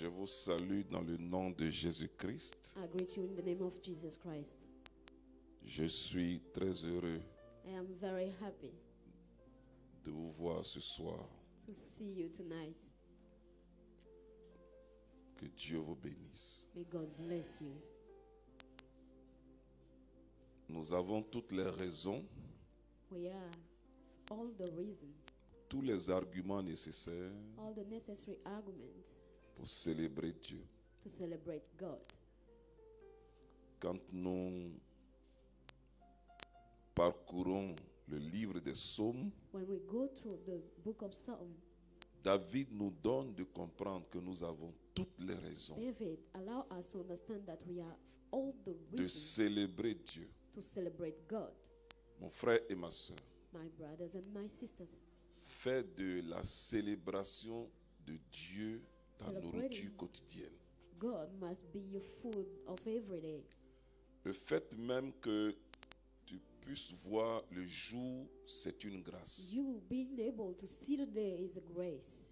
Je vous salue dans le nom de Jésus-Christ. I greet you in the name of Jesus Christ. Je suis très heureux I am very happy de vous voir ce soir. to see you tonight. Que Dieu vous bénisse. May God bless you. Nous avons toutes les raisons, We are all the reason, tous les arguments nécessaires all the necessary arguments pour célébrer Dieu. to celebrate God. Quand nous parcourons le livre des psaumes, When we go through the book of Psalm, David nous donne de comprendre que nous avons toutes les raisons David allow us to understand that we have all the de reason célébrer Dieu. to celebrate God. Mon frère et ma soeur, My brothers and my sisters, fais de la célébration de Dieu ta Celebrating. nourriture quotidienne. God must be your food of every day. Le fait même que tu puisses voir le jour, c'est une grâce. You being able to see the day is a grace.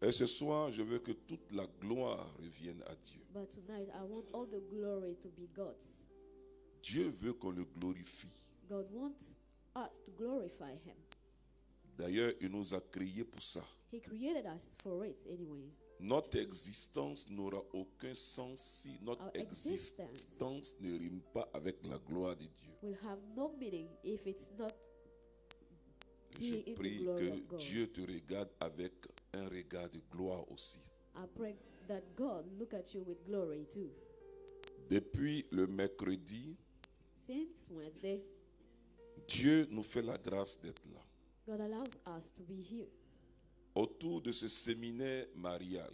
Et ce soir, je veux que toute la gloire revienne à Dieu. But tonight I want all the glory to be God's. Dieu veut qu'on le glorifie. God wants us to glorify Him. D'ailleurs, il nous a créés pour ça. He created us for it anyway. Notre existence n'aura aucun sens si notre Our existence existence ne rime pas avec la gloire de Dieu. will have no meaning if it's not Je Be in the prie glory que of God. Dieu te regarde avec un regard de gloire aussi. I pray that God look at you with glory too. Depuis le mercredi, Since Wednesday, Dieu nous fait la grâce d'être là. God allows us to be here Autour de ce séminaire marial.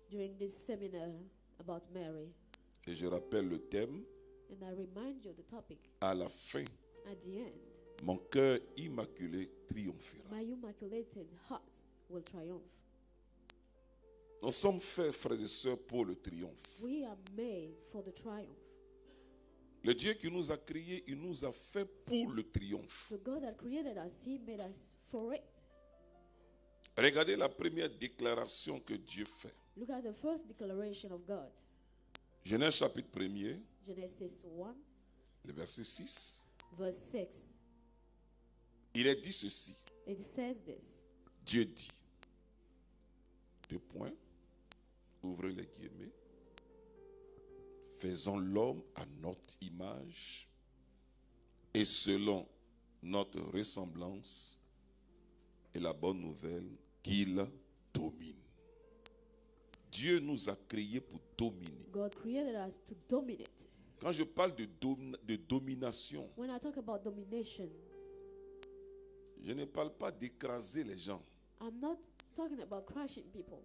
during this seminar about Mary. Et je rappelle le thème, And I remind you the topic à la fin, at the end. mon cœur immaculé triomphera. My immaculated heart will triumph. Nous sommes faits, frères et sœurs, pour le triomphe. We are made for the triumph. Le Dieu qui nous a créés, il nous a fait pour le triomphe. The God that created us, He made us for it. Regardez la première déclaration que Dieu fait. Look at the first declaration of God. Genèse chapitre 1er, Genesis 1, le verset 6. verse 6. Il est dit ceci. It says this. Dieu dit, deux points, ouvrez les guillemets, faisons l'homme à notre image et selon notre ressemblance, et la bonne nouvelle qu'il domine. Dieu nous a créés pour dominer. God created us to dominate. Quand je parle de domination, When I talk about domination, je ne parle pas d'écraser les gens. I'm not talking about crushing people.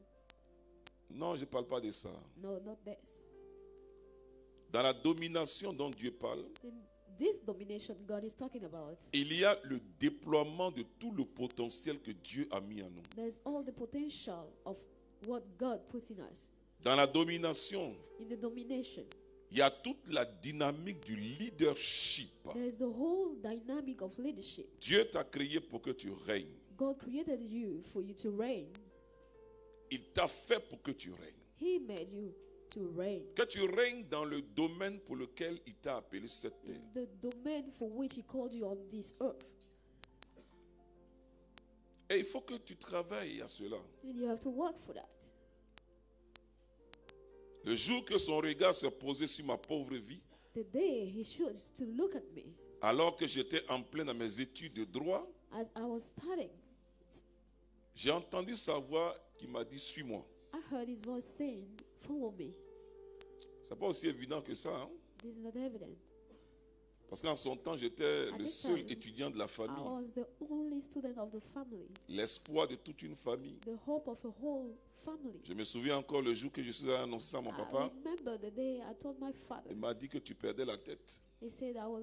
Non, je ne parle pas de ça. No, not this. Dans la domination dont Dieu parle, In this domination God is talking about, il y a le déploiement de tout le potentiel que Dieu a mis en nous. there's all the potential of what God puts in us. Dans la domination, In the domination, il y a toute la dynamique du leadership. there's the whole dynamic of leadership. Dieu t'a créé pour que tu règnes. God created you for you to reign. Il t'a fait pour que tu règnes. He made you to reign. Que tu règnes dans le domaine pour lequel il t'a appelé sur cette terre. In the domain for which He called you on this earth. Et il faut que tu travailles à cela. And you have to work for that. Le jour que son regard s'est posé sur ma pauvre vie, The day He chose to look at me alors que j'étais en plein dans mes études de droit, as I was studying, j'ai entendu sa voix qui m'a dit « Suis-moi ». I heard His voice saying, "Follow me." Ce n'est pas aussi évident que ça. Hein? This is not evident. Parce qu'en son temps, j'étais le this seul time, étudiant de la I famille. was the only student of the family, L'espoir de toute une famille. the hope of a whole family. Je me souviens encore le jour que je suis allé annoncer ça à mon I papa. remember the day I told my father. Il m'a dit que tu perdais la tête. He said I was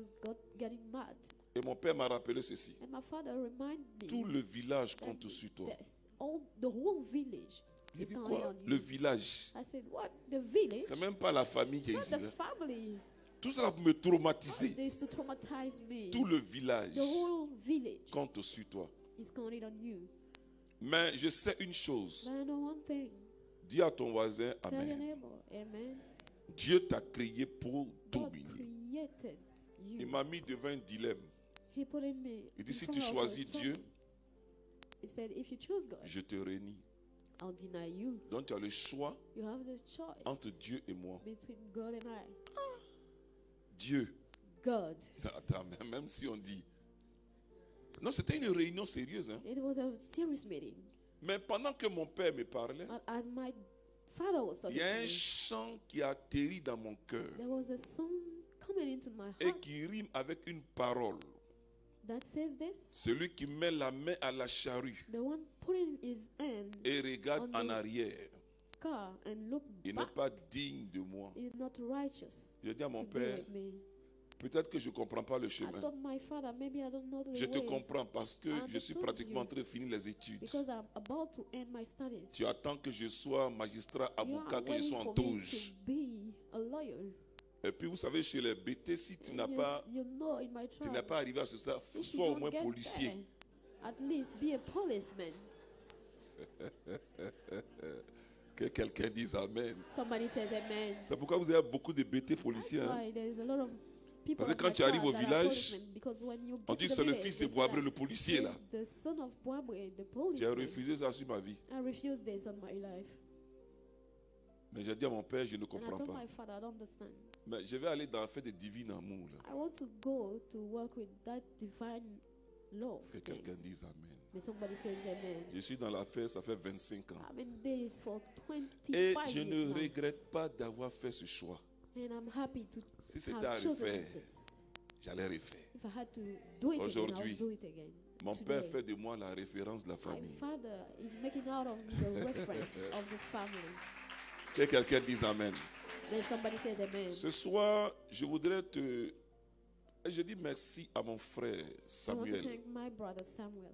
getting mad. Et mon père m'a rappelé ceci. And my father reminded me Tout le village that compte sur toi. the whole village J'ai is dit counting quoi? on Le you. village. I said, what? The village? C'est même pas la famille qui est Not ici. the Là. family. Tout ça pour me traumatiser. This to traumatize me. Tout le village The whole village compte sur toi. is counting on you. Mais je sais une chose. But I know one thing. Dis à ton voisin, Tell your Amen. neighbor, amen. Dieu t'a créé pour God dominer. created Il you. m'a mis devant un dilemme. He put in me. Il dit, in si front tu of a choisis trouble. Dieu, He said, if you choose God, je te réunis. I'll deny you. Donc tu as le choix You have the choice entre Dieu et moi. between God and I. Dieu. God. Attends, même si on dit... Non, c'était une réunion sérieuse. Hein? It was a serious meeting. Mais pendant que mon père me parlait, But as my father was il talking y a to un me, chant qui a atterri dans mon cœur there was a song coming into my et heart qui rime avec une parole. that says this. Celui qui met la main à la charrue The one putting his hand et regarde On en the- arrière, car and look il n'est back pas digne de moi. is not righteous Je dis à mon to be père, with me. peut-être que je ne comprends pas le I chemin. told my father, maybe I don't know the Je te way comprends parce que I je suis understood pratiquement en you. train de finir les études. because I'm about to end my studies. Tu attends que je sois magistrat, You avocat, are que je waiting sois en for me touche. to be a lawyer. Et puis vous savez, chez les BT, si tu n'as Yes, pas, you know, in my tu tribe, n'es pas arrivé à ce stade, if you sois au don't moins get policier. there, at least be a policeman. Que quelqu'un dise Amen. Somebody says amen. C'est pourquoi vous avez beaucoup de BT That's policiers. Hein? why there's a lot of people Parce que in quand my tu arrives tribe au that are village, policemen, because when you On get dit to c'est the le village, fils de they say Boabré, that le policier là. it's the son of Boabré, the J'ai policeman. refusé ça sur ma vie. I refuse this on my life. Mais j'ai dit à mon père, je ne And I comprends told pas. my father, I don't understand. Mais je vais aller dans la fête de divin amour. Là. I want to go to work with that divine love. Que quelqu'un things. dise Amen. May somebody says amen. Je suis dans la fête, ça fait 25 ans. I'm in this for Et 25 je years ne now. regrette pas d'avoir fait ce choix. And I'm happy to Si c'était à have chosen refaire, this. j'allais refaire. If I had to do it again, Aujourd'hui, I'll do it again. Mon Today. père fait de moi la référence de la My famille. father is making out of me the reference of the family. Que quelqu'un dise Amen. Then somebody says amen. Ce soir, je voudrais te... Et je dis merci à mon frère I want to Samuel. thank my brother Samuel.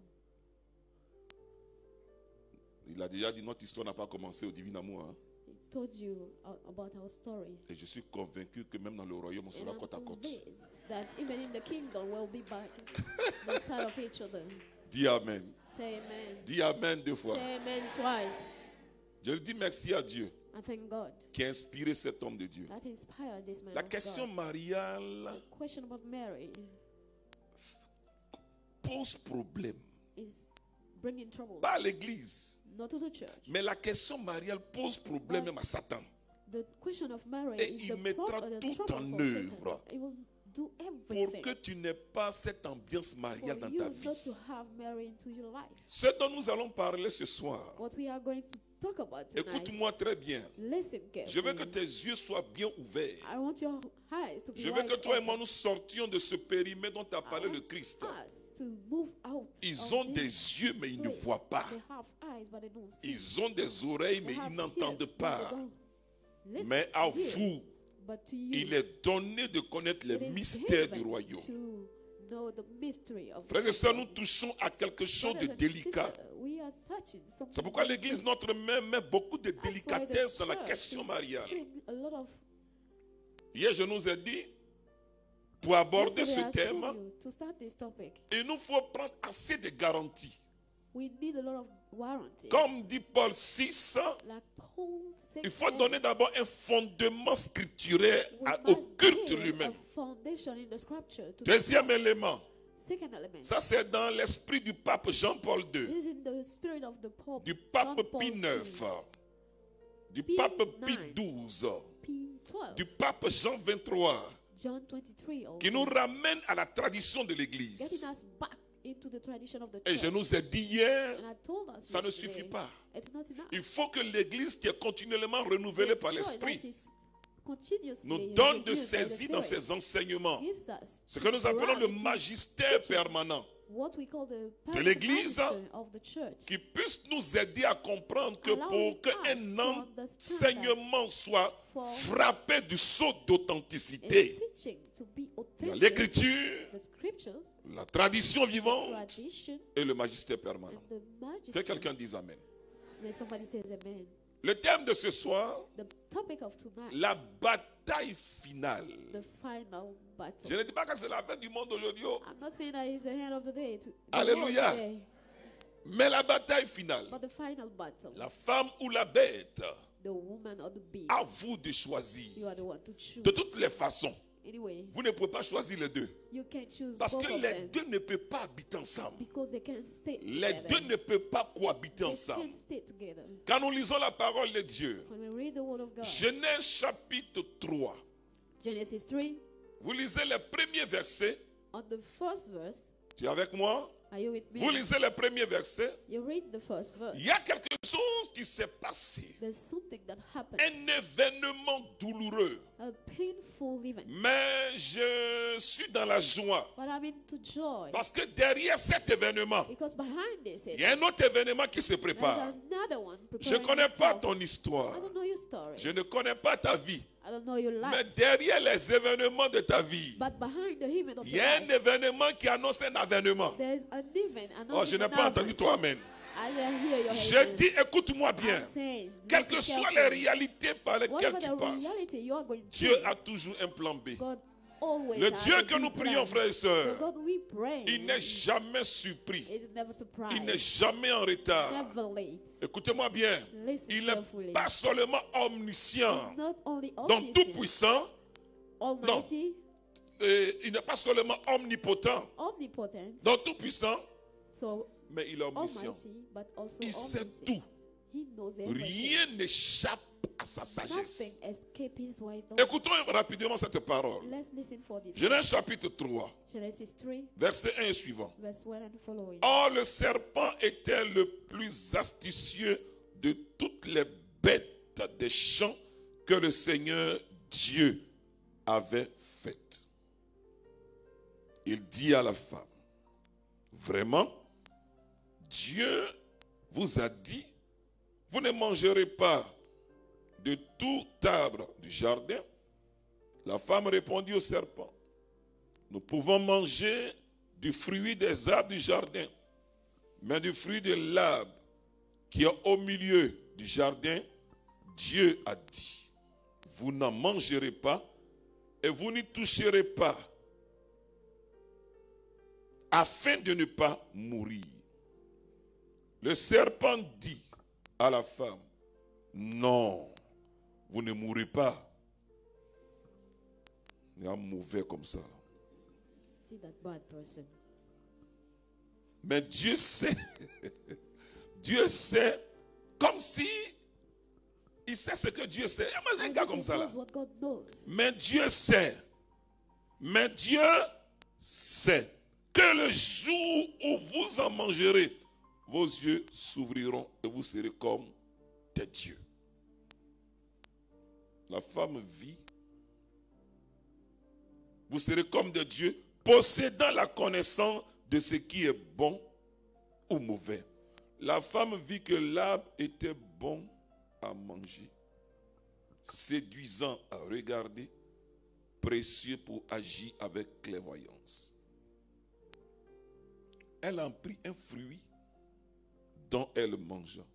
Il a déjà dit notre histoire n'a pas commencé au divin amour. Hein. He told you about our story. Et je suis convaincu que même dans le royaume, on And sera I'm côte à côte. convinced that even in the kingdom we'll be by the side of each other. Dis Amen. Say amen. Dis Amen 2 fois. Say amen twice. Je dis merci à Dieu I thank God qui a inspiré cet homme de Dieu. that inspired this man La of question God. mariale The question about Mary pose problème. is bringing trouble, Pas à l'église. not to the church. Mais la question mariale pose problème même à Satan. The question of Mary Et is il the, mettra the tout trouble en for œuvre Satan. It will do Pour everything que tu n'aies pas cette ambiance for mariale dans you ta vie. not to have Mary into your life. Ce dont nous allons parler ce soir, What we are going to talk about tonight. écoute-moi très bien. Listen Je veux que carefully. tes yeux soient bien ouverts. I want your eyes to be Je veux que wide toi et moi open. nous sortions de ce périmètre dont a parlé I le want Christ. us to move out Ils of ont des this yeux mais ils ne place. voient pas. They have eyes, but they don't see. Ils ont des oreilles mais They have ils n'entendent ears, but pas. they don't listen, Mais à hear. vous, But to you, il est donné de connaître les it is mystères du given royaume. to know the mystery of the Frères et sœurs, kingdom. nous touchons à quelque chose de Brothers and délicat. sisters, we are touching something C'est pourquoi very l'Église, notre mère, met beaucoup de That's why the délicatesse dans la church question is mariale. putting a lot of Hier, je nous ai dit, pour aborder Yesterday ce I thème, told you, to start this topic, il nous faut prendre assez de garanties. we need a lot of warranty. Comme dit Paul 6, Like Paul said, il faut donner d'abord un fondement scripturaire au culte lui-même. a foundation in the scripture. To Deuxième élément, second element. ça c'est dans l'esprit du pape Jean-Paul II, This is in the spirit of the Pope. du pape John Paul Pie II, IX, du Pie pape Pie IX. XII, P12, du pape Jean 23, John 23 also, qui nous ramène à la tradition de l'Église. getting us back into the tradition of the Et church. je nous ai dit hier, And I told us ça ne yesterday, suffit pas. It's not enough. Il faut que l'Église, qui est continuellement renouvelée par The church l'Esprit, that is continuously nous donne renewed de by the saisir dans Spirit ses enseignements gives us ce que nous appelons le to magistère teaching permanent, what we call the l'Église, pastor of the church. qui puisse nous aider à comprendre que Allowing pour qu'un us to enseignement soit for frappé du sceau And d'authenticité, teaching to be il y a authentic, l'Écriture, the scriptures, la tradition vivante tradition, et le magistère permanent. and the Que majesty. quelqu'un dise Amen. May somebody says amen. Le thème de ce soir, The topic of tonight, la bataille finale. the final battle. Je ne dis pas que c'est la fin du monde aujourd'hui. Oh. I'm not saying that it's the end of the day. The Alléluia. world today. Mais la bataille finale, But the final battle, la femme ou la bête, the woman or the beast, à vous de choisir. you are the one to choose. De toutes les façons, Anyway, vous ne pouvez pas choisir les deux. you can't choose Parce both que of les them deux ne peuvent pas habiter ensemble. because they can't stay Les together. deux ne peuvent pas cohabiter They ensemble. can't stay together. Quand nous lisons la parole de Dieu, When we read the word of God, Genèse chapitre 3, Genesis 3, vous lisez les premiers versets. on the first verse, Tu es avec moi? are you with me? Vous lisez les premiers versets. You read the first verse. Il y a quelque chose qui s'est passé. There's something that happened, Un événement douloureux. a painful event. Mais je suis dans la joie. But I'm into joy Parce que derrière cet événement, because behind this, il y a un autre événement qui se there's prépare. another one Je ne preparing connais pas itself. ton histoire. I don't know your story. Je ne connais pas ta vie. I don't know your Mais life. derrière les événements de ta vie, But behind the event of il y your a un life, événement qui annonce un avènement. there's an event. Oh, je n'ai pas entendu toi, amen. I didn't hear your Je amen. dis, écoute-moi bien. I'm saying, Quelles que listen soient les carefully. réalités par lesquelles Whatever tu the passes, reality you are going Dieu through, a toujours un plan B. God always Le has Dieu a que nous big prions, plan. frères et The sœurs, God we pray il n'est jamais surpris. is never surprised, Il n'est jamais en retard. never late. Écoutez-moi bien. Listen Il carefully. n'est pas seulement omniscient, He's not only donc tout omniscient, puissant, almighty, il n'est pas seulement omnipotent, omnipotent, donc tout puissant, so mais il est omniscient. almighty, but also Il sait omniscient. tout. He knows everything. Rien n'échappe à sa sagesse. Nothing escapes his wisdom. Écoutons rapidement cette parole. Let's listen for this. Genèse chapitre 3, Genesis 3, verset 1 et suivant. verse 1 and following. Or, le serpent était le plus astucieux de toutes les bêtes des champs que le Seigneur Dieu avait faites. Il dit à la femme, vraiment, Dieu vous a dit, vous ne mangerez pas de tout arbre du jardin. La femme répondit au serpent, nous pouvons manger du fruit des arbres du jardin, mais du fruit de l'arbre qui est au milieu du jardin, Dieu a dit, vous n'en mangerez pas et vous n'y toucherez pas, afin de ne pas mourir. Le serpent dit à la femme, non, vous ne mourrez pas. Il y a un mauvais comme ça. See that bad person. Mais Dieu sait, Dieu sait, comme si il sait ce que Dieu sait. Il y a un gars comme ça là. Knows what God knows. Mais Dieu sait que le jour où vous en mangerez, vos yeux s'ouvriront et vous serez comme des dieux. La femme vit, vous serez comme des dieux, possédant la connaissance de ce qui est bon ou mauvais. La femme vit que l'arbre était bon à manger, séduisant à regarder, précieux pour agir avec clairvoyance. Elle en prit un fruit dont elle mangea.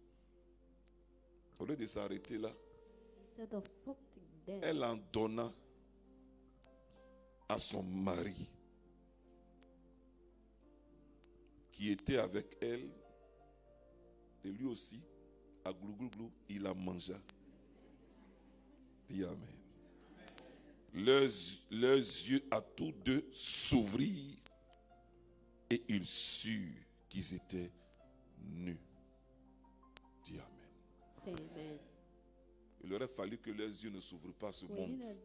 Au lieu de s'arrêter là, Instead of something there, elle en donna à son mari qui était avec elle, et lui aussi, à glou, il la mangea. Dis Amen. Leurs yeux à tous deux s'ouvrirent et ils surent qu'ils étaient nus. Dis Amen. say amen. Il aurait fallu que leurs yeux ne s'ouvrent pas à ce We monde. needed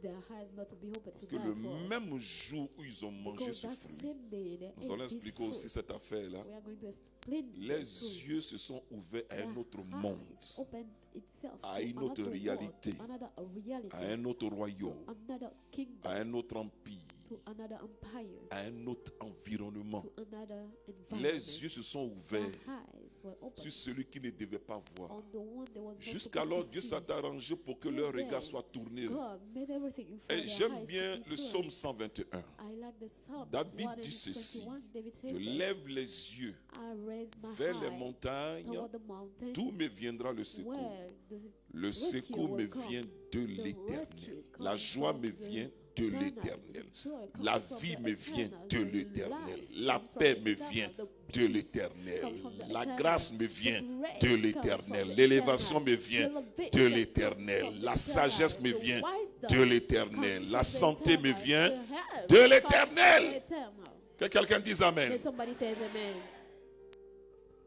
their eyes not to be open Parce to que le that world. même jour où ils ont mangé Because ce that fruit, same day they nous allons ate this expliquer fruit. aussi cette affaire-là. We are going to explain Les this fruit. yeux se sont ouverts à un Their autre eyes monde, opened itself à to une autre another réalité, world, another reality, à un autre royaume, to another kingdom, à un autre empire, to another empire, à un autre environnement. to another environment. Les yeux se sont ouverts Their eyes were open sur celui qui ne devait pas voir. on the one they was not Jusqu'alors, supposed Dieu to s'est see. arrangé pour que Till leur then, regard soit tourné. God made everything for Et their j'aime eyes bien to be le turned. psaume 121. I like the Psalm David 1 dit and ceci, 21. David says Je this, lève les yeux I raise my vers les eye montagnes, toward the mountain, d'où me viendra le secours. where the Le rescue secours me will come. vient de The l'Éternel. rescue La comes joie from me the vient de then l'Éternel. the joy comes La from vie the me vient eternal. de The l'Éternel. life La comes from paix the me eternal. vient The de peace l'Éternel. comes from the La eternal. grâce me vient The grace de comes l'Éternel. from the L'élévation eternal. me vient de Elevation l'Éternel. comes from La the sagesse eternal. me The vient wisdom de l'Éternel. comes La from the santé me eternal. vient The health de comes from l'Éternel. the eternal. Que quelqu'un dise Amen. May somebody says amen.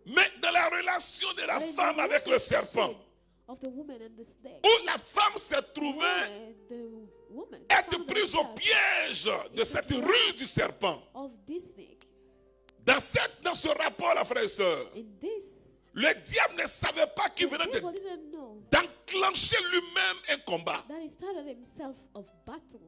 Mais dans la relation de la But in the femme avec le serpent, relationship of the woman and the snake, où la femme s'est trouvée where the woman être found prise au herself piège de cette rue du serpent. of this snake. Dans ce rapport, là, frères et sœurs, In this, le diable ne savait pas qu'il the venait devil didn't know d'enclencher lui-même un combat. that he started himself of battle.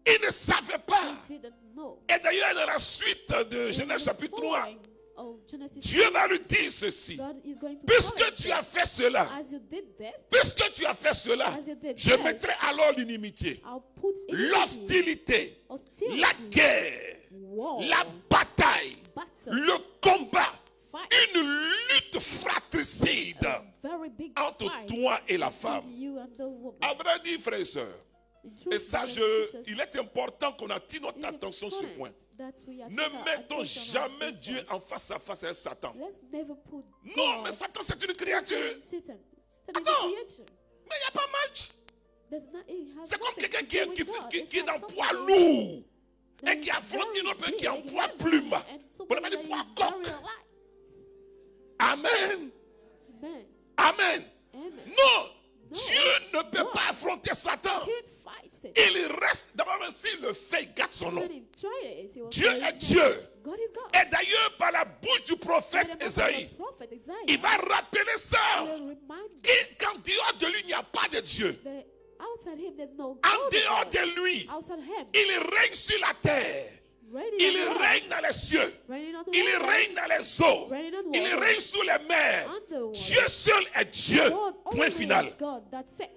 Il ne savait pas. He didn't know. Et d'ailleurs, dans la suite de In Genèse the chapitre 3, following of Genesis, Dieu va lui dire ceci. God is going to Puisque tell tu him as fait cela, as you did this, puisque tu as fait cela, as you did je this, mettrai alors l'inimité, I'll put enmity, l'hostilité, hostility, la guerre, war, la bataille, battle, le combat, fight, une lutte fratricide a very big entre fight toi et la between femme. you and the woman. À vrai dire, frères et sœurs, In truth, et ça, brothers and sisters, il est important qu'on attire notre it's attention sur ce important point. that we attend Ne our mettons attention on jamais this Dieu point. en face à face avec Satan. Let's never put Non, God mais Satan, c'est une créature. Satan. Satan is a Attends. creature. Mais il n'y a pas match. There's not, it has C'est comme nothing quelqu'un to qui, do est- with qui, God. qui, It's qui est like d'un somebody poids lourd that et qui is affronte une autre very qui est en big, poids heavy, plume. and On somebody appelle that poids is very coq. light. Amen. Amen. Amen. Amen. Non, No. Dieu ne peut No. pas affronter Satan. Can't fight Satan. Il reste, d'abord même s'il le fait, il garde son nom. When he tried it, he was Dieu very est mad. Dieu. God is God. Et d'ailleurs, par la bouche du By prophète the mouth of Esaïe, the prophet Isaiah, il va rappeler ça. he will remind Qu'en dehors de lui, il n'y a pas de Dieu. that outside him there's no En God. dehors de lui, Outside him, il règne sur la terre. reigning Il on the earth, règne dans les cieux. reigning on the Il water, règne dans les eaux. reigning on the Il water, règne sur les mers. on the water. Dieu seul est Dieu. God Point only final. is God. That's it.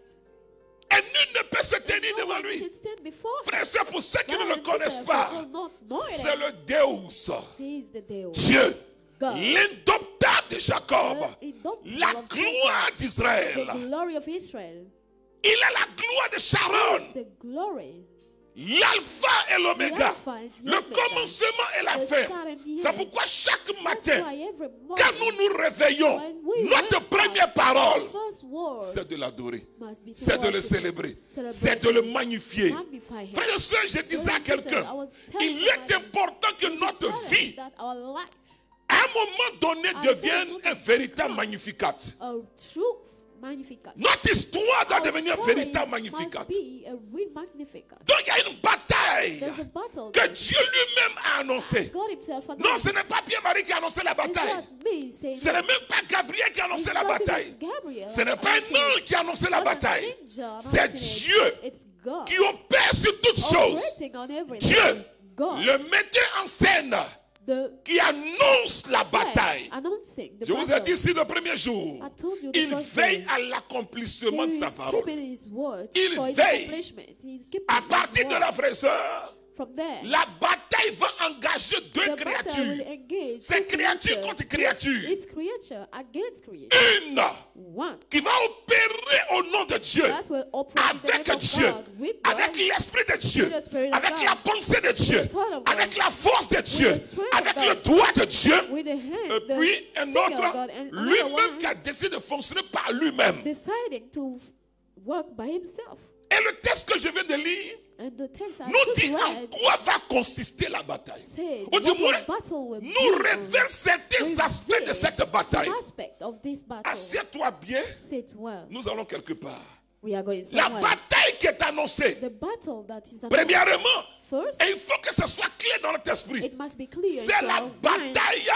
Et nul ne peut se tenir No devant one lui. can stand before him. Frères et sœurs, pour ceux qui ne Brothers le and connaissent sisters, pas, who does not know c'est him, le Deus, he is the Deus. Dieu, God. l'indomptable de Jacob, The indomitable la of gloire Jacob, d'Israël. the glory of Israel, Il a la gloire de Sharon, the glory, l'alpha et l'oméga, Alpha and the le Omega, commencement et la the fin. start and the C'est end. pourquoi chaque That's matin, why every quand nous morning, nous réveillons, when we notre wake première up, parole, our first word c'est de l'adorer, must be to c'est de le worship him, célébrer, celebrate c'est de le him, magnifier. magnify him. Frères et sœurs, je disais à quelqu'un, il est important que notre vie, That our life, à un moment donné, devienne un véritable magnificat. a true magnificat. Notre histoire doit Our devenir un story véritable must magnificat. be a real magnificat. Donc il y a une bataille There's a battle que that Dieu lui-même a annoncée. God himself Non, ce announced. n'est pas Pierre-Marie qui a annoncé la It's bataille. not me saying Ce n'est that. même pas Gabriel qui a annoncé It's la not even bataille. Gabriel Ce n'est pas un announcing ange it. qui a annoncé la Not an bataille. angel C'est announcing it. Dieu It's God qui opère sur toutes choses. operating on everything. Dieu, God, le metteur en scène the qui annonce la bataille. announcing the Je vous ai battle. dit ici le premier jour, I told you the il first veille day. à l'accomplissement He de sa is parole. keeping his word Il for his veille. accomplishment. He is keeping À his partir de word. là, frères et sœurs, From there, la bataille va engager deux the battle will créatures. engage C'est two créature creatures. contre créature. It's creature against creature. Une One qui va opérer au nom de Dieu, that will operate in the avec name of Dieu, God, with God, avec l'esprit de Dieu, with the Spirit of avec God, la pensée de Dieu, with the thought of God, avec la force de Dieu, the strength of avec God, le doigt de Dieu, with the et hand, the puis un finger of autre, God, and another lui-même one qui a décidé de fonctionner par lui-même. deciding to work by himself. Et le texte que je viens de lire And the text I nous just dit en read quoi va consister la bataille. said Ou du what moins, the battle will nous be on. révèle certains aspects de cette bataille. Some aspect of this battle. Assieds-toi bien, Sit well. nous allons quelque part. We are going La somewhere. bataille qui est annoncée, The battle that is announced premièrement, first, et il faut que ce soit clair dans notre esprit, it must be clear. c'est to la our mind. bataille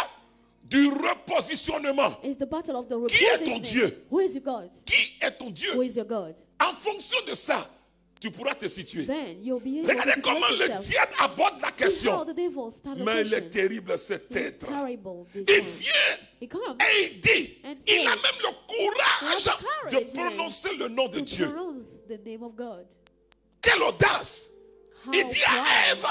du repositionnement. It's the battle of the Qui est ton repositioning. Dieu? Who is your God? Qui est ton Who Dieu? is your God? En fonction de ça, tu pourras te situer. Then you'll be able Regardez to comment place le yourself. diable aborde la See how question. the devil started Mais il est question. terrible cet He's être. terrible, this Il man. vient He comes et il dit, and il a says, même le courage He has the de courage, prononcer le nom de to Dieu. pronounce the name of God. Quelle audace! How Il dit à proud. Ève,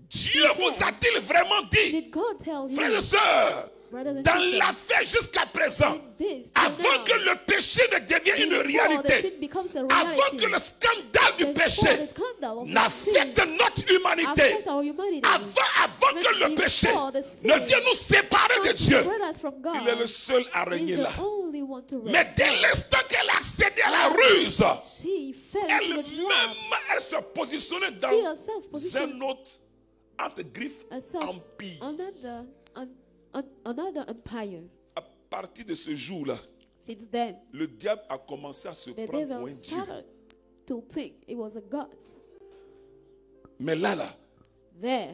Dieu vous a-t-il vraiment dit, Did God tell frères et you sœurs, Brothers and dans sisters, la fait jusqu'à présent, in this, till avant now, que le péché ne devienne une before the réalité, sin becomes a avant reality, que le scandale du before péché the scandal of the n'affecte sin notre humanité, affect our humanity, avant que le péché before the sin ne vienne nous séparer de comes to Dieu, separate us from God, il est le seul à He's régner là. the only one to reign. Mais dès l'instant qu'elle a accédé à la ruse, She fell into the trap. elle-même, elle se positionnait She dans herself positioned un autre, entre griffes, herself empire. another empire. À partir de ce jour-là, Since then, le diable a commencé à se the prendre pour devil un Dieu. started to think it was a God. Mais là, There,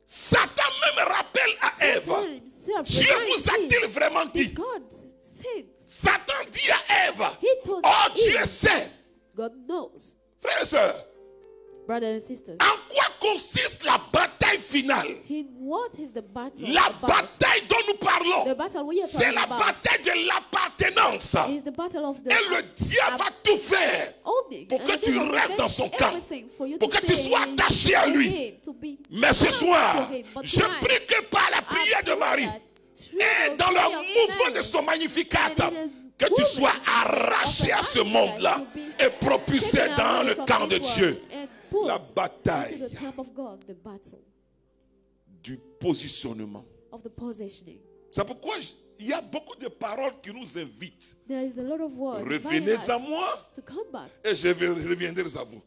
Satan même rappelle à Ève, Satan himself Dieu vous reminds a-t-il Eve, vraiment dit? did God said, Satan dit à Ève, He told oh Dieu Eve, sait. God knows. Frères et sœurs, Brothers and sisters, en quoi consiste la bataille finale? what is the battle La about? bataille dont nous parlons, The battle we are c'est talking la about bataille de l'appartenance. is the battle of the Et le diable va tout faire owning. pour And que the tu devil will restes make dans son camp, everything for you pour to que tu stay sois attaché à with lui. him, to be Mais ce bound soir, to him. But je tonight, prie que par la prière de Marie et dans le mouvement de son magnificat, que tu sois arraché à ce monde-là et propulsé dans le camp de Dieu. La bataille into the camp of God, the battle du positionnement. of the positioning. C'est pourquoi il y a beaucoup de paroles qui nous invitent. There is a lot of words inviting Revenez us à moi to come back. et je reviendrai à vous.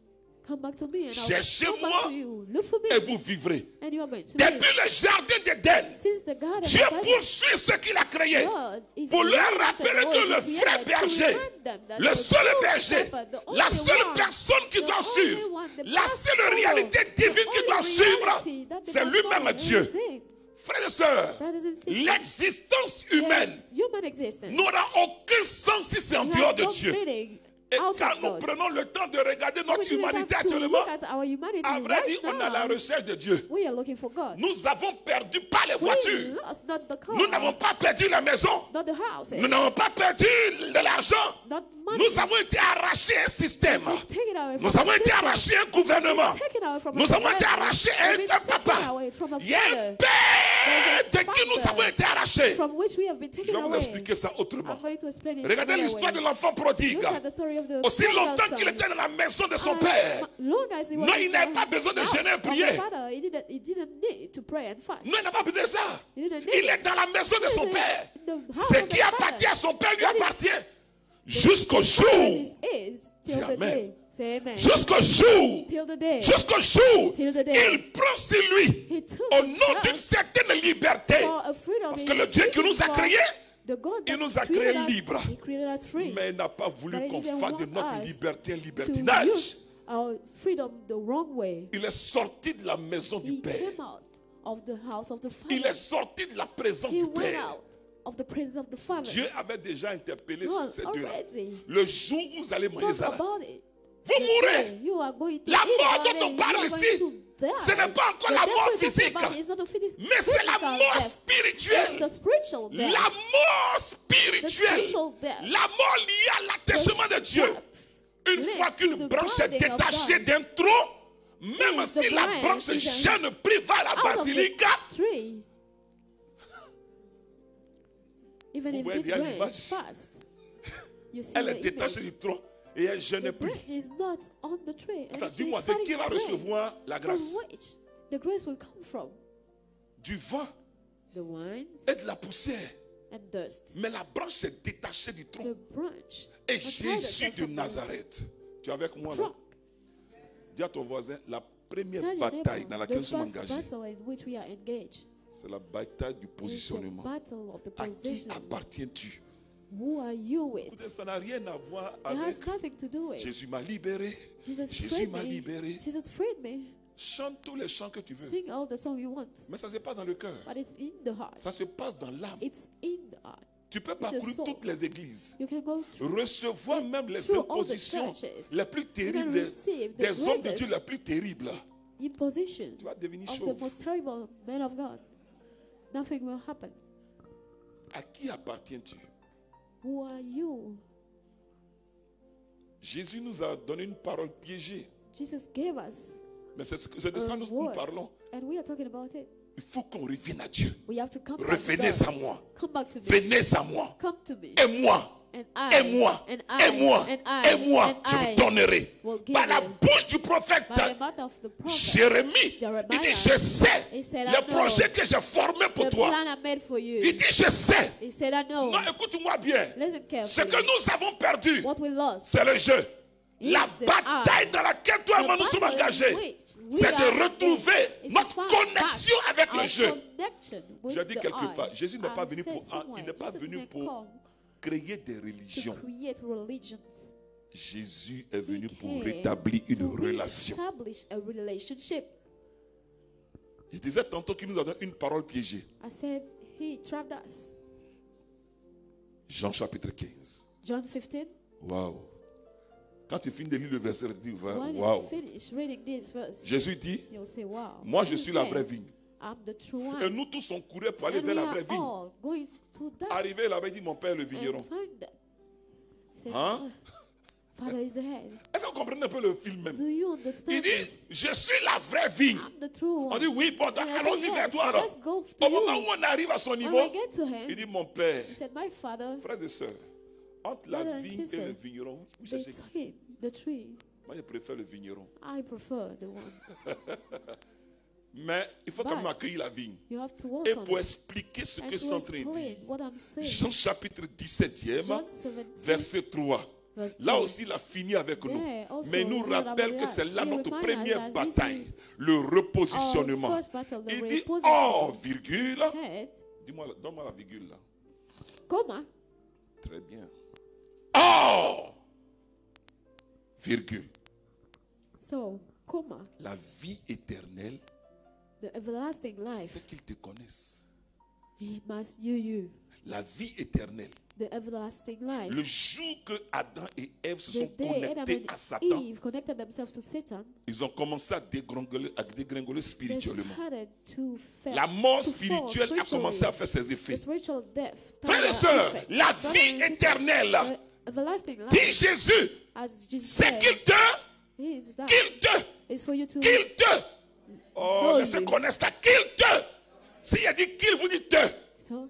Come back to me and I'll Cherchez-moi come back to you. Look for me et vous vivrez. and you are going to live. Depuis le jardin d'Éden, Since the garden Dieu of Eden, poursuit ce qu'il a créé God is pour leur reminding rappeler them que what le he vrai created, to berger, remind them that le the seul true berger, shepherd, the la only seule one, personne qui the doit only suivre, one, the la best seule follower, réalité the divine qui only doit suivre, reality that the c'est best lui-même follower Dieu. is him. Frères et sœurs, Brothers and sisters, l'existence humaine yes, human existence n'aura aucun sens si c'est en has dehors de no Dieu. meaning Et out quand of nous God. prenons le temps de regarder We notre take the humanité time to actuellement, look at our humanity à vrai right dire, on est à la now. recherche de Dieu. We are looking for God. Nous avons perdu pas les We voitures. lost not the car, Nous n'avons pas perdu la maison. not the house, Nous n'avons pas perdu de l'argent. not money. Nous avons été arrachés à un système. Take it away from Nous the avons été system. arrachés à un gouvernement. Take it away from Nous a avons été father. arrachés We've à been un taken papa. away from a Il y a un father père de There's a qui nous father avons été arrachés. from which we have been Je taken vais vous away. expliquer ça autrement. I'm going to explain it Regardez another l'histoire de way. l'enfant prodigue. Look at the story of the Aussi prodigal longtemps qu'il son. était dans la maison de son And père. long as he was Non, in il n'avait the pas besoin de house jeûner et of the prier. father, he didn't need to pray and fast. Non, il n'a pas besoin de ça. He didn't need Il it. est dans la maison de son père. The house Ce of qui the appartient father. à son père lui What is- appartient. Jusqu'au jour. It is till Dis the amen. day. Say amen. Jusqu'au jour. Till the day. Jusqu'au jour. Till the day. Il prend sur lui. He took Au nom himself d'une certaine liberté. for a freedom. Parce He's que le Dieu qui nous a seeking créés, for the God il that nous a created créés us, libres. He created us free. Mais il n'a pas voulu But he qu'on didn't fasse de want notre us liberté un to libertinage. use our freedom the wrong way. Il est sorti de la maison du He Père. came out of the house of the Il Father. est sorti de la présence He du went Père. out of the presence of the Father. Dieu avait déjà interpellé God ces deux-là. already Le jour où vous allez manger thought ça, là, about it. vous The mourrez. day you are going to La eat mort about dont it, on you parle are ici, going to die. ce n'est pas encore The la death mort we're talking physique, about is not a mais c'est la physical mort death. It's spirituelle. the spiritual death. La mort The spirituelle. spiritual death. La mort liée à l'attachement de Dieu. Une linked fois to qu'une the branche est binding of détachée God. d'un tronc, même Yes, si the la branch branche is jeune pris va à la Out of the basilica, tree, even Vous if voyez this bien branch l'image. fast, you see elle est the détachée image. du tronc et elle The jeûne plus. branch is not on the tree. And Attends, she's dis-moi, de starting qui va to pray. recevoir la grâce? From which the grace will come from? Du vent The winds et de la poussière. and dust. Mais la branche s'est détachée du tronc. The branch Et attached Jésus itself de from the Nazareth, tu es avec moi là? trunk. Dis à ton voisin, la première Tell your bataille neighbor, dans laquelle the nous sommes first engagés, battle in which we are engaged c'est la bataille du is the positionnement. battle of the À qui position. appartiens-tu? Who are you with? Ça n'a rien à voir It has avec nothing to do with Jésus m'a libéré. Jesus Jésus freed m'a me. libéré. Jesus freed me. Chante tous les chants que tu veux. Sing all the song you want. Mais ça ne se passe pas dans le cœur. But it's in the heart. Ça se passe dans l'âme. It's in the heart. Tu peux parcourir soul. toutes les églises. You can go to Recevoir même les through all the impositions churches. les plus You can terribles, receive the des hommes de greatest Dieu les plus terribles. imposition Tu vas devenir of the chauve. most terrible men of God. Nothing will happen. À qui appartiens-tu? Who are you? Jésus nous a donné une parole piégée. Jesus gave us Mais c'est de ça que nous word. parlons. And we are talking about it. Il faut qu'on revienne à Dieu. We have to come back to Revenez God. à moi. Come back to me. Venez à moi. Come to me. Et moi. And I, Et moi, and I, et moi, and I, et moi, and je I vous donnerai. will give Par la you. bouche du prophète By the mouth of the prophet, Jérémie, il Jeremiah, dit, je sais he said, I le know projet que j'ai formé pour the toi. plan I made for you. Il dit, je sais. He said, I know. Non, écoute-moi bien. Listen Ce carefully. que nous avons perdu, What we lost. c'est le jeu. is La the bataille art. dans laquelle toi et moi nous sommes battle in engagés, which we c'est are de retrouver engaged is to notre find connexion back avec le our jeu. connection with Je dis the quelque art. part, Jésus n'est pas I've venu said pour somewhere, il n'est pas Jesus venu didn't pour come créer des to religions. create religions. Jésus est venu He pour came rétablir une to relation. establish a relationship. Je disais tantôt qu'il nous a donné une parole piégée. I said he trapped us. Jean chapitre 15. John 15. Waouh. Quand tu finis de lire le verset, tu dis When you waouh. finish reading this verse, Jésus dit, you'll say, wow. moi je He suis la said, vraie vigne. I'm the true Et one. nous tous on courait pour aller And vers we la vraie are vigne. all going to that. Arrivé là-bas, il dit, mon père est le vigneron. And find that. He said, Hein? Father is the head. Est-ce que vous comprenez un peu le film même? Do you Il understand dit, this? je suis la vraie vigne. I'm the true On one. dit, oui, bon, And I said, allons-y vers yes, toi alors. let's go to Au moment où you. on arrive à son When niveau, we get to him, il dit, mon père, he said, my father, frères et sœurs, entre la Brother and vigne et sister, le vigneron, vous the cherchez qui? tree, the tree. Moi, je préfère le vigneron. I prefer the one. Mais il faut quand But même accueillir la vigne. You have to Et welcome pour it. expliquer ce And que je suis to en train de explain dire, what I'm saying. Jean chapitre 17e, John 17, verset 3. verse Là 2. aussi, il a fini avec nous. There also, Mais il nous Lord, rappelle about que c'est us. là He notre reminds us première that bataille, this is le our repositionnement. first battle, the Il dit, repositioning. oh, virgule. Head, Dis-moi, donne-moi la virgule là. comma, Très bien. Oh, virgule. so, comma, La vie éternelle, the everlasting life. c'est qu'ils te connaissent. He must know you. La vie éternelle. The everlasting life. Le jour que Adam et Ève se The sont day Adam connectés and à Satan, Eve connected themselves to Satan, ils ont commencé à dégringoler they spirituellement. started to fail. La mort to fall spirituelle a commencé à faire ses The effets. spiritual death Frères et started sœurs, to affect. la Brothers vie and sisters, éternelle, the everlasting dit life, Jésus, as Jesus c'est said, qu'il te, is that qu'il is for you to te. Oh, know laissez you. connaître ça, qu'il te. S'il a dit qu'il, vous dites te. So,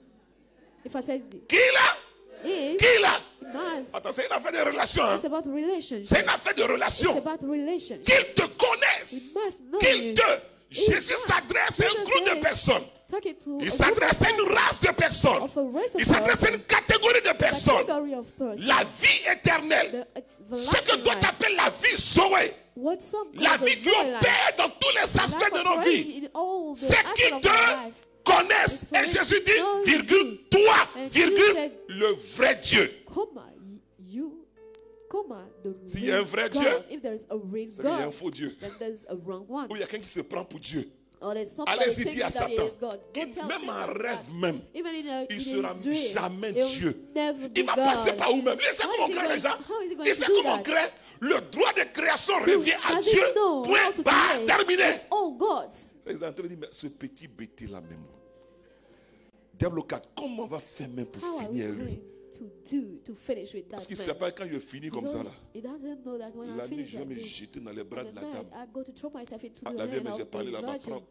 if I said Qu'il a, if, qu'il a. it must. Attends, c'est une affaire de relation. Hein. It's about relationship. C'est une affaire de It's relation. about relationship. Qu'il te connaisse. He must know Qu'il you. te. He Jésus must. s'adresse à un Jesus groupe de said, personnes. talking to Il a s'adresse à group une of race de personnes. of a race of Il s'adresse à une catégorie de personnes. category of persons. La vie éternelle. The Ce que everlasting toi life. t'appelles la vie sauvée. What some La call the vie qui Zoe life. opère dans tous les The aspects life de nos operating vies. in all the C'est aspects qu'ils of te our life. connaissent. It's Et for Jésus dit, know virgule, you. toi, And virgule, Jesus said, le vrai Dieu. comma, you, comma, the S'il y a un real vrai God. Dieu, If there is a real C'est qu'il y a un God, faux Dieu. then there's a wrong one. Ou il y a quelqu'un qui se prend pour Dieu. Or there's somebody Allez-y, thinking dis à that he Satan. is God. Go tell Même en Satan rêve that. même, Even in il his sera dream, jamais he'll Dieu. never be Il va passer God. par où-même. Il sait How comment is he créer les going- gens. how is he going Il to sait do comment that? créer. Le droit de création revient à Does he Dieu. know how Point to barre, create? terminé. It's all God's. Il est en train de dire, mais ce petit bêté là même. Diable 4, comment on va faire même pour How are we finir lui? going to finish with Parce that qu'il ne man? sait pas quand il finit comme ça là. He doesn't know that when I La nuit, finish je vais that me day, jeter dans les bras in de the la night, dame. I go to throw myself into Ah, the la vieille, hand mais of j'ai parlé the là-bas. virgin. Mother,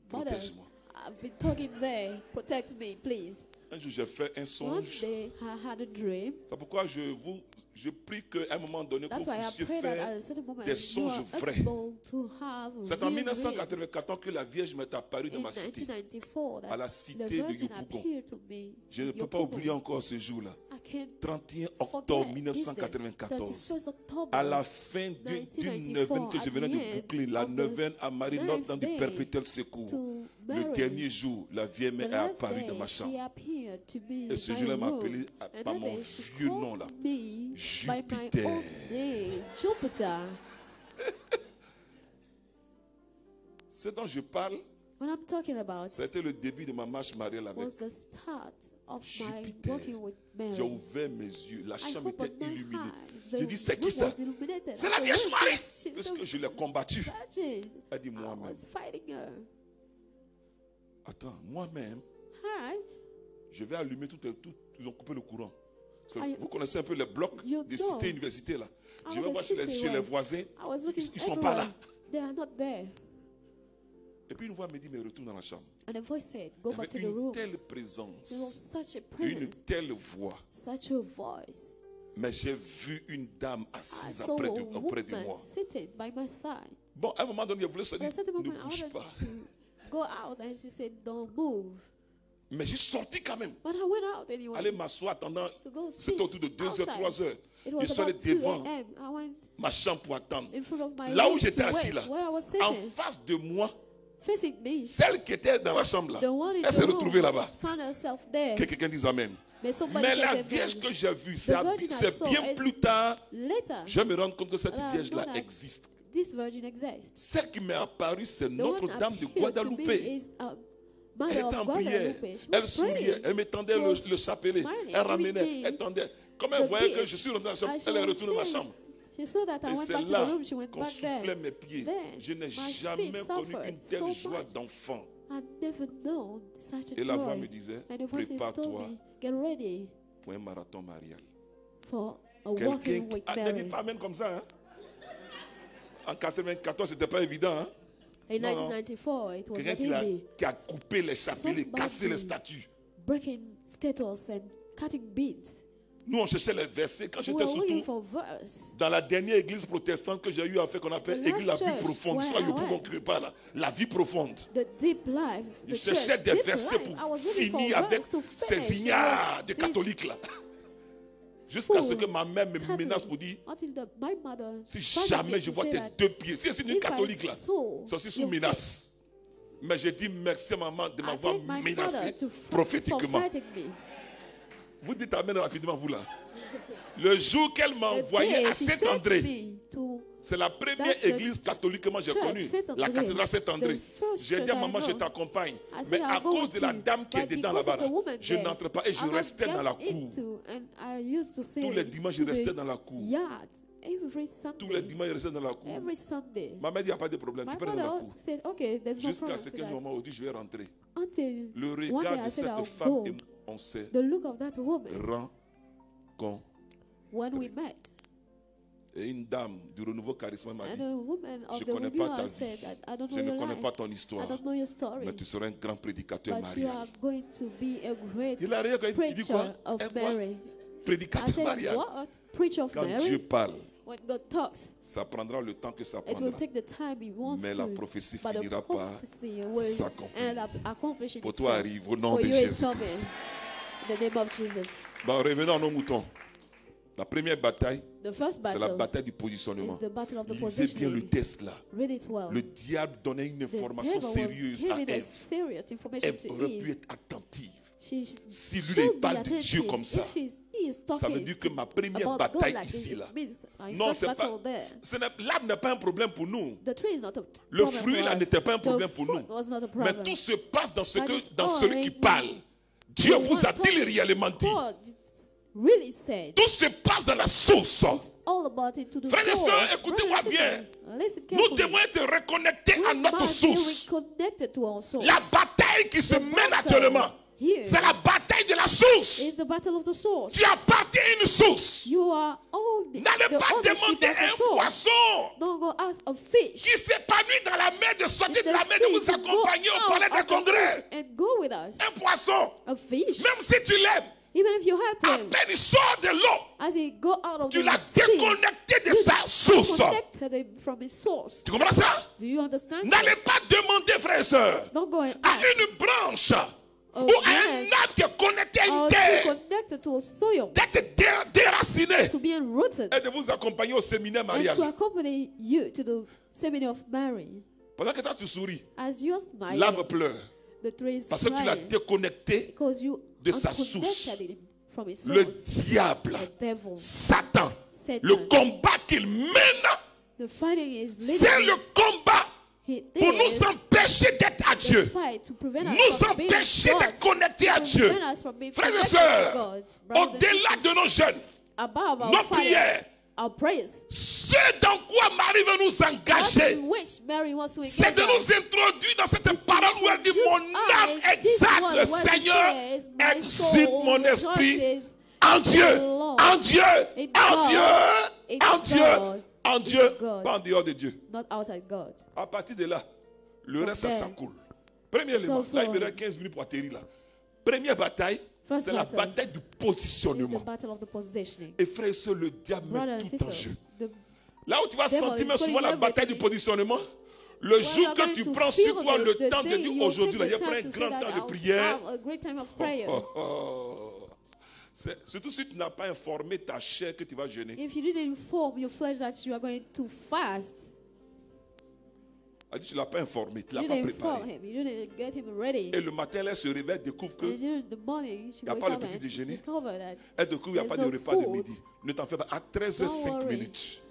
Protège-moi. I've been talking there. Protect me, please. Un jour, j'ai fait un One songe. day, I had a dream. C'est pourquoi je prie qu'à un moment donné, que That's vous why I puissiez pray that faire at a certain moment des you songes are vrais. able to have C'est en real dreams. 1984 que la Vierge m'est apparue dans In ma cité. 1994, à la that cité the de Virgin Yopougon. appeared to me. Je ne peux pas Yopougon. oublier encore ce jour-là. I can't 31 forget octobre this day, 1994. 31st October. À la fin d'une 1994, neuvaine que je venais at the de end boucler, la of the neuvaine à Marie ninth dans du day perpétuel secours. to Le Mary. dernier jour, la Vierge The m'est last apparue day, dans ma she chambre. appeared to be Et ce in my jour-là, elle m'a room. appelé And par that mon day, she vieux called nom là. me by my Jupiter. own name, Jupiter. Ce dont je parle, What I'm talking about c'était le début de ma marche mariale avec. was the start of my Jupiter. working with J'ai Mary. ouvert mes yeux, la I chambre était opened my illuminée. eyes. J'ai The dit, c'est qui room ça? was illuminated. C'est I la said, Vierge "Who is Marie. this?" She's Parce the que je l'ai combattue. virgin. Elle dit I moi-même. was fighting her. Attends, moi-même, Hi. je vais allumer tout. Ils ont coupé le courant. I- Vous connaissez un peu les blocs You des know. cités universités là. Je How vais the voir chez city les was. voisins. I was looking Ils sont pas everywhere. là. They are not there. Et puis une voix me dit, mais retourne dans la chambre. And the voice said, go back to Avec the une room. telle There présence, was such a une presence, telle voix. such a voice. Mais j'ai vu une dame I assise saw auprès a de woman moi. seated by my side. Bon, à un moment donné, elle voulait se At dire, a certain ne moment, I bouge wanted pas. to go out, and she said, don't move. Mais j'ai sorti quand même. But I went out anyway Aller m'asseoir attendant. to go sit C'était autour de 2h, outside. 3h. It Je was suis allé about 2 devant a.m. I went ma chambre pour attendre. in front of my Là room où j'étais to assis wait, là, where I was en sitting, face de moi, facing me. celle qui était dans la chambre là, The one in elle s'est the retrouvée room là-bas. found herself there. Que quelqu'un dise Amen. Mais somebody Mais says la amen. vierge que j'ai vue, The c'est virgin I c'est saw bien is plus tard, Later, je me rends compte que cette I know vierge-là that existe. this virgin exists. Celle qui m'est apparue, c'est The one Notre-Dame de appeared to Guadalupe. me is a Elle mother était en of prière, Guadalupe. She elle was souriait, praying. elle me tendait She was le chapelet, smiling, elle ramenait, giving elle me tendait. Comme elle the voyait que beat je suis rentré dans la chambre, as she elle est was retournée dans ma singing. chambre. She saw that I Et went c'est back to là the room. She went qu'on back soufflait there. mes pieds. Then, Je n'ai my jamais feet connu suffered une telle so joie much. d'enfant. I'd never known such a Et la voix joy. me disait, And the voices told prépare-toi me, get ready pour un marathon marial. for a Quelqu'un walking with ne dit Mary. pas Amen comme ça. Hein? En 94, c'était pas évident. Hein? In No, no. 1994, it was Quelqu'un not easy. qui a coupé les chapelets, Somebody- cassé les statues. Breaking status and cutting beads. Nous, on cherchait les versets. Quand We j'étais were looking surtout for verse. dans la dernière église protestante que j'ai eu à faire, qu'on appelle The église la last vie church profonde. where Soit I you pour went. mon crépa, là. La vie profonde. The deep life, Je the cherchais church, des deep versets life. I pour was looking for finir avec verse to ces finish ignares de with catholiques là. Jusqu'à ce que ma mère me Catholic, menace pour dire, until my mother si threatened jamais me je to vois say tes that 2 pieds, si c'est une if catholique I là, saw c'est aussi sous your menace. Mais j'ai dit merci maman de I m'avoir thank my menacé mother for prophétiquement. fighting me. Vous dites Amen rapidement, vous là. Le jour qu'elle m'a The envoyé day à she sent Saint-André, me to c'est la première That the église catholique que moi j'ai church, connue, Saint-André, la cathédrale Saint-André. the first J'ai dit à church I maman, je know. t'accompagne. I said, Mais I'll à go cause with de la you. dame qui est But dedans because là-bas, of the là, woman je there, n'entre pas et je I restais got dans la cour. into, and I used to say Tous les dimanches, je to restais the dans la cour. yard every Tous les Sunday. dimanches, je restais dans la cour. Every Sunday. Ma mère dit, il n'y a pas de problème, My tu peux rester dans la mother cour. said, okay, there's no Jusqu'à problem ce to qu'un that. moment où je vais rentrer. Until Le one day regard I de said, cette I'll femme, go. et on s'est The look of that woman, rencontrés. when we met, Et une dame du renouveau charisme m'a and dit, a woman of je the connais pas ta renewal vie. said that I don't Je know ne your connais life, pas ton I histoire, don't know your story, mais tu seras un grand prédicateur but you marial. are going to be a great Il a rien quand il dit quoi? preacher of Un quoi? Mary. I Prédicateur said, marial. what? Preacher of Quand Mary? Dieu parle, When God talks, ça prendra le temps que ça it will prendra. take the time He wants Mais la to. prophétie But the finira par prophecy will s'accomplir. end up accomplishing Pour toi itself. arrive au nom For de you is Jésus-Christ. coming. In the name of Jesus. Bon, revenons à nos moutons. La première bataille, The first c'est la battle bataille du positionnement. is the battle of the Lisez bien le positioning. test là. Read it well. Le diable donnait une The information devil was sérieuse à giving a Ève. serious information Ève to aurait pu Eve. être attentive. She Si lui, should il be parle de attentive. Dieu comme ça, If he is ça veut talking dire que ma première about bataille God like ici this, là. it means my Non, first c'est pas. battle there. L'arbre n'est pas un problème pour nous. The tree is not a Le problem fruit for là us. n'était pas un The problème pour fruit nous. was not a Mais problem. tout se passe dans, But it's dans all celui qui in parle. Dieu the vous one a-t-il talking. réellement dit? God really said. Tout se passe dans la source. It's all about it to the Frères et source. sœurs, écoutez-moi Brothers and bien. sisters, listen Nous carefully. devons être reconnectés à We notre must be source. reconnected to our source. La bataille qui se The mène battle actuellement, here c'est la bataille de la source. is the battle of the source. Tu appartiens à une source. You are all the N'allez pas ownership demander of à the un source. poisson Don't go ask a fish qui s'épanouit dans la mer de sortir in de la the mer de sea vous to go accompagner au out palais des of the congrès. fish and go with us. Un poisson, A fish, même si tu l'aimes, even if you help à him, peine il sort de l'eau, as he go out of tu the l'as sea, déconnecté de you sa source. connected him from his source. Tu comprends ça? Do you understand? N'allez this? pas demander, frères et sœurs, Don't go and à ask. une branche Oh, ou à un yes. arbre qui est connecté à Or une to terre connected to a soil, d'être déraciné to be enrooted, et de vous accompagner au séminaire and marial. to accompany you to the seminary of Mary. Pendant que toi tu souris, As you are smiling, l'arbre pleure the tree is parce que tu l'as crying déconnecté. because you de sa source. unconnected him from his Le source. diable, The devil, Satan, Satan. le combat qu'il mène, The fighting is c'est leading le combat he pour nous is empêcher d'être à the Dieu, fight to prevent us nous from being empêcher God, d'être connectés à to Dieu. prevent us from being Frères et connected to sœurs, God. Brothers and au-delà sisters, de nos jeunes, above our nos fighting, prières, our prayers, ce dans quoi Marie veut nous what engager, in which Mary wants to c'est engage de us. nous introduire dans cette It's parole où elle dit, introduce mon us, âme this exalte one le where it Seigneur, says, my exulte soul mon esprit rejoices en Dieu, Lord, en Dieu, in en God, Dieu, in en Dieu, God, en Dieu, God. pas en dehors de Dieu. not outside God. À partir de là, Le reste, From ça there. coule. Premier élément. So Là, il me flowing. reste 15 minutes pour atterrir là. Première bataille, First c'est la battle. bataille du It's the positionnement. battle of the positioning. Et frère et soeur, le diable Brothers met and tout en sisters, jeu. the Là où tu vas devil sentir is mais souvent la putting bataille du everything. positionnement, le When jour you're que going tu to prends feel sur toi this, le the temps de day dire you aujourd'hui, là, take il y a the pas un time to grand say that temps de I'll prière. have a great time of prayer. Surtout si tu n'as pas informé ta chair que tu vas jeûner. If you didn't inform your flesh that you are going to fast, Elle dit, tu ne l'as pas informé, tu ne you l'as pas didn't inform préparé. him, you didn't get him ready. Et le matin, elle se réveille, découvre que And then in the morning, she y a wakes pas le up petit and déjeuner. discover that elle découvre qu'il n'y a pas de There's no repas de food. midi. Ne t'en fais pas. À Don't 13h05 worry. minutes,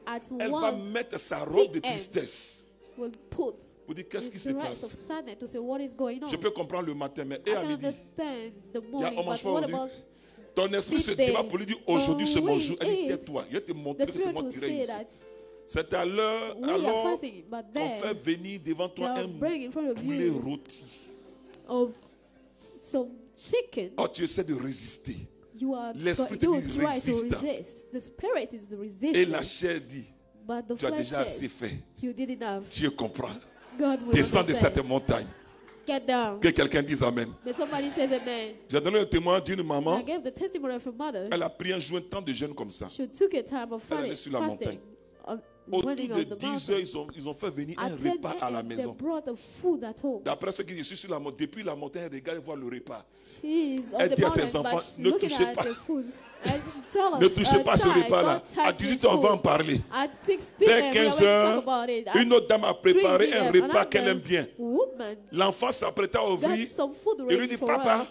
at elle va 1 mettre sa robe de PM. tristesse. will put Pour dire qu'est-ce qui its se rise of passe. sadness to say what is going on. Je peux comprendre le matin, mais et I à can midi, understand the on morning, mange but pas what aujourd'hui. about ton esprit se midday? débat pour lui dire aujourd'hui c'est mon we jour. Elle dit eat. tais-toi, je vais te montrer the que c'est Spirit moi will qui say règne ici. that C'est à l'heure we are alors fasting, but qu'on fait then venir devant they toi are un bringing in front of poulet you rôti. of some chicken. Oh, tu essaies de résister. You are L'esprit te you dit, try résiste. to resist. The spirit is Et la resisting, chair dit, but the tu as flesh déjà assez says fait. you did enough. Dieu comprend. God will Descends de cette understand. montagne. Get down. Que quelqu'un dise Amen. May somebody says amen. J'ai donné le témoin d'une I maman. gave the testimony of a mother. Elle a pris un jour un temps de jeûne comme ça. She took a time of Elle allait sur la fasting on Autour running de on the 10 mountain. heures, ils ont fait venir un At 10 repas à la a.m., they maison. brought the food at home. D'après ce qui est sur la montagne, depuis la montagne, elle regarde et voit le repas. She's on Elle the dit à ses mountain, enfants, but she's ne looking touchez at pas. the food. And she tells Ne touchez pas ce child, repas-là. "Don't touch À this 18 h on va en food." parler. At 6 Vers p.m., we are 15 going to heures, talk about it. At une autre dame a 3 préparé un p.m., repas qu'elle aime another bien. woman L'enfant s'apprêtait à ouvrir. got some food Il lui ready dit, for papa, her.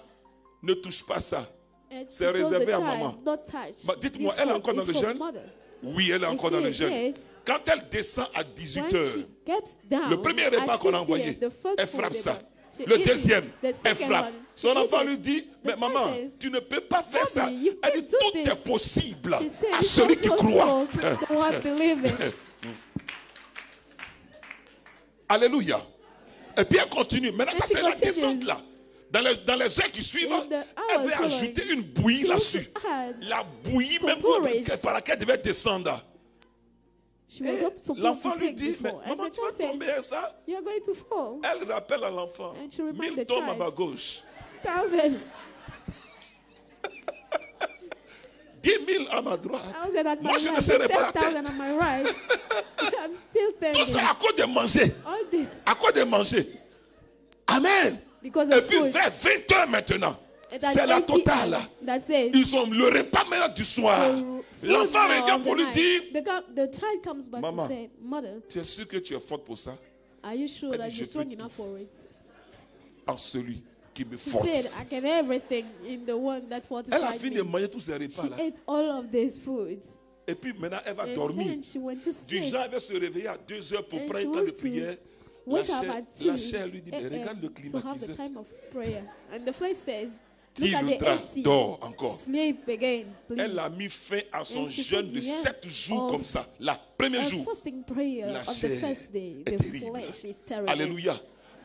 ne touche pas ça. And c'est she told réservé the à child, maman. "Not touch. Bah, dites-moi, This elle est food encore dans is le for jeûne? mother." Oui, elle est encore she dans le is, jeûne. yes. Quand elle descend à 18 When heures, she gets down, le premier repas at qu'on a 6 envoyé, p.m., the first elle food frappe they ça. brought, she Le eats it. deuxième, The elle second frappe. one, Son she eats enfant it. lui dit, mais child maman, says, tu ne peux pas faire ça. "Mommy, you Elle dit, can't do tout this." est possible She said, à "It's celui qui not croit. possible to the one believing." Alléluia. Et puis elle continue. Maintenant, ça And she c'est la continues. descente là. Dans les heures qui suivent, In the elle hours veut following, ajouter une bouillie she wants to là-dessus. add La bouillie some même porridge. par laquelle elle devait descendre. She was supposed L'enfant to lui take dit, mais before. And maman, the tu vas child says, tomber ça. "You are going to fall." Elle rappelle à l'enfant. And she reminds 1000 the tombes à child. ma gauche. 1,000. 10 000 à ma droite. 1,000 at my Moi, je ne left, serai pas à 10,000 on my right. I'm still Tout standing. ça à cause de manger. All this À cause de manger. Amen. because Et of puis food. vers 20 heures maintenant, And at c'est la 8 p.m., totale. That's it. Ils ont le repas maintenant du soir. The food L'enfant now regarde of pour the lui night. dire, The child comes back Maman. to say, "Mother, tu es sûr que tu es forte pour ça? are you sure Elle that dit, you're "Je strong peux enough for it?" En celui qui me She fortifie. said, "I can everything in the one that Elle a fortified fini de me." manger tous ces She repas là. ate all of these foods. Et puis maintenant, elle va And dormir. then she went to Du sleep. genre, elle va se réveiller à 2 heures pour And prendre she un temps de wants to prière. La Wake up chair, at la 2 chair lui dit, mais regarde le to have the climatiseur. time of prayer. And the flesh says, Dis "Look at le the drap, AC. dors encore. Sleep again, please." Elle a mis fin à son And she jeûne put de the end 7 jours of comme ça. Là, premier A jour. fasting prayer La of the chair first day. est The terrible. flesh is terrible. Alléluia.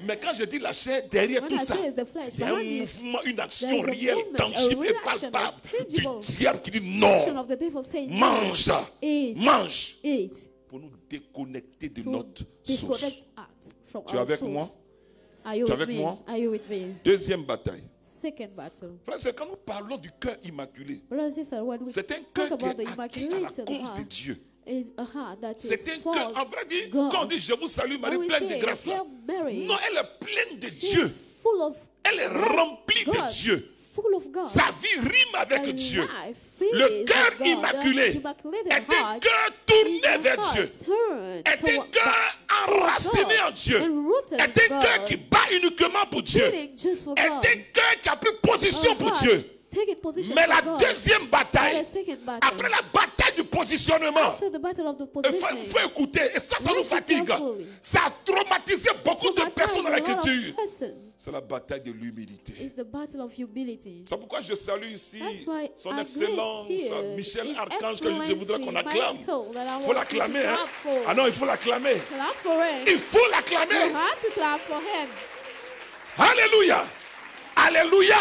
Mais quand je dis la chair, derrière When tout I ça, say it's the flesh, il y a un behind it, mouvement, une action there is a réelle, movement, tangible a et reaction, palpable a du tangible diable qui dit Action non, of the devil saying, mange, Eat. mange, "Eat," pour nous déconnecter de to notre disconnect source. us from Tu es our avec source. moi? Are you Tu es with avec me? moi? Are you with me? Deuxième bataille. Second battle. Frère, c'est quand nous parlons du cœur immaculé, Brothers and sisters, when we c'est un talk cœur qui about the est acquis à la immaculate cause de heart, Dieu. is a heart that C'est is un for cœur, en vrai dire, God. quand on dit je vous salue Marie, When we pleine de say, grâce là. "Hail Mary," Non, elle est pleine de she Dieu. is full of Elle est remplie God, de Dieu. full of God. Sa vie rime avec Her Dieu. life Le is cœur of God. immaculé The immaculate est un heart cœur is tourné a vers heart Dieu. turned Est un toward cœur enraciné en Dieu. and rooted Est in un cœur God, qui bat uniquement pour Dieu. beating just for Est God. un cœur qui a pris position A pour heart Dieu. taking position Mais for la God. deuxième bataille, And the second battle, après la bataille du positionnement, after the battle of the il positioning, faut écouter. Et ça nous Listen fatigue. carefully. Ça a traumatisé beaucoup de personnes dans a lot of l'écriture. persons. C'est la bataille de l'humilité. It's the battle of humility. C'est pourquoi je salue ici That's why son I excellence, greet here Michel His Archange, que je voudrais qu'on Excellency acclame. Michael, that I Il want faut you l'acclamer. to Hein? clap for. Ah non, il faut l'acclamer. Clap for him. Il faut You l'acclamer. have to clap for him. Alléluia. Alléluia.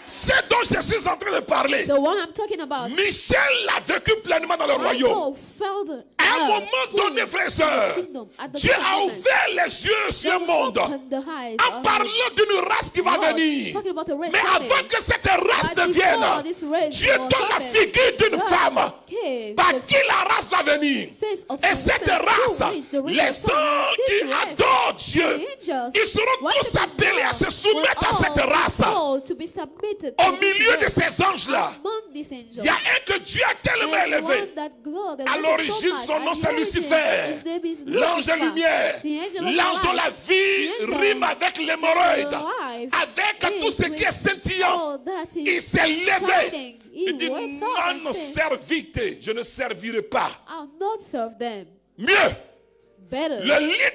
C'est dont je suis en train de parler. The one I'm talking about. Michel l'a vécu pleinement dans le royaume. Michael felt À un her moment fully donné, frères et in sœurs, the kingdom. At the Dieu given a moment, ouvert les yeux sur le God monde opened the eyes en on parlant d'une race qui va Lord, venir. talking about a race Mais coming. avant que cette race But ne vienne, before this race Dieu will donne la happen, figure d'une God femme gave par the qui la race va venir. face of Et the cette woman race, through which the race les will come. anges This qui race, adorent Dieu, the angels ils seront tous worshiping appelés à God se soumettre à will cette all race. be called to be submitted Au to this milieu de race. ces anges-là, Among these angels, il y a un que Dieu a tellement there's élevé. one that God has À elevated l'origine, so son much. nom At c'est the origin, Lucifer, his name is l'ange de Lucifer, lumière, the angel of l'ange dont la light. vie The angel rime avec l'hémorroïde, life avec tout is ce qui est with scintillant. all that is Il s'est levé. shining. He Il dit, wakes up and non, says, servite, je ne servirai pas. I'll not serve them. Mieux, Better. le livre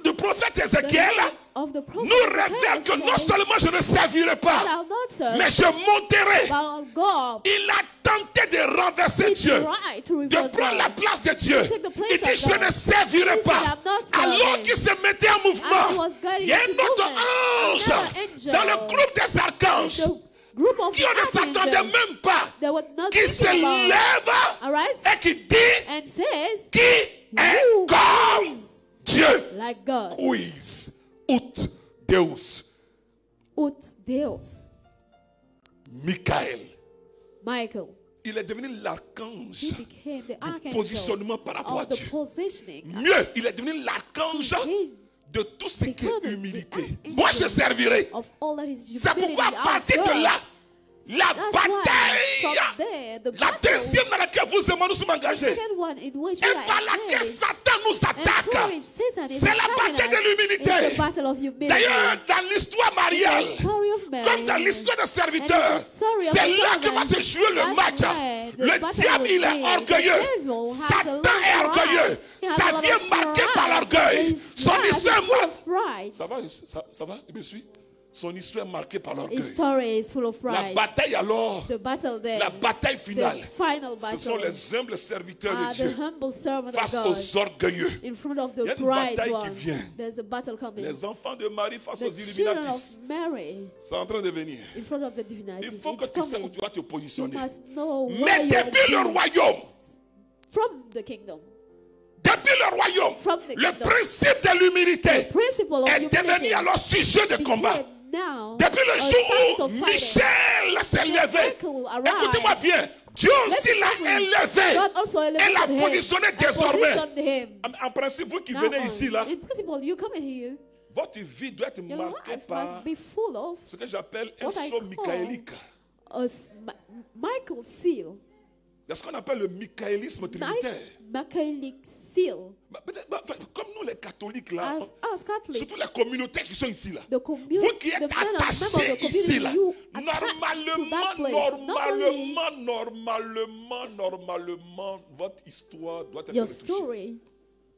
du prophète The Ézéchiel name of the prophet nous révèle que non says, seulement je ne servirai pas, shall not serve, mais je monterai. but I'll go up. Il a tenté de renverser He Dieu, tried to de reverse prendre la God. place de Dieu. Take the place Il dit, of je God. ne servirai He said, pas. I'm not serving. Alors qu'il se mettait en And he mouvement, was guiding il y a un the autre movement. ange Another angel. dans le groupe des archanges The group of qui on ne s'attendait archangels même pas, that were not qui se thinking about lève arise et qui dit and says, qui est Who comme is Dieu. like God? Quiz, ut Deus, Ut Deus. Michael. Michael. Il est devenu l'archange He became the du archangel positionnement par rapport à of the Dieu. positioning. Mieux, il est devenu l'archange He's de tout ce qui est becoming humilité. the archangel Moi, je servirai. of all that is C'est humility. pourquoi à partir de là, la That's why from bataille, there, the la battle, deuxième dans laquelle vous et moi nous sommes the engagés, second one in which et we par are laquelle engaged, Satan nous and through attaque, which Satan is c'est la attacking bataille de us, l'humilité. is the battle of humility. D'ailleurs, dans l'histoire mariale, The story of Mary, comme dans l'histoire des serviteurs, and the story of c'est the là que va servant, se jouer le that's match. where the Le battle diable, will il be. est orgueilleux. The devil has a Satan lot est of orgueilleux. pride. He has Ça a lot vient of marqué par pride. l'orgueil. His Son life is histoire full marquée. of pride. Ça va, il me suit. Son histoire est marquée par His l'orgueil. story is full of La pride. bataille alors, The battle there, la bataille finale, the final ce battle, sont les humbles serviteurs de are the Dieu humble servant face of God aux orgueilleux. in front of Il y a the une pride bataille qui one. vient. There's a battle coming. Les enfants de Marie face aux The children Illuminatis, of Mary c'est en train de venir. in front of the divinities. Il faut que It's tu sais où coming. tu dois te You positionner. must know Mais where you depuis le are royaume, from the kingdom. depuis le royaume, From the le kingdom. principe de l'humilité Principle of est devenu humility alors sujet de combat. became now Depuis le a jour subject où of fighting. Michel s'est levé, Michael arrived. écoutez-moi bien, Dieu aussi Let l'a me tell you, élevé God also et elevated l'a him positionné and désormais. positioned him. En principe, vous qui Now venez on, ici, là, in principle, you come in here, votre vie doit être your marquée life par must be full of ce que j'appelle un what I saut call michaélique. a Michael seal. C'est ce qu'on appelle le michaélisme trinitaire. Michaelic seal. Comme nous les catholiques là, As Catholics, surtout les communautés qui sont ici là. the Vous qui êtes the men of attachés the ici là, community, you attached to that place. Normally, normalement, votre histoire doit être your réfléchie. story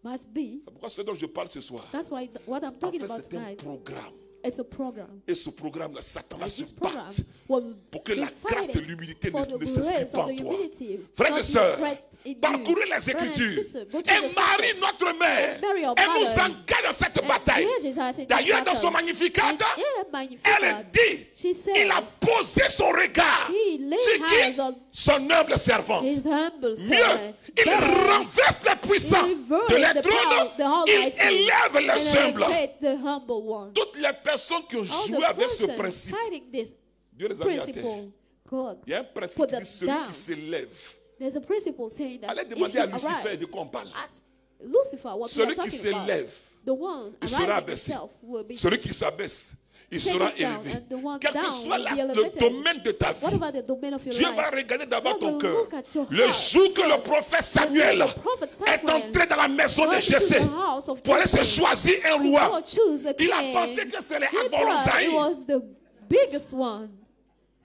must be. C'est pourquoi ce dont je parle ce soir, That's why what I'm en talking fait about c'est un tonight. programme. It's a program. Et ce programme-là, Satan va And se this program battre will pour que be la grâce de fighting l'humilité for the ne s'exprime grace pas of en the toi. humility Frères not et sœurs, expressed in you. parcourez les Brothers and Écritures. sisters, go to Et the Marie, scriptures. notre mère, And Mary, our elle nous mother, engage dans cette and bataille. engages us in this D'ailleurs, dans battle. son Magnificat, And in Magnificat, elle dit, she says, il a posé son regard He laid sur hands qui? on Son humble servante. his humble Mieux, servant. il Better, renverse les puissants he reversed de the les trônes, the whole il mighty, élève les and humbles. elevate the humble one. Toutes les personnes qui ont All joué the avec ce persons principe, fighting this Dieu les a mis à terre. principle, God, Il y a un principe put qui them dit celui down. qui s'élève. There's a principle saying that Allez if demander you à Lucifer arise, de quoi on parle. ask Lucifer what we Celui are qui talking about. s'élève, The one il sera arising abaissé. himself will be Celui qui s'abaisse, il taken sera down, élevé. and the one Quel que down soit will be le elevated. domaine de ta What vie, about the domain of your Dieu life? va regarder d'abord God ton will cœur. look at your Le heart jour que le first. prophète Samuel The prophet est Samuel entré dans la maison de went into Jessé the house of pour aller se Jesse choisir un to roi, go choose a il a king. pensé que c'est les He thought it Agbolonzaï. was the biggest one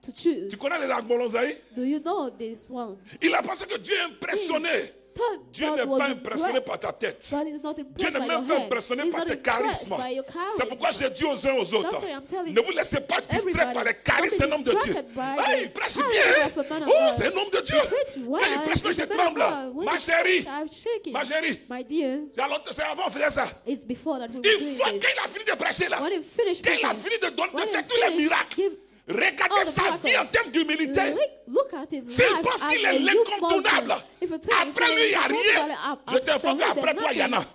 to choose. Tu connais les Agbolonzaï? Do you know this one? Il a pensé que Dieu est impressionné. Thought Dieu God n'est was pas impressionné impressed. par ta tête. God is not Dieu impressed n'est by même your pas head. impressionné He's par not tes impressed charismes. by your C'est pourquoi charisma. j'ai dit aux uns aux autres, That's why I'm telling ne vous laissez pas distraire everybody, par les don't charismes be d'un homme de Dieu. distracted by Ah, the il prêche charisma bien. of a man of Oh, God. c'est un homme de Dieu. He preached well. Quand il prêche, moi He's je a man of tremble. God. When Ma he chérie, preached, I'm shaking. ma chérie. My dear, C'est avant on faisait ça. it's before that we were Une doing fois this. qu'il a fini de prêcher là, When he finished qu'il a preaching, fini de when he faire tous les finished, miracles, give Regardez all the sa vie en miracles. termes d'humilité. Look at his S'il life pense as qu'il a est youth l'incontournable, model. If you think après lui, il n'y a rien. Je t'informe qu'après toi, il y en a.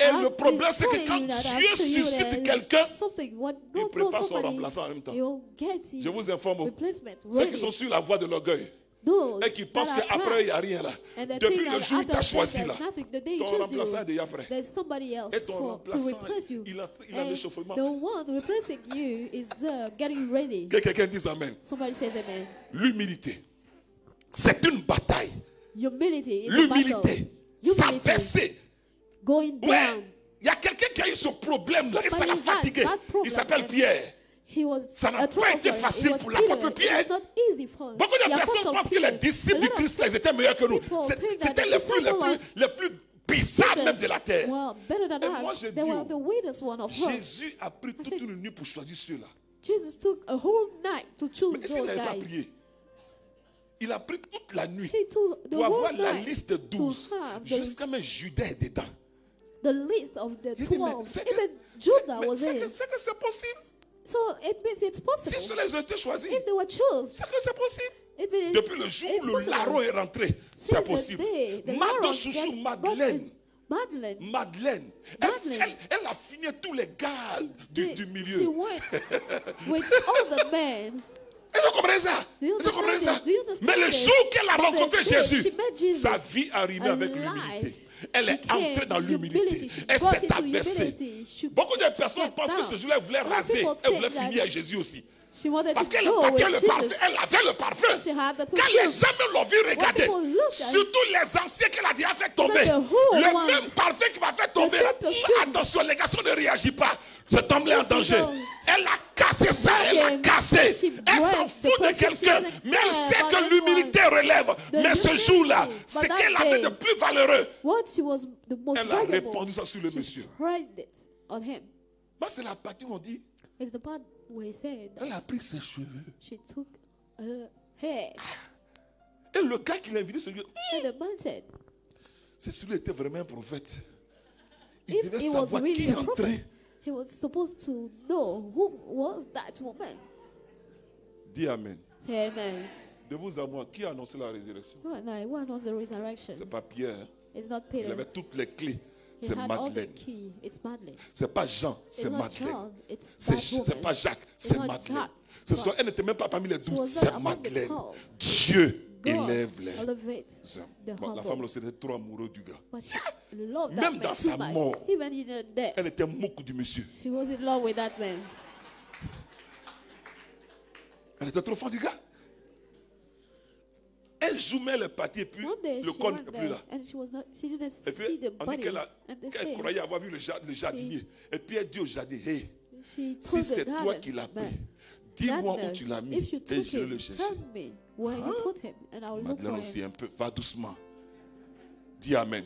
Et le problème, c'est que quand Dieu suscite quelqu'un, il prépare son remplaçant en même temps. Je vous informe, ceux qui sont sur la voie de l'orgueil et qui pensent qu'après, il n'y a rien là. Depuis le jour où tu as choisi là, ton remplaçant est déjà prêt. Et ton remplaçant, il a l'échauffement. The one replacing you is getting ready. Que quelqu'un dise Amen. Somebody says amen. L'humilité, c'est une bataille. Humility is a battle. L'humilité, s'abaisser. Going down. Ouais, il y a quelqu'un qui a eu ce problème là et ça l'a fatigué. Il s'appelle Pierre. Ça n'a pas été facile pour l'apôtre Pierre. Beaucoup de personnes pensent que les disciples du Christ là, ils étaient meilleurs que nous. C'était les plus bizarres même de la terre. Et moi je dis, Jésus a pris toute une nuit pour choisir ceux-là. Jesus took a whole night to choose Mais s'il those n'avait pas guys. prié, il a pris toute la nuit He took the pour avoir whole la night liste de 12. to have Jusqu'à même Judas est dedans. the list of the Il dit, mais 12. c'est Even Judah mais was c'est in. que c'est possible. So it means it's Si possible. ceux-là ont été choisis, If they were chosen, c'est que c'est possible. it means Depuis le jour it's où le possible. larron est rentré, Since c'est the possible. day the Madame Lord Chouchou, gets Madeleine. Madeleine. Elle a fini tous les gars du She milieu. went with all the men. Est-ce que vous comprenez ça? Do you Est-ce que vous comprenez ça? understand this? Do you understand Mais le this? jour qu'elle a But the rencontré day Jésus, she met Jesus, sa vie arrivait avec her l'humilité. life Elle est became entrée dans l'humilité. humility. She Elle got s'est into abaissée. humility. She Beaucoup de personnes stepped pensent que down. ce jour-là, elle voulait A lot of raser. people Elle voulait think that finir avec Jésus aussi. she wanted Parce to qu'elle go portait with le Jesus. parfum. Elle avait le parfum. She had the Quand les perfume. gens l'ont vu regarder, people looked at surtout les anciens qu'elle a déjà fait tomber, the whole le one, même parfum qui m'a fait tomber, the same perfume. attention, les garçons ne réagissent pas. Cet homme-là est en danger. don't. Elle a cassé ça, elle a cassé. She Elle s'en breaks fout the de perfume. quelqu'un, She doesn't mais elle care sait about que l'humilité relève. The Mais ce humility, jour-là, but c'est that qu'elle avait de day, plus valeureux. What she was the most Elle a valuable. répandu ça sur le She monsieur. spread it on him. Moi, c'est la partie où on dit, It's the part where he said elle a pris ses cheveux. she took her hair. Et le gars qui l'a invité, celui And the man said, c'est celui-là était vraiment un prophète. Il if devait he was savoir really qui a entrait. prophet, he was supposed to know who was that woman. Dis Amen. Say amen. De vous à moi, qui a annoncé la résurrection? What was the resurrection? C'est pas Pierre. Hein. It's not Il Peter. avait toutes les clés. He C'est had all the Madeleine. key. It's Madeleine. C'est pas Jean, It's c'est not Madeleine. John. It's that C'est woman. pas Jacques, It's c'est not Madeleine. Jack, Ce soir, elle n'était même pas parmi les was 12, not c'est among the Madeleine. 12. Dieu God élève les elevates the Bon, la humble. femme, c'était trop amoureux du gars. But she loved that Même man dans too sa much. mort, Even in her death, Elle était moque du monsieur. she was in love with that man. Elle était trop forte du gars. Elle jouait les parties et puis One day le she corps went n'était plus there là. and she didn't Et puis see the on dit body. And they qu'elle say croyait avoir vu le jardinier. Et puis elle dit au jardinier, hey, she si told c'est the toi qui l'as garden pris, man, dis-moi où gardener, tu l'as mis if you et took je vais him, le chercher. tell me where you put him and I'll look Madeleine for aussi him. un peu, va doucement. Dis Amen.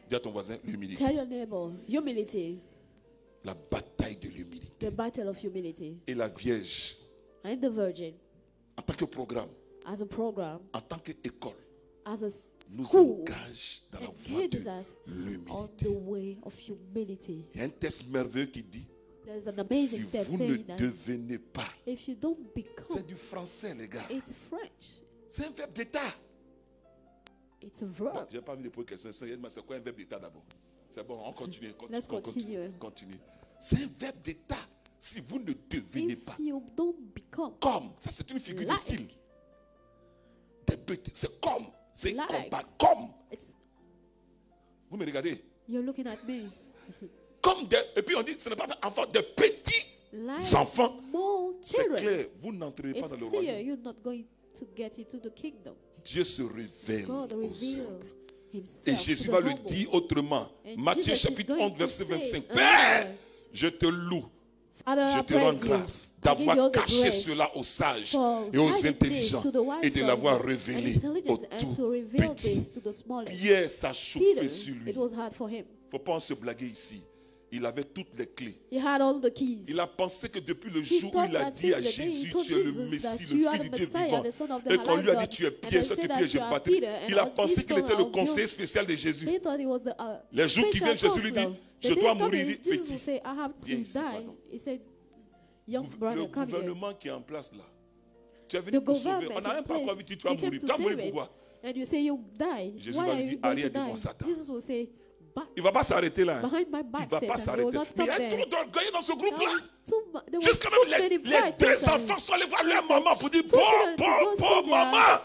Dis à ton voisin, l'humilité. Tell your neighbor, humility, La bataille de l'humilité. the battle of humility. Et la Vierge, And the Virgin, en tant que programme, as a program, en tant qu'école, as a nous school, engage dans la voie engages de us on l'humilité. the way of humility. Il y a un texte merveilleux qui dit, There's an si amazing text vous ne saying that devenez pas, if you don't become, c'est du français les gars, it's French, c'est un verbe d'état. it's a Bon, verb. j'ai pas envie de poser question, c'est quoi un verbe d'état d'abord? C'est bon, on continue. Let's continue. Continue. C'est un verbe d'état. Si vous ne devenez If pas you don't become comme, ça c'est une figure de like. style. Des petits, c'est comme, c'est Like. combat, comme. it's Vous me regardez? you're looking at me Comme des, et puis on dit, ce n'est pas enfants, des petits like enfants. small C'est children. clair, vous n'entrez pas It's dans le clear royaume. you're not going to get into the kingdom. Dieu se révèle God aux revealed humbles. himself Et to Jésus the va le humble. dire autrement. And Matthieu Jesus is chapitre going 11, to verset say 25. it Père, another. je te loue. Father, Je I te rends praise you. grâce I give you all d'avoir the caché grace cela aux sages for et aux hiding this intelligents to the wise et de l'avoir and révélé intelligent aux and tout to reveal petits. this to the smallest. Pierre, ça chauffait Peter, sur lui. it was hard for him. Il ne faut pas en se blaguer ici. Il avait toutes les clés. He had all the keys. Il a pensé que depuis le He jour où thought il a that dit à since the day he Jésus, told tu es le Jesus Messie, that le you are Fils the du Dieu Messiah, vivant. the Son of the Et qu'on lui a alive dit, God, tu es and Pierre, they sur tes said pieds, that je you are bâtirai. Peter, and Il a on pensé this qu'il stone était le I'll build. conseiller spécial de Jésus. He thought he was the Les jours qui special viennent, Jésus lui dit, counselor. je The dois days mourir. coming, Il dit, Jesus will petit. say, I have to Viens ici, die. pardon. He said, young Le brother, come here. gouvernement qui est en place là. Tu es venu The pour sauver. government On n'a in même pas encore place. vu que tu vas He came mourir. to Tu vas mourir save it. pourquoi? And you say you die. Jésus Why va are lui you dire, going to arrière de moi, die? Satan. Jesus will say, back Il ne va pas s'arrêter là. hein. behind my Il back, ne va pas Satan. He will s'arrêter. not Mais il stop y a there. trop d'orgueil dans ce groupe-là. There was Jusqu'à too même many les pride deux persons. enfants sont allés voir leur And maman the pour dire, two children bon, go see their maman.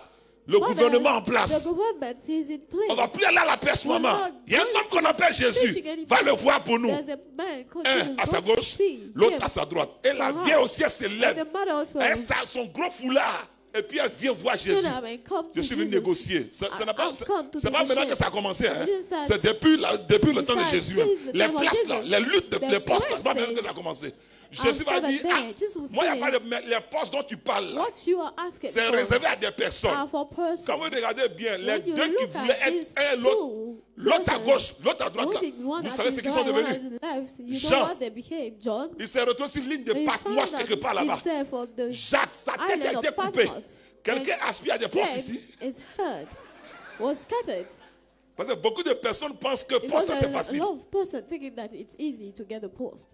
Le mother. gouvernement en The place. government is in place. On ne va plus aller à la pêche, We're maman. not Il y a un going homme to qu'on appelle Jésus. fishing anymore. Va le voir pour nous. There's a man called Un Jesus. à sa Go gauche, see l'autre him. à sa droite. Et la For vieille her. aussi, elle se And lève. the mother also Elle a son gros foulard. Et puis elle vient voir Jésus. stood up and come Je to suis venu Jesus. négocier. Ça n'a pas, I've come to c'est pas maintenant negotiate. que ça a commencé. Hein. It is that- C'est depuis le temps de that Jésus. hein. since the Les time of places, là, Jesus. les luttes, The les postes, là, c'est pas maintenant places que ça a commencé. Jésus va started dire, there. ah, Jesus will moi, il n'y a say, pas de, mais les postes dont tu parles là. What you are asking C'est for réservé à des personnes. are for persons. Quand vous regardez bien, les When you deux qui look voulaient at être these un et l'autre, two l'autre à persons, gauche, l'autre à droite, là, one vous at savez the ce qu'ils right, sont one devenus. at the left. You Jean. know what they became, John? Il s'est retrouvé sur une ligne de He Patmos found quelque part là-bas. himself on the Jacques, sa tête a island été of coupée. Patmos. Quelqu'un aspire à des postes James, ici. his head was scattered. Parce que beaucoup de personnes pensent que Because poste, c'est facile. a lot of persons thinking that it's easy to get a post.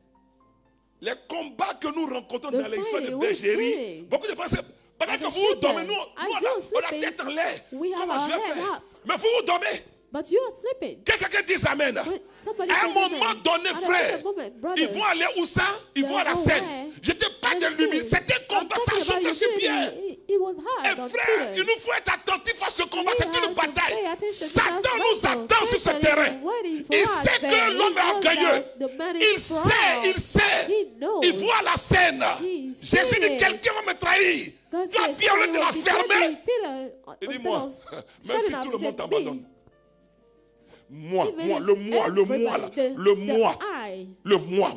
Les combats que nous rencontrons The dans l'histoire de fighting, we're bergerie, fighting. beaucoup de personnes, pendant As que a vous dormez, shepherd, nous as on a you're la sleeping, tête en l'air. we have Comment our je vais head faire? up. Mais vous dormez. But you are sleeping. Que quelqu'un dise Amen. When somebody À un says moment amen, donné, at a frère, certain moment, brother, ils vont aller où ça? Ils they vont à la go scène. where? Je te parle de And l'humilité. see. C'était un I'm combat, ça talking about chauffait sur humility. Pierre. It was Et hard on frère, Peter. il nous faut être attentifs à ce combat. We C'est have une to pay bataille. attention to Satan that nous battle. attend sur ce Satan is terrain. waiting for Il us sait there. que l'homme He est knows orgueilleux. that the man Il is sait, proud. il sait. He knows. Il voit la scène. He Jésus dit, sees. quelqu'un va me trahir. God Toi, says, Pierre, au lieu de "Somebody la will betray fermer, me." Peter, il dit, instead moi, of même si shutting up, tout le he monde said, t'abandonne. "Me." Moi, Even moi, if le moi, là. everybody, Le the moi. I, Le moi.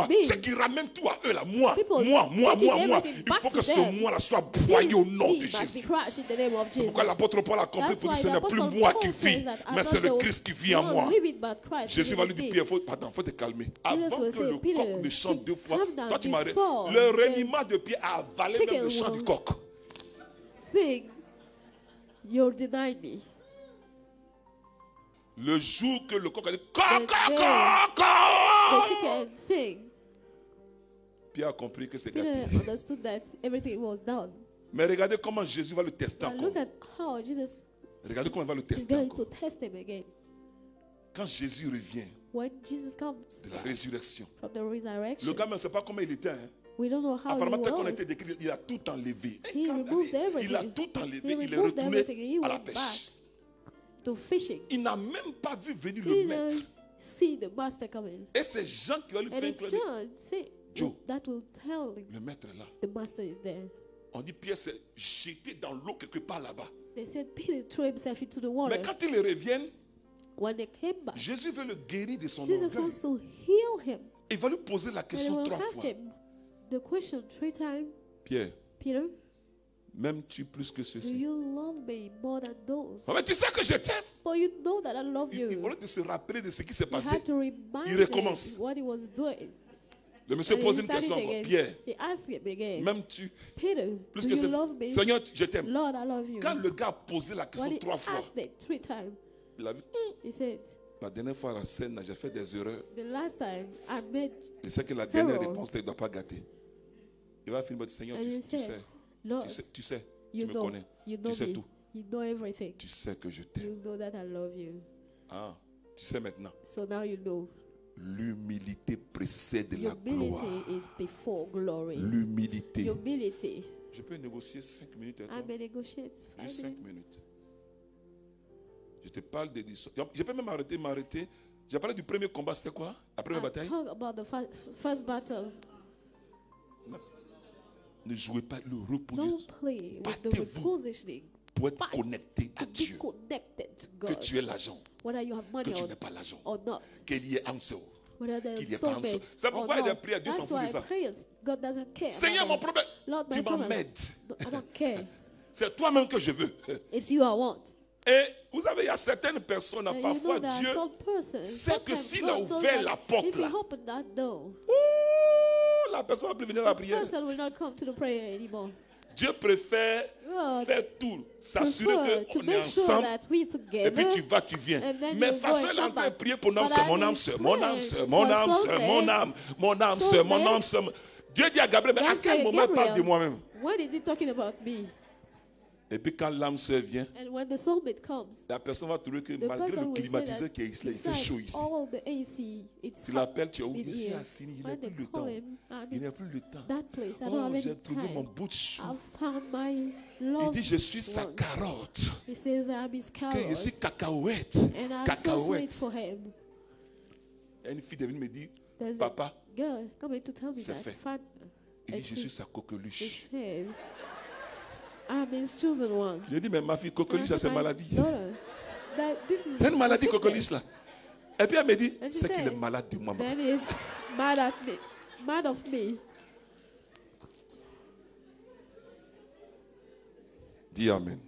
Me. Ce qui ramène tout à eux là. Moi. People Moi. taking Il everything back faut que to ce them. moi là soit broyé au nom de This me must Jésus. be crushed in the name of C'est Jesus. pourquoi l'apôtre Paul a compris That's pour dire why ce the n'est plus Apostle moi Paul qui says vis, that I'm mais c'est not le the Christ qui vit en one moi. living, but Christ Jésus living va lui in dire, me. Pierre, faut te calmer. Avant will que say, le Peter, coq ne chante deux fois, calm down toi tu m'arrêtes. before Le the reniement de Pierre a avalé même chicken le chant will du coq. Sing, you're denying me. Le jour que le coq a dit, The coq, The chicken sing. Pierre a compris que c'est Peter gâté. understood that everything was done. Mais regardez comment Jésus va le tester And encore. look at how Jesus Regardez comment il va le is tester going to encore. test him again. Quand Jésus revient When Jesus comes de la résurrection, from the resurrection, le gars ne sait pas comment il était. Hein. we don't know how Apparemment, tel he qu'on was. a été décrit, il a tout enlevé. He removed everything. Il a tout enlevé. He Il est removed retourné everything. He à la went pêche. back to fishing. Il n'a même pas vu venir He le didn't maître. see the master coming. Et c'est Jean qui va lui And faire it's un clin d'œil. John say, Joe. that will tell him Le maître est là. the master is there. On dit Pierre s'est jeté dans l'eau quelque part là-bas. They said Peter threw himself into the water. Mais quand ils reviennent, When they came back, Jésus veut le guérir de son Jesus orgueil. wants to heal him. Il va lui poser la And he question will 3 ask fois. him the question 3 times. Pierre, Peter, m'aimes-tu plus que do ceci? you love me more than those? Mais tu sais que je t'aime. But you know that I love Au you. lieu de se rappeler de ce qui s'est He passé, had to remind il recommence. him what he was doing. le monsieur And pose he une started question encore. again. Pierre, He asked him again. m'aimes-tu Peter, plus do que you ceci? love me? Seigneur, je t'aime. Lord, I love you. Quand le gars a posé la When question he 3 fois, asked it 3 times, il a vu. he said, La dernière fois à la scène, là, j'ai fait des erreurs. the last time I made, Je sais que la dernière Error. réponse ne doit pas gâter. Il va finir par dire, Seigneur, and tu he sais, said, Lord, tu sais, tu you me know, connais, you know tu sais me. tout. You know everything. Tu sais que je t'aime. You know that I love you. Ah, tu sais maintenant. So now you know. L'humilité précède la Humility gloire. is before glory. L'humilité. Humility. Je peux négocier 5 minutes avec toi? I may negotiate. Juste 5 minutes. Je te parle de l'histoire. Je peux même m'arrêter. J'ai parlé du premier combat, c'était quoi? La première bataille? Talk about the first battle. Ne jouez pas le reposez Don't play with the Battez-vous repositioning. pour être Fight connecté à To be Dieu. connected to Que God. tu aies l'argent, Whether you have que money tu n'aies pas l'argent. or not. Qu'il y ait un seul. Whether Qu'il y ait there's pas so un seul. many C'est or pourquoi il y a des not. prières, Dieu s'en That's fout de why ça. prayers, God doesn't care. Seigneur, about mon them. problème, Lord, my tu problem. m'emmèdes. No, I don't care. C'est toi-même que je veux. It's you I want. Et vous savez, il y a certaines personnes, And you parfois know that Dieu, some persons, sait que sometimes s'il God a knows ouvert that la porte if he là, opened that door, la personne va plus venir à la the prière. person will not come to the prayer anymore. Dieu préfère God faire tout, s'assurer prefer to qu'on est make sure ensemble. that we Et together. puis tu vas, tu viens. And then Mais you go façon and elle est en come train de back. prier pour mon âme, But c'est as mon âme, he's c'est mon âme, praying c'est mon for âme, c'est mon soulmates, âme, mon âme, c'est mon âme, c'est mon âme. Dieu dit à Gabriel, mais à God quel said, moment il parle de Gabriel, moi-même? when is he talking about me? Et puis quand l'âme sœur vient, And when the soulmate comes, la personne va trouver que the malgré person le will say climatiseur that qui est ici, il fait beside chaud ici. all the AC, it's Tu hot l'appelles, tu es où? in Je suis here. assis, il n'a When they plus le call temps. him, I'm Il in n'a plus le temps. that place. I don't Oh, have j'ai any trouvé mon time. bout de chou. I've found my Il love. dit, je suis sa one. carotte. He says I'm his Que je carrot, suis cacahuète. and I'm so sweet Cacahuète. for him. Et une fille est venue me dire, There's papa, a girl coming to tell me c'est that. fait. Father, il and dit, je she- suis sa coqueluche. said, I'm his chosen one. Je dis, mais ma fille, coqueluche, ça c'est My maladie. daughter, that this is C'est une maladie, sickness. coqueluche là. Et puis elle me dit, And she c'est qu'il est said, malade de moi. That is mad at me, mad of me. Dis amen.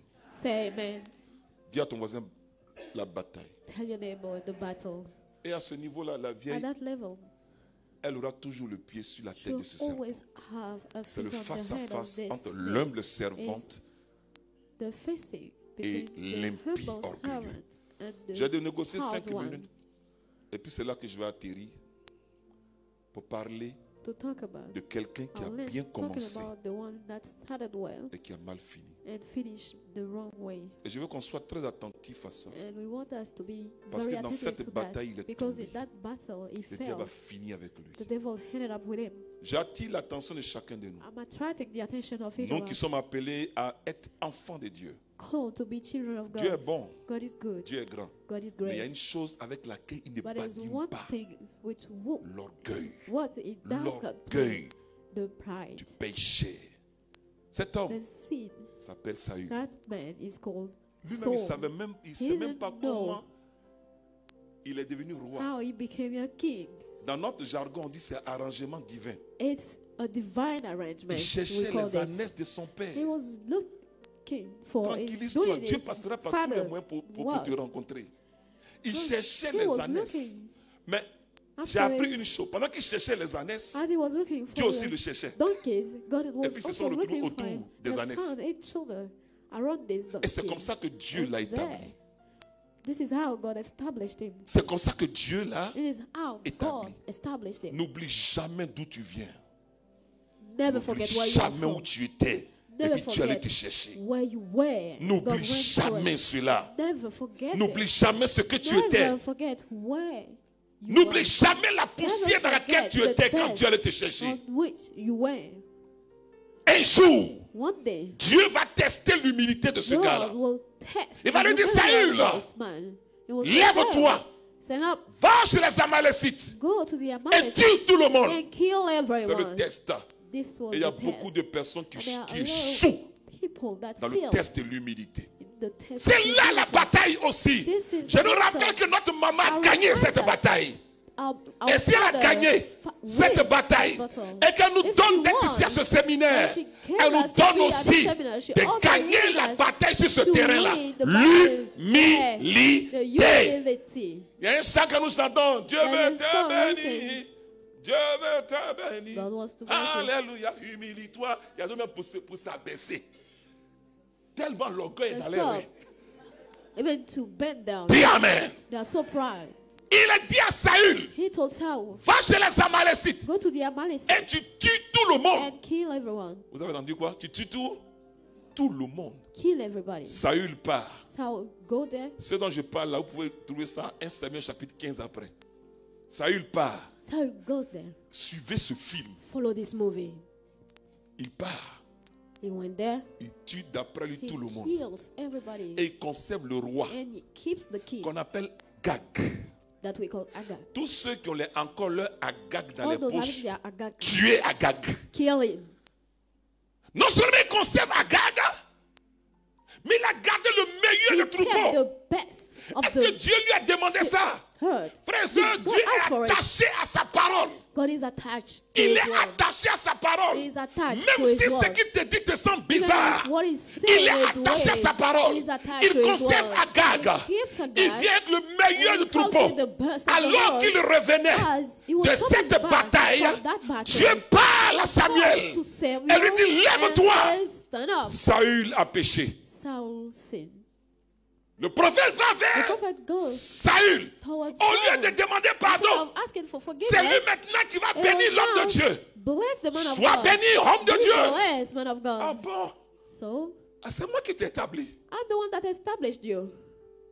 Say amen. Dis à ton voisin, la bataille. Tell your neighbor the battle. Et à ce niveau-là, la At vieille, that level, elle aura toujours le pied sur la tête she'll de ce serpent. always have a C'est feet le on the head of face-à-face this entre snake. l'humble servante. The facing et between the l'impie humble orgueilleux. servant and the J'ai de négocier hard 5 one. minutes. Et puis c'est là que je vais atterrir pour parler To talk about. de quelqu'un qui a I'll bien talking commencé about the one that started well et qui a mal fini. and finished the wrong way. Et je veux qu'on soit très attentif à ça. And we want us to be Parce very que dans attentive cette to bataille, il that. est Because tombé. in that battle, he Le diable a fell. fini avec lui. The devil ended up with him. J'attire l'attention de chacun de nous. I'm attracting the attention of each Nous of qui us. sommes appelés à être enfants de Dieu. Called to be children of Dieu est God. bon, God is good. Dieu est grand. God is Mais il y a great. une chose avec laquelle il ne But there's badine one pas. thing which L'orgueil. what it does not L'orgueil the pride. du péché. Cet homme The sin. s'appelle Saül. That man is called Lui-même, Saul. il ne sait même pas didn't know comment il est devenu roi. how he became a king. Dans notre jargon, on dit c'est arrangement divin. It's a divine arrangement. Il cherchait We call les it. ânesses de son père. He was looking for Tranquillise-toi, doing Dieu his passera par tous les father's moyens pour work. te rencontrer. Il He cherchait was les ânesses. looking Mais j'ai after appris his- une chose. Pendant qu'il cherchait les ânesses, As he was looking Dieu for aussi le the cherchait. donkeys, God was puis, ils se also sont retrouvés looking for autour him. des They ânesses. found each other around this Et donkey. c'est comme ça que Dieu And l'a there, établi. this is how God established him. C'est comme ça que Dieu l'a. It is how établi. God established him. N'oublie jamais d'où tu viens. Never N'oublie forget where you are jamais où from. tu étais. Et Never puis tu allais forget te chercher. where you were. God N'oublie went to jamais it. cela. Never forget N'oublie it. jamais ce que tu étais. Never forget where you N'oublie were. jamais la poussière dans laquelle tu étais quand Dieu allait te on chercher. which you were. Un jour, One day, Dieu va tester l'humilité de ce gars-là. God will test. Il va lui the dire, Saül, humility of this man. He will say, lève-toi. Saul, stand up, Va chez les Amalécites go to the et Amalekites tue tout le monde. and kill C'est le everyone. test. This was Et il y a the beaucoup test. de personnes qui And there are a lot échouent of people that dans le fail test de l'humilité. the test. C'est of là la humility. bataille aussi. This is Je the nous battle. rappelle que notre maman a I gagné remember cette bataille. Our Et si elle a father gagné cette win bataille battle. et qu'elle nous If donne she d'être won, ici à ce séminaire, and she gave elle nous us to donne be at the aussi seminar, she de also gagner gave la us bataille sur ce to terrain-là. win the battle. The L'humilité. humility. Il y a un chant que nous chantons. Dieu There veut is a song te we bénir. sing. Dieu veut te bénir. God wants to bless you. Alléluia. Humilie-toi. Il y a d'autres même pour s'abaisser. Tellement l'orgueil est dans And l'air. so, even to bend down, Dis Amen. they are so proud. Il a dit à Saül, He told Saul, va chez les Amalécites go to the Amalekites et tu tues tout le monde. and kill everyone. Vous avez entendu quoi? Tu tues tout? Tout le monde. Kill everybody. Saül part. Saul, go there. Ce dont je parle là, vous pouvez trouver ça 1 Samuel chapitre 15 après. Saül part. Saul goes there. Suivez ce film. Follow this movie. Il part. He went there. Il tue d'après lui He tout le monde. kills everybody. Et il conserve le roi And he keeps the king qu'on appelle Gag. that we call Agag. Tous ceux qui ont encore leur Agag dans All les those poches, having their Agag, tuez Agag. kill him. Non seulement il conserve Agag, mais il a gardé le He meilleur des kept troupeaux. the best of Est-ce que the Dieu lui a demandé ça? herd. Frères et sœurs, God Dieu asked for est it. attaché à sa parole. God is attached to Il his est word. attaché à sa parole. He is attached Même to his si ce word. qu'il te dit te semble Even bizarre, if what he's il saying est is attaché à weird, sa parole. he is attached Il to his conserve word. Agag. He keeps Agag. Il vient avec le meilleur And du he comes troupeau. with the best of the Alors Lord. qu'il revenait As he was de coming cette back bataille, from that battle, Dieu parle à Samuel to Samuel et lui dit, lève-toi. and says, stand up. Saül a péché. Saul sinned. Le prophète va The vers prophet goes Saül. towards Au lieu de Saul. demander Instead pardon, of asking for c'est lui forgiveness, maintenant qui va he bénir will l'homme now de Dieu. bless the man of Sois God. béni, homme de Be Dieu. blessed, man of Ah God. bon? So, Ah, c'est moi qui t'ai établi. I'm the one that established you.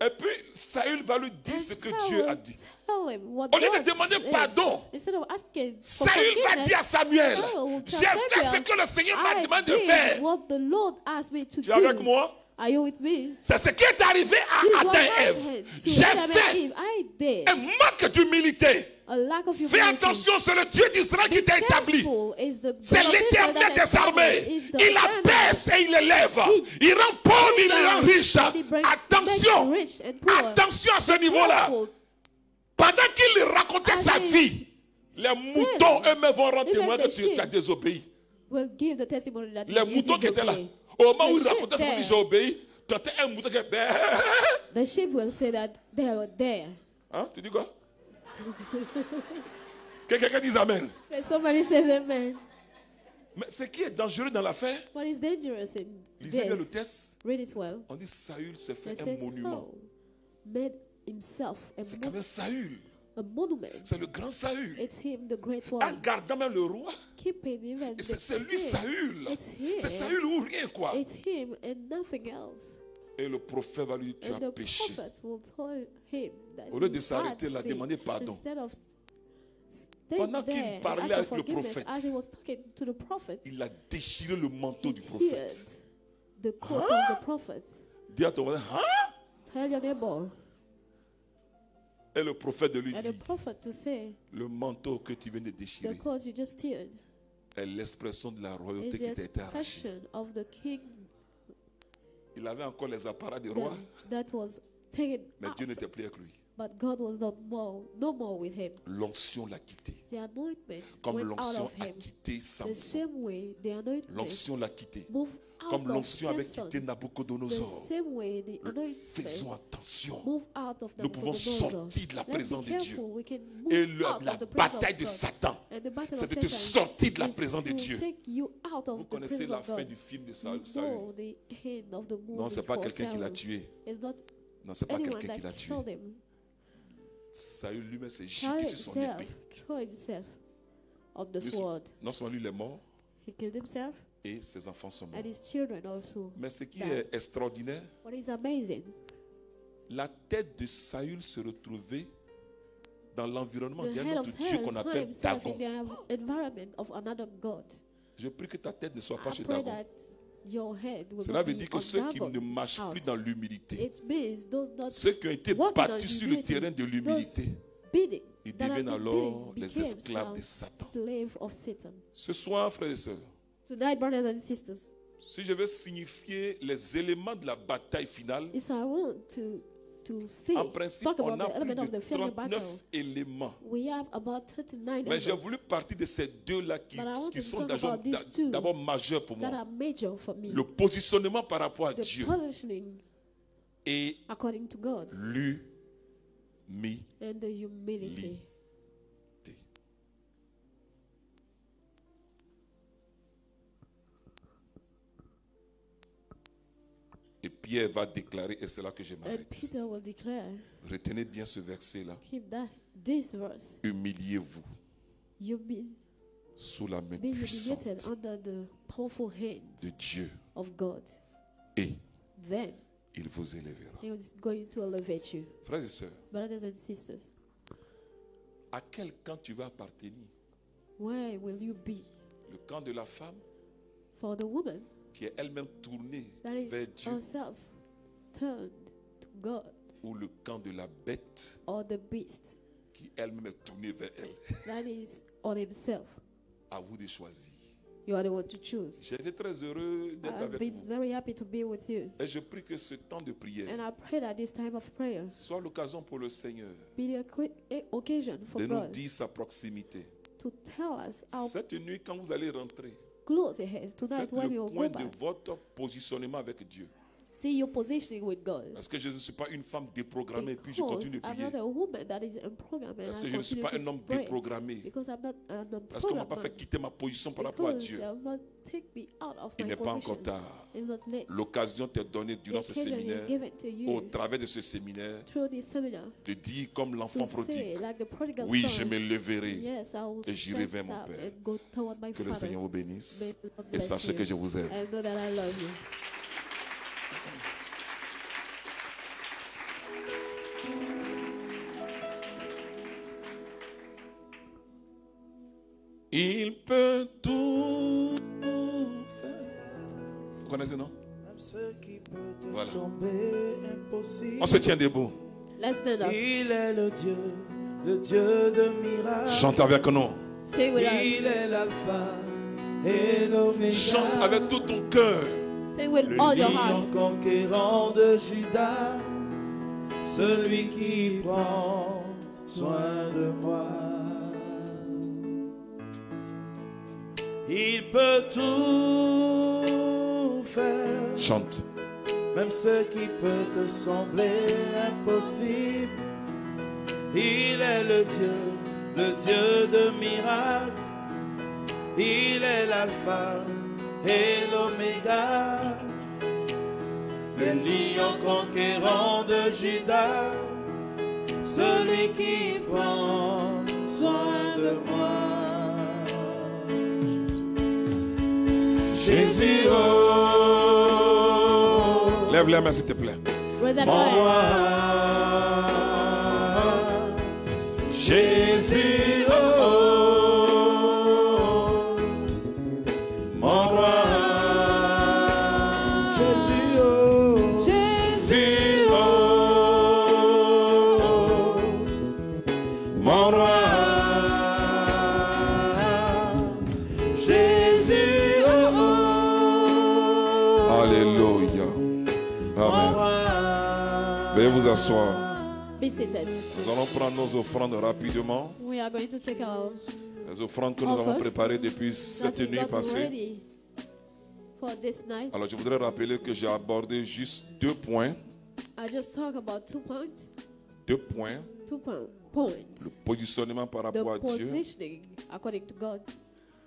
Et puis Saül va lui dire And ce que Saul Dieu a will dit. tell him what Au lieu de God demander is. pardon, Instead of asking for Saül va forgiveness, dire à Samuel, Saul will j'ai tell fait ce Samuel, que le Seigneur m'a I demandé de did faire. what the Lord asked me to Tu es avec do. moi? Are you with me? C'est ce qui est arrivé à This is what Adam et Ève. happened to J'ai Adam and fait Eve. I did. un manque d'humilité. A lack of Fais humility. attention, c'est le Dieu d'Israël qui t'a établi. Careful is the C'est God of Israel l'Éternel that des armées. is the Il Eternal. abaisse et il élève. He Il rend pauvre, il brings rend down riche. and he makes Attention. rich and poor. Attention à ce niveau-là. Careful. Pendant qu'il racontait As sa he vie, les moutons eux-mêmes vont rendre even témoin the que tu sheep as désobéi. Will give the testimony that Les you moutons qui étaient là, disobey. au moment où The il racontait sheep ça, il dit there. j'ai obéi. Tu étais un mouton qui est. The sheep will say that they were there. Hein? Tu dis quoi? Que quelqu'un dise Amen. And somebody says amen. Mais ce qui est dangereux dans l'affaire, What is dangerous in lisez bien le this? texte. Read it well. On dit Saül s'est It fait un says monument. Saul made himself C'est quand même Saül. a monument. C'est le grand Saül. It's him, the great En one. gardant même le roi. Keeping even Et the c'est lui king. Saül. It's him. C'est Saül ou rien quoi. It's him and nothing else. Et le prophète va lui dire tu And as the péché. prophet will tell him that Au lieu de he s'arrêter had là, sinned. demander pardon. Instead of staying Pendant qu'il there and parlait ask for avec le forgiveness, prophète, as he was talking to the prophet, Il a déchiré le manteau he du teared prophète. the coat of the prophet. Dis à ton voisin, hein? Tell your neighbor Et le prophète de lui and dit, the prophet to say, le manteau que tu viens de the déchirer coat you just teared est l'expression de la is royauté the qui t'a été arrachée. expression of the king Il avait encore les apparats du roi, that was taken mais Dieu out, n'était plus avec lui. but God was no more with him. L'onction l'a quitté. The anointment Comme went out l'onction of a him. quitté The Samson. same way the anointment L'onction l'a quitté. moved out Comme of l'onction avait Samson. quitté The Nabucodonosor. same way the Faisons anointment attention. moved out of Nous pouvons Nabucodonosor. sortir de la Let's be présence de Dieu. careful. We can move Et out la of the presence bataille of de God. Satan, And the battle c'est of de te Satan sortir de la is présence de to Dieu. take you out of Vous the connaissez presence la of fin God. du film de You Saül. know the end of the movie Non, c'est pas for quelqu'un qui l'a Saul. tué. It's not Non, c'est pas anyone quelqu'un qui that l'a tué. killed him. Saül lui-même s'est Saul jeté sur son himself épée. threw himself on the Lui, sword. non seulement lui il est mort He killed himself et ses enfants sont morts. and his children also. Mais ce qui died. est extraordinaire, What is amazing, la tête de Saül se retrouvait dans l'environnement the d'un head autre of Dieu Saul qu'on found appelle himself in Dagon. the environment of another god. Je prie que ta tête ne soit pas I chez pray Dagon. that your head will Cela not veut be dire que on ceux qui Dagon ne marchent house. plus dans l'humilité, It means those not ceux qui ont été walking on battus sur le humility, terrain de l'humilité, bidding, ils that have deviennent been alors bidding, les became esclaves now de Satan. slave of Satan. Ce soir, frères et sœurs, Tonight, brothers and sisters, si je veux signifier les éléments de la bataille finale, is I want to see, en principe, talk on about a the plus element of de the final 39 battle. éléments. We have about 39 Mais j'ai elements voulu partir de ces deux-là qui But I want qui to sont talk about these two d'abord majeurs pour that moi. are major for me. Le positionnement par rapport à The Dieu positioning et according to God l'humilité. and the humility. Et Pierre va déclarer, et c'est là que je And m'arrête. Peter will declare, Retenez bien ce verset-là. keep this verse, Humiliez-vous be sous la main humiliated puissante under the powerful hand de Dieu of God. et Then il vous élèvera. he is going to elevate you. Frères et sœurs, Brothers and sisters, à quel camp tu vas appartenir? where will you be? Le camp de la femme For the woman qui est elle-même tournée that is vers Dieu herself turned to God, ou le camp de la bête or the beast qui elle-même est tournée vers elle? that is on himself? À vous de choisir. You are the one to choose. J'ai été très heureux d'être I've avec been vous. very happy to be with you. Et je prie que ce temps de prière And I pray that this time of prayer soit l'occasion pour le Seigneur be the occasion for de nous God dire sa proximité. to tell us how Cette nuit, quand vous allez rentrer, close He is tonight faites when le you point go de back. votre positionnement avec Dieu. See your positioning with God. Parce que je ne suis pas une femme déprogrammée et puis je continue de I'm prier. not a woman that is unprogrammed. Parce And que I je ne suis continue pas un to homme pray. déprogrammé. Because I'm not an Parce qu'on ne m'a pas fait unprogrammed quitter ma position par man. rapport à Because Dieu. they will not take me out of Il my n'est pas position. encore tard. It's not late. L'occasion t'est donnée The durant ce occasion is séminaire, given to au you travers de ce séminaire, through this seminar de dire comme l'enfant to say, prodigue, like the prodigal oui, son, je me leverai yes, I will et j'irai stand vers mon up Père. and go toward my Que le Father. Seigneur vous bénisse May the Lord et bless sachez you. que je vous aime. And know that I love you. Il peut tout faire. Vous connaissez, non? Même ce qui peut te Voilà. sembler impossible. On se tient debout. Let's stand up. Il est le Dieu de miracles. Chante avec nous. Sing with us. Il est l'alpha et l'oméga. Chante avec tout ton cœur. Sing with Le all your lion hearts. conquérant de Judas, celui qui prend soin de moi. Il peut tout faire, Chante. même ce qui peut te sembler impossible. Il est le Dieu de miracles. Il est l'alpha et l'oméga, le lion conquérant de Judas, celui qui prend soin de moi. Jésus, oh, Lève les mains s'il te plaît. Raise up mon your hand. roi. Jésus, oh, mon roi. Jésus, oh, Jésus, oh, mon roi. Jésus, oh, Alléluia. mon Amen. roi. Veuillez vous asseoir. Be seated. Nous allons prendre nos offrandes rapidement. We are going to take our Les offrandes que nous avons Offers. préparées depuis cette that we nuit got passée. ready for this night. Alors je voudrais rappeler que j'ai abordé juste 2 points. I just talk about 2 points. 2 points. 2 points. Le positionnement par The rapport à Dieu positioning according to God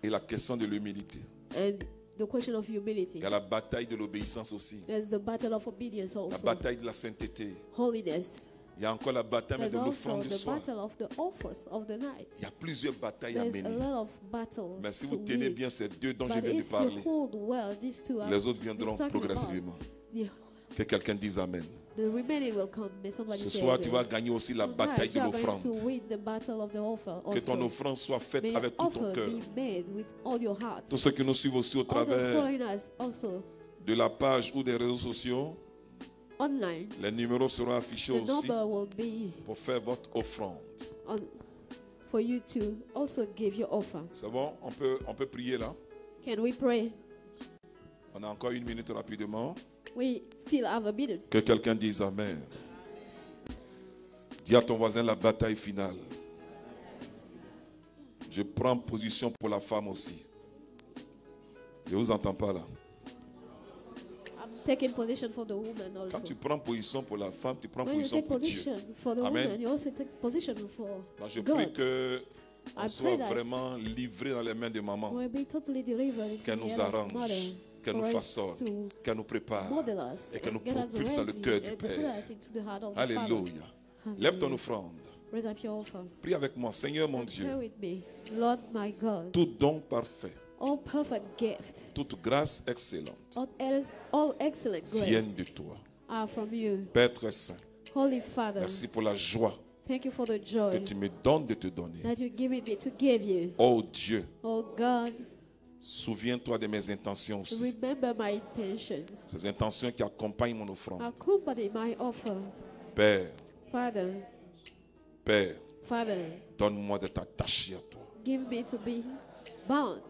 et la question de l'humilité. and the question of humility. Il y a la bataille de l'obéissance aussi. There's the battle of obedience La also. bataille de la sainteté. Holiness. Il y a encore la bataille There's de also l'offrande du the soir. battle of the offers of the night. Il y a plusieurs batailles à There's a mener. lot of battle Mais si to vous tenez win. bien ces 2 dont je But viens de if you parler, hold well these two, les autres viendront talking about, progressivement. the, Que quelqu'un dise Amen. the remaining will come. May somebody Ce say soir, amen. tu vas gagner aussi la bataille Tonight, de you are going l'offrande. to win the battle of the offer Que ton also. offrande soit faite May your avec tout ton offer cœur. be made with all your heart. Tous ceux qui nous suivent aussi au All those travers following us also de la page ou des réseaux sociaux, online, les numéros seront affichés the aussi number will be pour faire votre offrande. on for you to also give your offer. C'est bon? On peut prier là. Can we pray? On a encore 1 minute rapidement. We still have a minute. Que quelqu'un dise Amen. Dis à ton voisin la bataille finale. Je prends position pour la femme aussi. Je ne vous entends pas là. I'm taking position for the woman also. Quand tu prends position pour la femme, tu prends When you position take pour Dieu. position for the Amen. woman, you also take position for Moi, je prie God. que on I soit pray that vraiment livré dans les mains de maman. we'll be totally delivered into Qu'elle the nous hand of arrange, Mother, qu'elle nous for us façonne, to qu'elle nous prépare model us et qu'elle nous and get us propulse dans le ready cœur du and put Père. us into the heart of the Alléluia. Father. Lève ton Hallelujah. offrande. Raise up your offer. Prie avec moi. Seigneur mon Pray Dieu, with me. Lord my God, tout don parfait, all perfect gift, toute grâce excellente all excellent grace viennent de toi. are from you. Père très saint, Holy Father, merci pour la joie thank you for the que joy tu me donnes de te donner. that you give me to give you. Oh Dieu, Oh God, souviens-toi de mes intentions aussi. remember my intentions. Ces intentions qui accompagnent mon offrande. Accompany my offer. Père, Father, Père, Father, donne-moi d'être attaché à toi. give me to be bound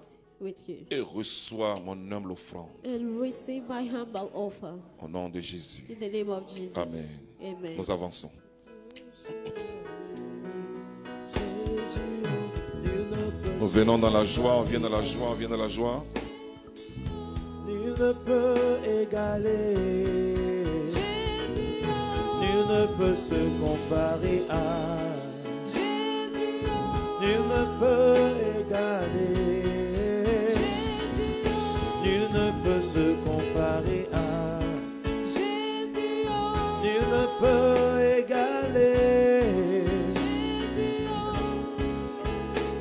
with you Et reçois mon humble offrande. and receive my humble offer Au nom de Jésus. in the name of Jesus. Amen. Amen. Nous avançons. Nous venons dans la joie, on vient dans la joie, on vient dans la joie. Nul ne peut égaler ne peut se comparer à Jésus, oh, nul ne peut égaler. Jésus, oh, Nul ne peut se comparer à Jésus, oh, nul ne peut égaler. Jésus, oh,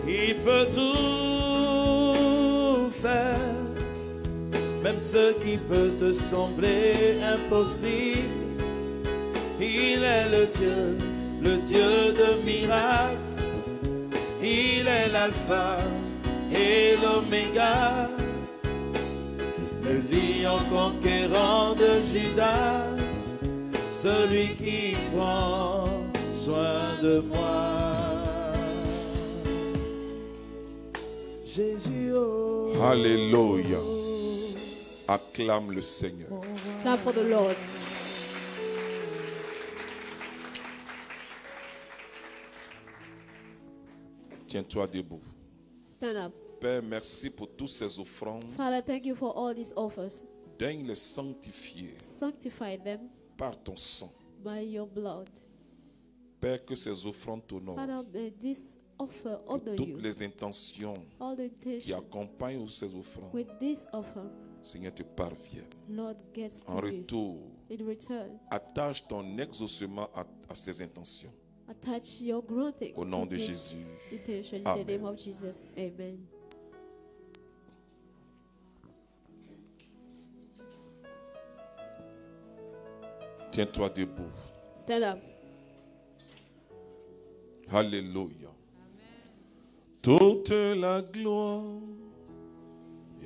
Il peut tout faire, même ce qui peut te sembler impossible. Il est le Dieu de miracles. Il est l'alpha et l'oméga, le lion conquérant de Juda, celui qui prend soin de moi. Jésus, oh, Alléluia. Acclame le Seigneur. Clap for the Lord. Tiens-toi debout. Stand up. Père, merci pour toutes ces offrandes. Father, thank you for all these offers. Daigne les sanctifier Sanctify them par ton sang. by your blood. Père, que ces offrandes t'honorent. Father, may this offer Pour honor toutes you. les intentions All the qui intention accompagnent ces offrandes, with this offer, Seigneur, te parviennent. Lord gets En to you. retour, In return, attache ton exaucement à ces intentions. attach your granting Au nom to de this Jésus. intention in Amen. the name of Jesus. Amen. Tiens-toi debout. Stand up. Alléluia. Toute la gloire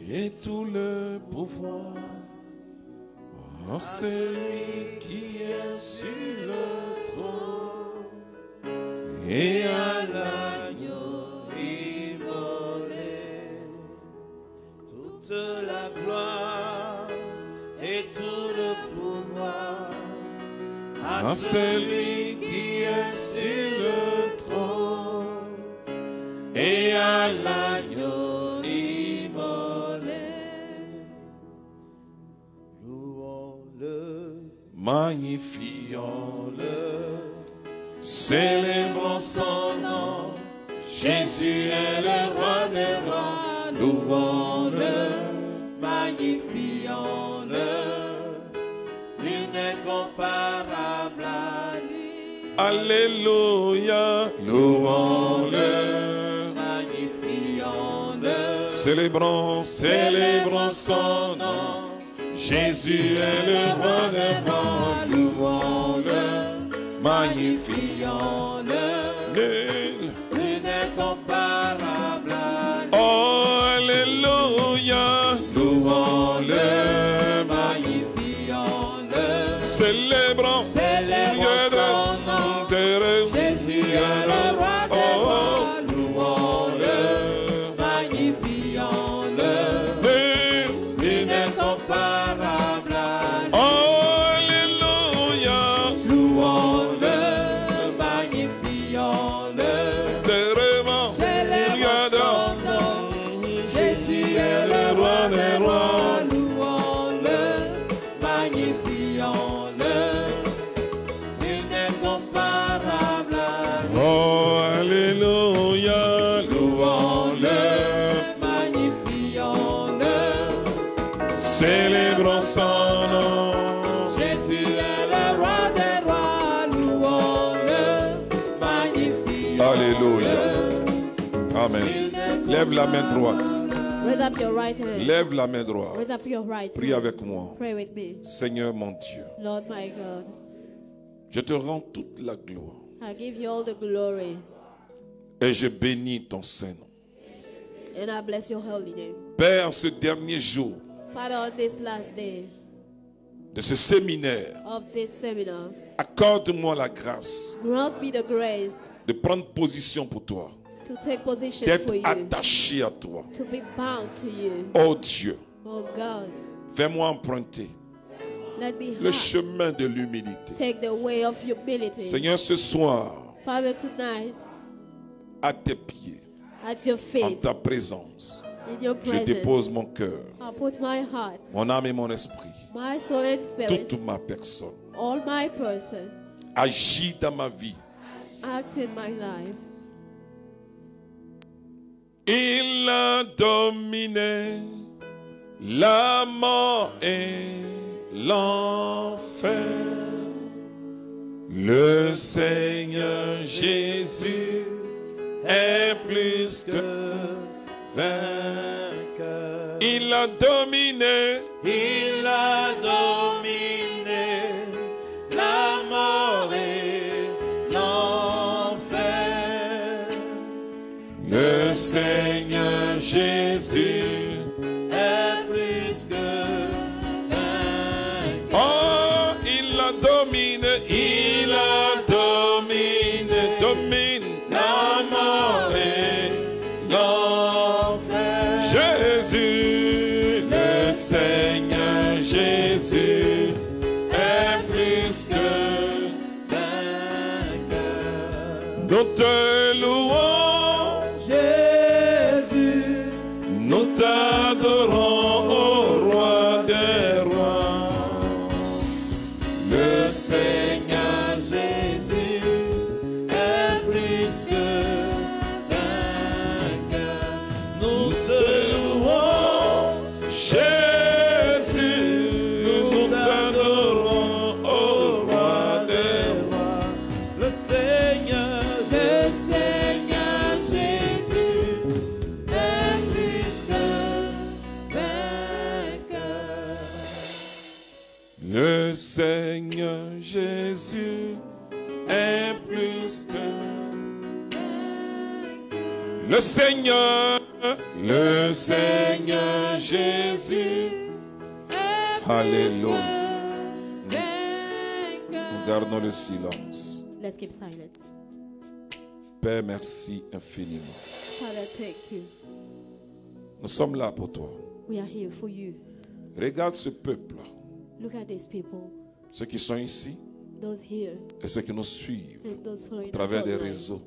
et tout le pouvoir à celui qui est sur le trône et à l'agneau immolé. toute la gloire et tout le pouvoir à celui qui est sur le trône et à l'agneau immolé. Louons-le, Magnifions-le, célébrons son nom. Jésus est le roi des rois. Louons-le, magnifions-le, nul n'est comparable à lui. Alléluia, louons-le, Magnifions-le, célébrons son nom. Jésus est le roi des rois. Louons-le, magnifions-le, Nul. nul n'est comparable à lui. Oh, alléluia, louons-le, Magnifions-le, célébrons célébrons son nom. Jésus est le roi des rois. Louons-le, magnifions-le, nul n'est comparable à lui. Oh, alléluia, Louons-le, magnifions-le, célébrons son nom. Jésus est le roi des rois. Louons-le, magnifions-le, nul n'est comparable à lui. Oh, alléluia, Louons-le, magnifions-le, célébrons son nom. Jésus est le roi des rois. Louons-le, magnifions-le. Alléluia. Amen. Lève la main droite. Raise up your right hand. Lève la main droite. Raise up your right Prie hand. avec moi. Pray with me. Seigneur mon Dieu, Lord my God, je te rends toute la gloire I give you all the glory et je bénis ton Saint-Nom. and I bless your holy name. Père, en ce dernier jour Father, on this last day de ce séminaire, of this seminar, accorde-moi la grâce grant me the grace de prendre position pour toi, to take position d'être for you, attaché à toi. to be bound to you. Oh Dieu, Oh God, fais-moi emprunter let me le have, chemin de l'humilité. take the way of humility. Seigneur, ce soir, Father, tonight, à tes pieds, at your en feet, ta présence, in your je presence, dépose mon cœur, I put my heart, mon âme et mon esprit, my soul and spirit, toute ma personne. all my person. Agis dans ma vie. Act in my life. Il a dominé la mort et l'enfer. Le Seigneur Jésus est plus que vainqueur. Il a dominé. Il a dominé la mort et l'enfer. Le Seigneur Jésus est plus que vainqueur. Oh, il a dominé, il a dominé, domine la mort et l'enfer. Jésus, le Seigneur Jésus est plus que vainqueur. nous te louons, Jésus, nous t'adorons, ô roi des rois. le Seigneur Jésus est plus que vainqueur. Nous te louons, Jésus, nous t'adorons, ô roi des rois. le Seigneur Jésus est plus que vainqueur. Le Seigneur Jésus est plus que le Seigneur Jésus. Alléluia. Nous gardons le silence. Let's keep silent. Père, merci infiniment. Father, thank you. Nous sommes là pour toi. We are here for you. Regarde ce peuple, Look at these people, ceux qui sont ici those here, et ceux qui nous suivent and those following à travers us des online, réseaux.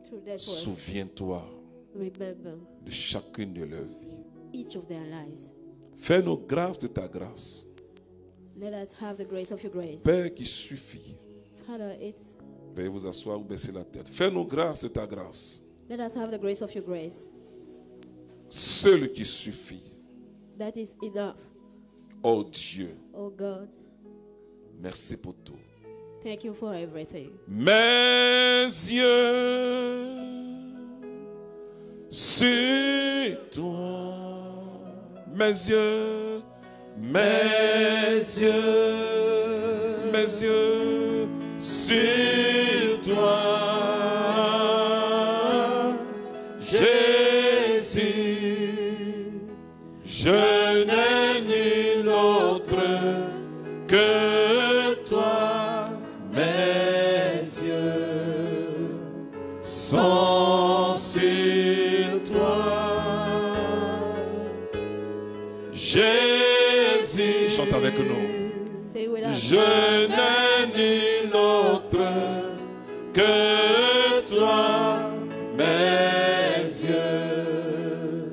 through networks. Souviens-toi Remember de chacune de leurs vies. each of their lives. Fais-nous grâce de ta grâce. Let us have the grace of your grace. Père qui suffit. Father, it's Veuillez vous asseoir ou baisser la tête. Fais-nous grâce de ta grâce. let us have the grace of your grace. Seul qui suffit. That is enough. Oh Dieu, Oh God, merci pour tout. thank you for everything. Mes yeux sur toi. Mes yeux, mes yeux, mes yeux sur toi. Jésus, je n'ai nul autre que toi. Mes yeux sont sur toi. Jésus, chante avec nous. Say with us. Je n'ai nul autre que toi. Mes yeux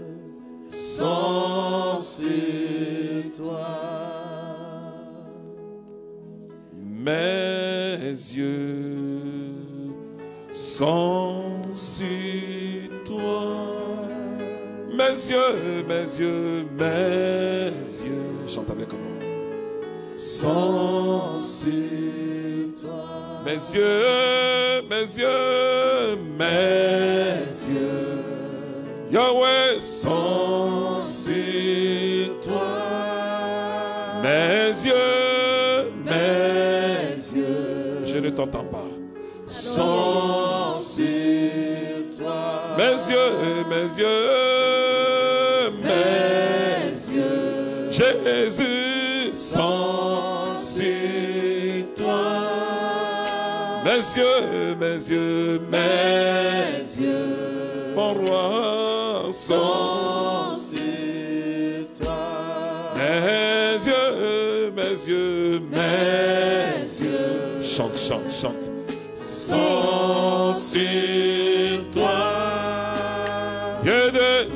sont sur toi. Mes yeux sont sur toi. Mes yeux, mes yeux, mes yeux. Chante avec nous. Sont sur toi. Mes yeux, mes yeux, mes yeux. Yahweh sont sur toi. Mes yeux, mes yeux. Je ne t'entends pas. Sont sur toi. Mes yeux, mes yeux, mes yeux. Jésus sont sur toi. Mes yeux, mes yeux, mes yeux. Mon roi sont sur toi. Mes yeux, mes yeux, mes yeux. Chante, chante, chante. Sont sur toi. Yeux de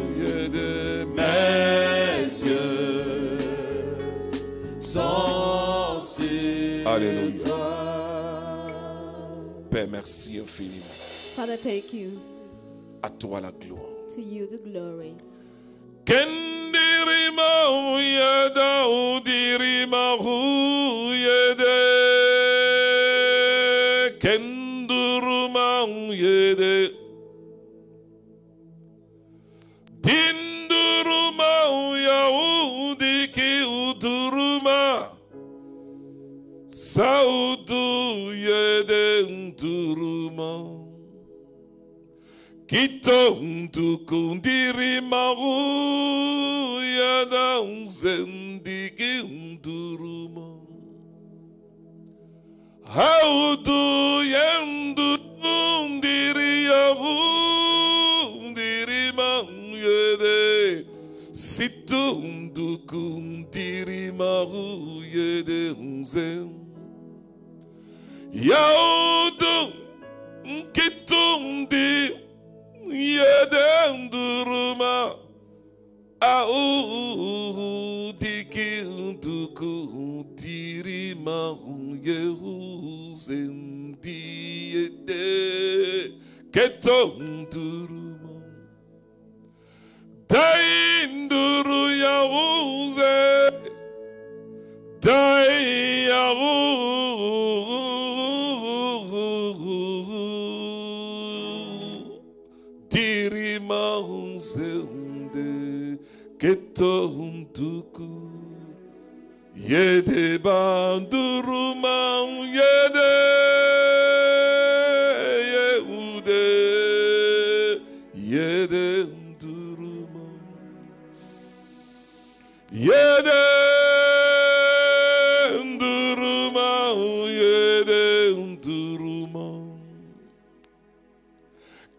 mes yeux. Sont sur Alléluia. toi. Père, merci infiniment. Father, thank you. À toi la gloire. To you the glory. Kendirima yada udirima yede. Kenduruma yede. Dinduruma yaudi ki uduruma. Saudu yede nduruma. Kito ndukundiri maru yada unzendigi unduruma. Haudu yendu undiri yavu undiri maru yede. Situ ndukundiri maru yede unzen. Yaudu kitundi yede nduruma au diki nduku dirima yehuzendi yede keto nduruma dai nduru yahuze dai yahuze dirima unzende keto untuku yede banduruma yede yehude yede nduruma yede nduruma yede nduruma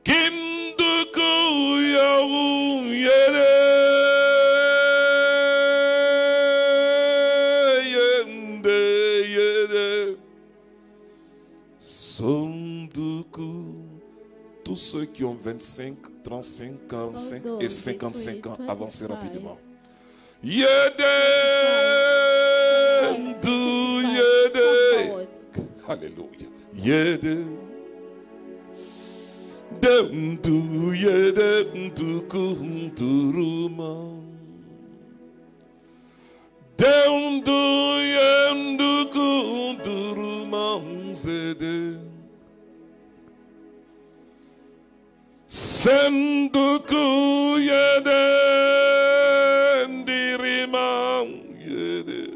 kinduku yahu yede yende yede sonduku. Tous ceux qui ont 25, 35, 45 et 55 ans, avancez rapidement. Yede ndu yede. Alléluia. Yede Demdu yede ndukunturuma. Demdu yendukunturuma zede. Senduku yede ndirima yede.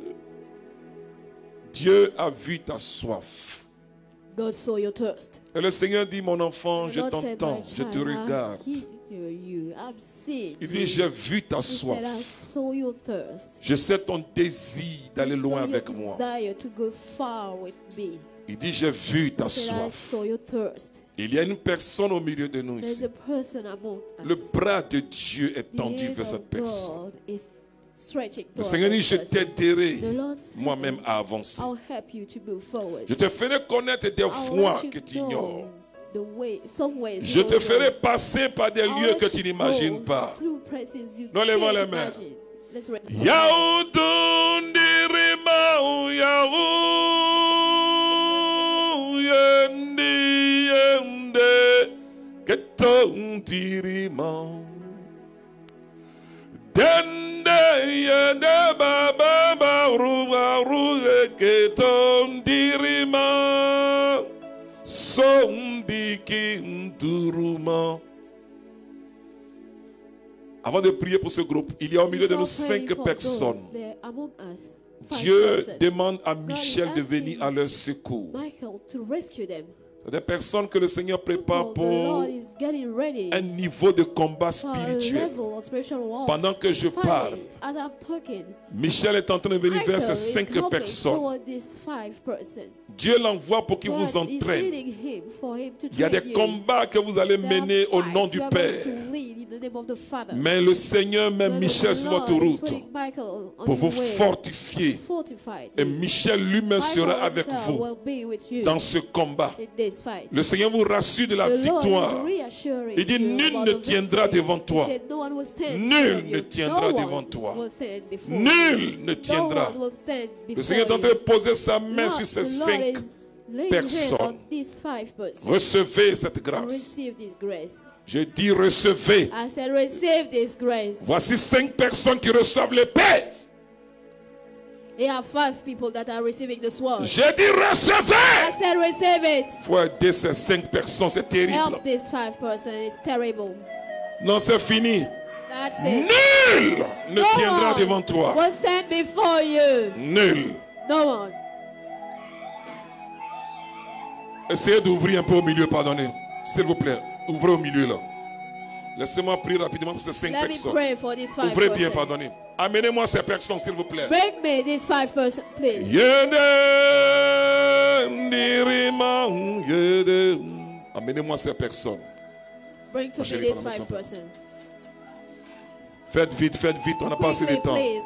Dieu a vu ta soif. God saw your thirst. Et le Seigneur dit, mon enfant, The je Lord said, t'entends, "My je te child, regarde. I hear you. I'm seeing Il you." dit, j'ai vu ta He soif. said, I saw your thirst. Je sais ton désir d'aller loin Know avec your moi. desire to go far with me. Il dit, j'ai vu ta He said, I soif. saw your thirst. Il y a une personne au milieu de nous There's ici. a person among us. Le bras de Dieu est The tendu hand vers of cette personne. God is stretching Le toward Seigneur dit, this je person. t'aiderai The Lord said, moi-même à avancer. I'll help you to move forward. Je te ferai connaître des I'll voies let you que tu know ignores. the way, some ways Je you te don't ferai know. passer par des I'll lieux let que you tu n'imagines go pas. through places you Nous levons can't les mains. imagine. Let's raise our hands. Yaudundirima yahu yendi yende ketondirima dende yende baba baru ketondirima sondikinduruma. Avant de prier pour ce groupe, il y a au milieu de nous Before praying 5 for personnes. those there among us, 5 Dieu persons, demande à Michel de venir à leur secours. Michael to rescue them. C'est des personnes que le Seigneur prépare The pour Lord is getting ready un niveau de combat for a spirituel. level of spiritual warfare. Pendant que je parle, As I'm talking, Michel est en train de venir vers Michael ces is 5 coming personnes. toward these 5 persons. Dieu l'envoie pour qu'il vous God is entraîne. sending him for him to Il y a train des you. combats que vous allez There are mener au fights nom you du are going Père. to lead in the name of the Father. Mais le Seigneur met But the Michel sur Lord votre is route putting Michael on pour the vous way, fortifier. fortified Et you. Michel lui-même sera Michael avec himself vous will be with you dans ce combat. in this fight. Le Seigneur vous rassure de la The Lord victoire. is reassuring Il dit, you nul about ne the tiendra victory. devant toi. He said, no one will stand Nul before ne you. tiendra No one devant toi. will stand before Nul you. ne tiendra. No one will stand Le before Seigneur est en train de you. poser sa main Lord- sur ces the Lord 5. is Lay your hand personnes. on these 5 persons. Recevez cette grâce. Receive this grace. Je dis recevez. I said, receive this grace. Voici 5 personnes qui reçoivent l'épée. You have 5 people that are receiving the sword. J'ai dit recevez. I said, receive it. Il faut aider ces 5 personnes, c'est terrible. Help these 5 persons. It's terrible. Non, c'est fini. That's it. Nul ne No tiendra one devant toi. will stand before you. Nul. No one. Essayez d'ouvrir un peu au milieu, pardonnez. S'il vous plaît, ouvrez au milieu là. Laissez-moi prier rapidement pour ces 5 Let me personnes. pray for these 5 Ouvrez bien, persons. pardonnez. Amenez-moi ces personnes, s'il vous plaît. Bring me these 5 persons, please. Amenez-moi ces personnes. Bring to me Chérie, these pardonne-moi 5 ton persons. Faites vite, on n'a pas assez de Quickly, temps. please.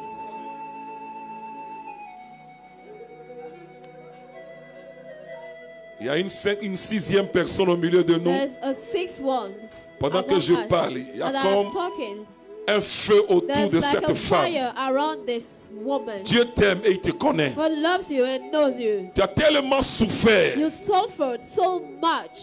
Il y a une 6e personne au milieu de nous. There's a 6th one. Pendant que among je us. parle, il y a As I'm comme talking, un feu autour there's de like cette a femme. fire around this woman. Dieu t'aime et il te connaît. God loves you and knows you. Tu as tellement souffert. You suffered so much.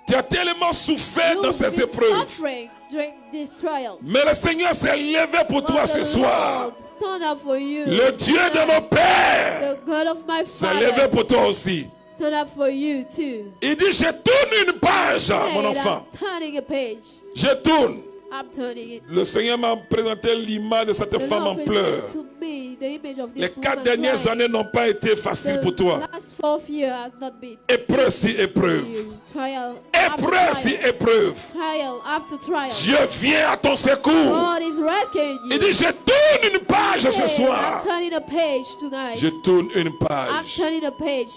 Tu as tellement souffert dans You've ces been épreuves. suffering during these trials. Mais le Seigneur s'est levé pour toi But ce the soir. Lord stand up for you. Le Dieu de nos pères The God of my s'est levé Father pour toi aussi. stand up for you too. Il dit, je tourne une page, mon And enfant. I'm turning a page. Je tourne. I'm turning it. Le Seigneur m'a présenté l'image de cette The femme en Lord pleurs. presented to me the image of Les this 4 woman dernières crying. années n'ont pas été faciles pour The toi. last 4 years has not been Épreuve si for épreuve. you. Trial after Épreuve si trial. épreuve. Trial after trial. Dieu vient à ton secours. God is rescuing you. Il dit, je tourne une page ce Hey, soir. I'm turning a page tonight. Je tourne une I'm page. turning a page.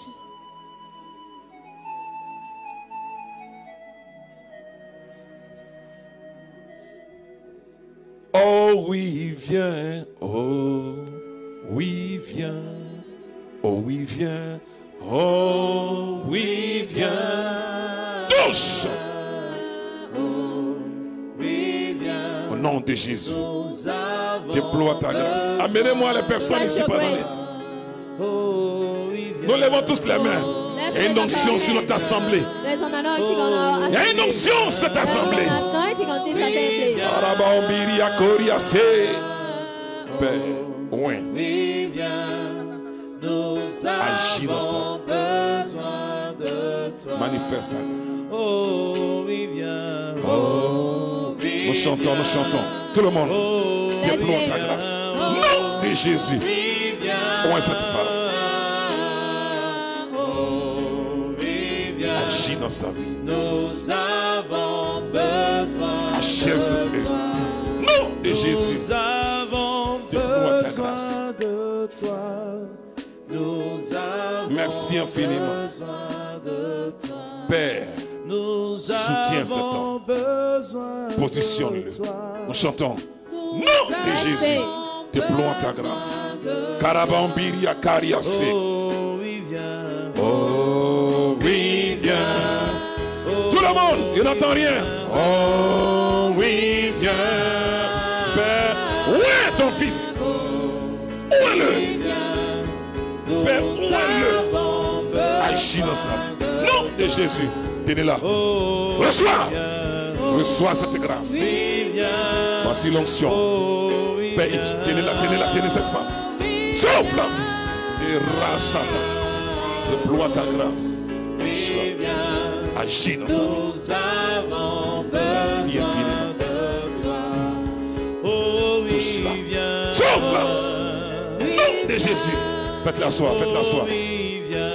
Oh oui, viens. Oh oui, viens. Oh oui, viens. Oh oui, viens. Tous. Au nom de Jésus. Déploie ta grâce. Amenez-moi les personnes Touch ici. your Pardonnez. grace. Nous levons tous les mains. Il y a une onction sur notre assemblée. There's an anointing on our Il y a une assembly. onction sur cette There's assemblée. an anointing on this assembly. Arabambiri akoriase. Père, ouin. Agis dans ça. Manifeste. Nous chantons, nous chantons. Tout le monde. Déploie ta grâce. Nom de Jésus. Ouin cette femme. Agis dans sa vie. Nous avons besoin Achève cette œuvre. Nom de Jésus. Nous avons Déploie ta grâce. besoin de toi. Nous avons Merci infiniment. besoin de toi. Père, Nous soutiens cet avons homme. besoin Positionne-le. de toi. Nous chantons. Nom de Jésus. Déploie ta grâce. Karabambiri akariase. Oh oui, viens. Oh oui, viens. Tout le monde, il n'entend rien. Oh oui, viens. Père, où est ton fils? Où est-le? Père, où est-le? Agis dans ça. Nom de Jésus. Tenez-la. Reçois. Reçois cette grâce. Voici l'onction. Père, tenez-la, tenez-la, tenez cette femme. Souffle. Dérachata. Déploie ta grâce. Touche-la. Agis dans sa vie. Nous avons Merci besoin infiniment. de toi. Oh oui, Touche-la. viens. Sauve-la. Nom de Jésus. Faites-la asseoir, faites-la asseoir. Oui, viens.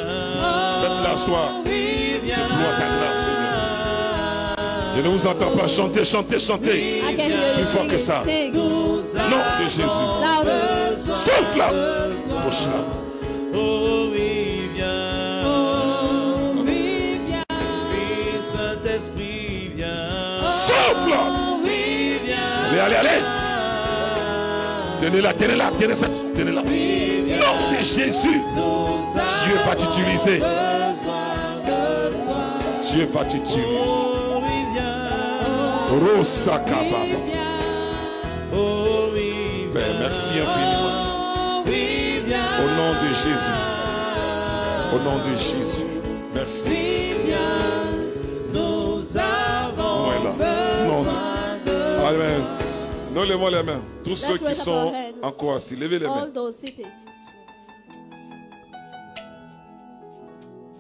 Faites-la asseoir. Oui, viens. Déploie ta grâce, Seigneur. Je ne vous entends pas. Chantez, chantez, chantez. I can hear Plus you fort que ça. sing. Nom de Jésus. Louder. Souffle-la. Touche-la. Oh oui, viens. Oui, viens. Oui, Saint-Esprit, viens. Souffle. Oui, viens. Allez, allez, allez. Tenez-la, tenez-la, tenez cette, tenez-la. Nom de Jésus. Dieu va t'utiliser. Dieu va t'utiliser. Oh oui, viens. Rosaka Baba. Oh oui, Père, merci infiniment. oui, viens. Au nom de Jésus. Au nom de Jésus. Merci. Oui, viens, nous avons Voilà. besoin de Amen. Nous levons les mains. Tous ceux qui raise up sont our hands. encore assis, levez les mains. All those sitting.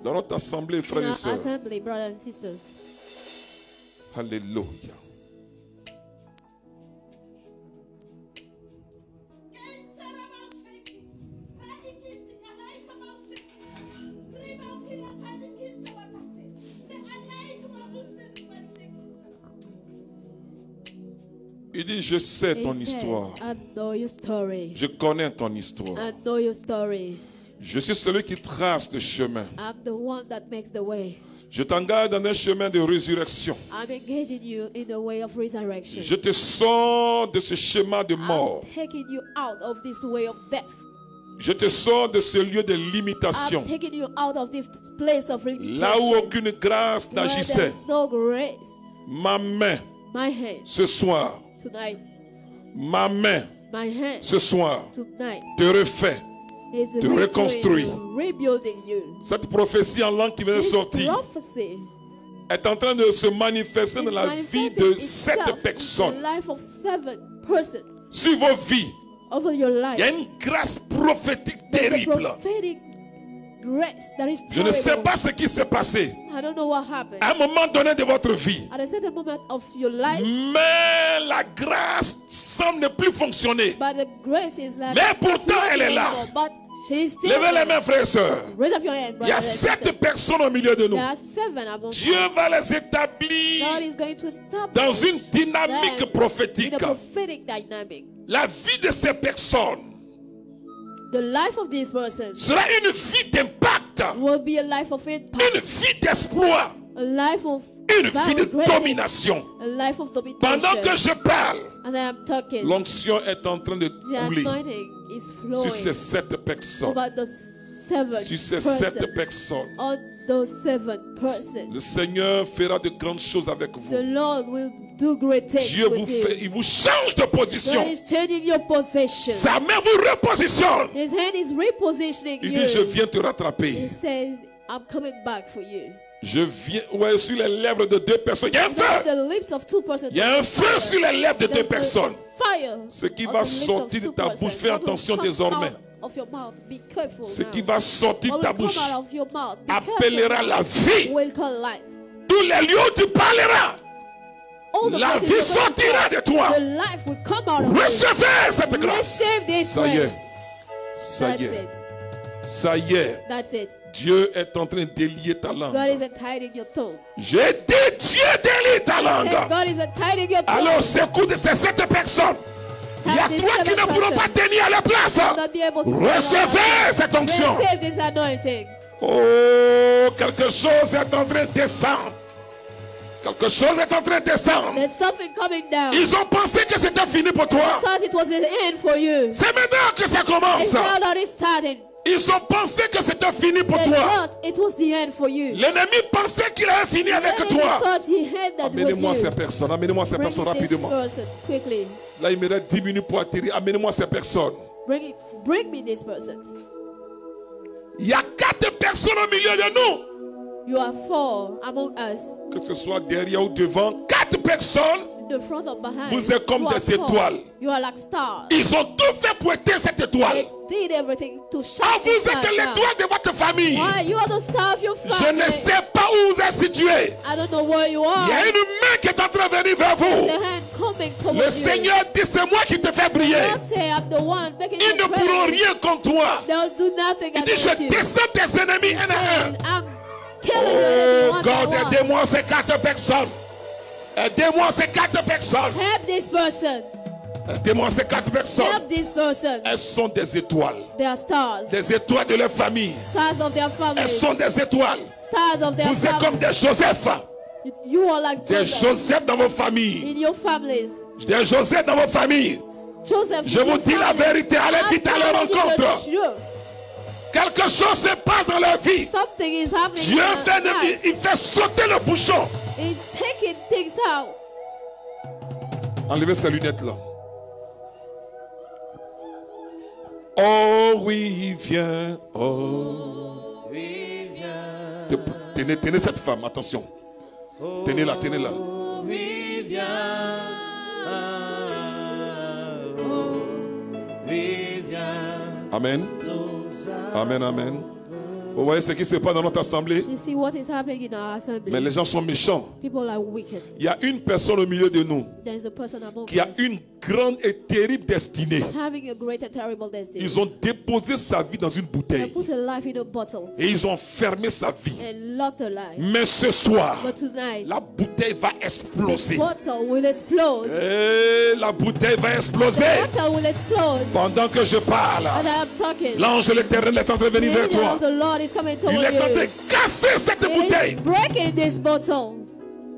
Dans notre assemblée, In frères et our sœurs. assembly, brothers and sisters. Alléluia. Il dit, je sais ton He said, histoire. I know your story. Je connais ton histoire. I know your story. Je suis celui qui trace le chemin. I'm the one that makes the way. Je t'engage dans un chemin de résurrection. I'm engaging you in the way of resurrection. Je te sors de ce chemin de mort. I'm taking you out of this way of death. Je te sors de ce lieu de limitation. I'm taking you out of this place of limitation. Là où aucune grâce where n'agissait. there's no grace. Ma main My hand ce soir. tonight. Ma main My hand ce soir tonight te refait. is te reconstruit. rebuilding you. Cette prophétie en langue qui vient de This sortir prophecy est en train de se manifester is dans la vie manifesting de itself 7 in the personnes. life of 7 persons Sur vos vies, over your life. il y a une grâce prophétique There's a terrible. prophetic grace that is Je ne sais terrible. pas ce qui s'est passé I don't know what happened. à un moment donné de votre vie. At a certain moment of your life, Mais la grâce semble ne plus fonctionner. but the grace is like Mais pourtant, not elle est working là. anymore, but she is still Levez les there. mains, frères et sœurs. Raise up your hand, Il y a brothers and 7 sisters. personnes au milieu de nous. There are 7 among Dieu us. va les établir God is going to establish dans une dynamique them prophétique. in a prophetic dynamic. La vie de ces personnes The life of these persons sera une vie d'impact, will be a life of impact, une vie d'exploit, a life of une vie de very greatness, domination. a life of domination. Pendant que je parle, As I am talking, l'onction est en train de the couler anointing is sur flowing ces 7 personnes. over those 7 Sur ces persons. 7 personnes. On those 7 persons. Le Seigneur fera de grandes choses avec The vous. Lord will do great things Dieu vous with you. fait, il vous change de position. God is changing your position. Sa main vous repositionne. His hand is repositioning Il you. dit, je viens te He rattraper. says, I'm coming back for you. Je viens, ouais, sur les lèvres de 2 personnes. Il y a un On feu. the lips of 2 persons. Il y a un feu sur les lèvres de 2 There's the personnes. Fire Ce qui on va the lips of sortir de 2 ta persons. bouche, fais What will attention come désormais. out of your mouth, be careful Ce now. qui va sortir What de ta will bouche come out of your mouth, be appellera careful la now. vie. Will call life. Tous les lieux où tu parleras, All the la places vie you're going to sortira go, de toi. The life will come out of you. Recevez cette grâce. Receive this Ça y est. grace. Ça That's y est. it. Ça y est. That's it. Dieu est en train d'élier ta God langue. is untying your tongue. J'ai dit Dieu délie ta Say, langue. God is untying your tongue. Alors, s'écoute ces 7 personnes. Il y a Have these 3 qui 7 ne pourront pas persons. tenir à la place. will not be able to Recevez cette onction. Receive this anointing. Oh, quelque chose est en train de descendre. Quelque chose est en train de descendre. There's something coming down. Ils ont pensé que c'était fini pour toi. Thought it was the end for you. C'est maintenant que ça It's commence. now that it's starting. Ils ont pensé que c'était fini pour They toi. thought it was the end for you. L'ennemi pensait qu'il avait fini avec The enemy toi. thought he had that with Amenez-moi ces you. personnes. Amenez-moi ces Bring personnes this rapidement. person quickly. Là, il me reste 10 minutes pour atterrir. Amenez-moi ces personnes. Bring me these persons. Il y a 4 personnes au milieu de nous. You are 4 among us. Que ce soit derrière ou devant. 4 personnes. In the front or behind. Vous êtes comme You are des 4. étoiles. You are like stars. Ils ont tout fait pour éteindre cette étoile. They did everything to shine Ah, vous this êtes light now. l'étoile de votre famille. Why? You are the star of your Je family. ne sais pas où vous êtes situé. I don't know where you are. Il y a une main qui est en train de venir vers vous. The hand coming towards Le you. Seigneur dit, c'est moi qui te fais briller. God say I'm the one making Ils you ne pourront pray. rien contre toi. They'll do nothing Il dit, against je you. descends tes ennemis un à un. And I'm killing you Oh, one by God, one. aidez-moi ces 4 personnes. Aidez-moi ces 4 personnes. Help this person. Aidez-moi ces 4 personnes. Help this person. Elles sont des étoiles. They are stars. Des étoiles de leur famille. Stars of their family. Elles sont des étoiles. Stars of their Vous êtes comme family. des Joseph. You are like Des Joseph Joseph dans vos familles. in your families. Des Joseph dans vos familles. Joseph, Je in vous your dis la family. vérité. Allez I'm vite à leur telling you the rencontre. truth. Quelque chose se passe dans leur vie. Something is happening Dieu in fait their life. il fait sauter le bouchon. It's taking things out. Enlevez ces lunettes là. Oh oui, viens. Oh. Oui, viens. Tenez cette femme, attention. Tenez-la, tenez-la. Oui, viens. Oui, viens. Amen. Amen, amen. Vous voyez ce qui se passe dans notre assemblée? You see what is happening in our assembly? Mais les gens sont méchants. People are wicked. Il y a une personne au milieu de nous There is a person among qui a us une grande et terrible destinée. having a great and terrible destiny. Ils ont déposé sa vie dans une They bouteille put a life in a bottle et ils ont fermé sa vie. and locked a life. Mais ce soir, But tonight, la bouteille va the exploser. bottle will explode. Et la bouteille va exploser. The bottle will explode. Pendant que je parle, As I am talking, l'ange de l'Éternel est en train de the venir vers angel toi. of the Lord is coming toward Il est en train you. de casser cette He bouteille. is breaking this bottle.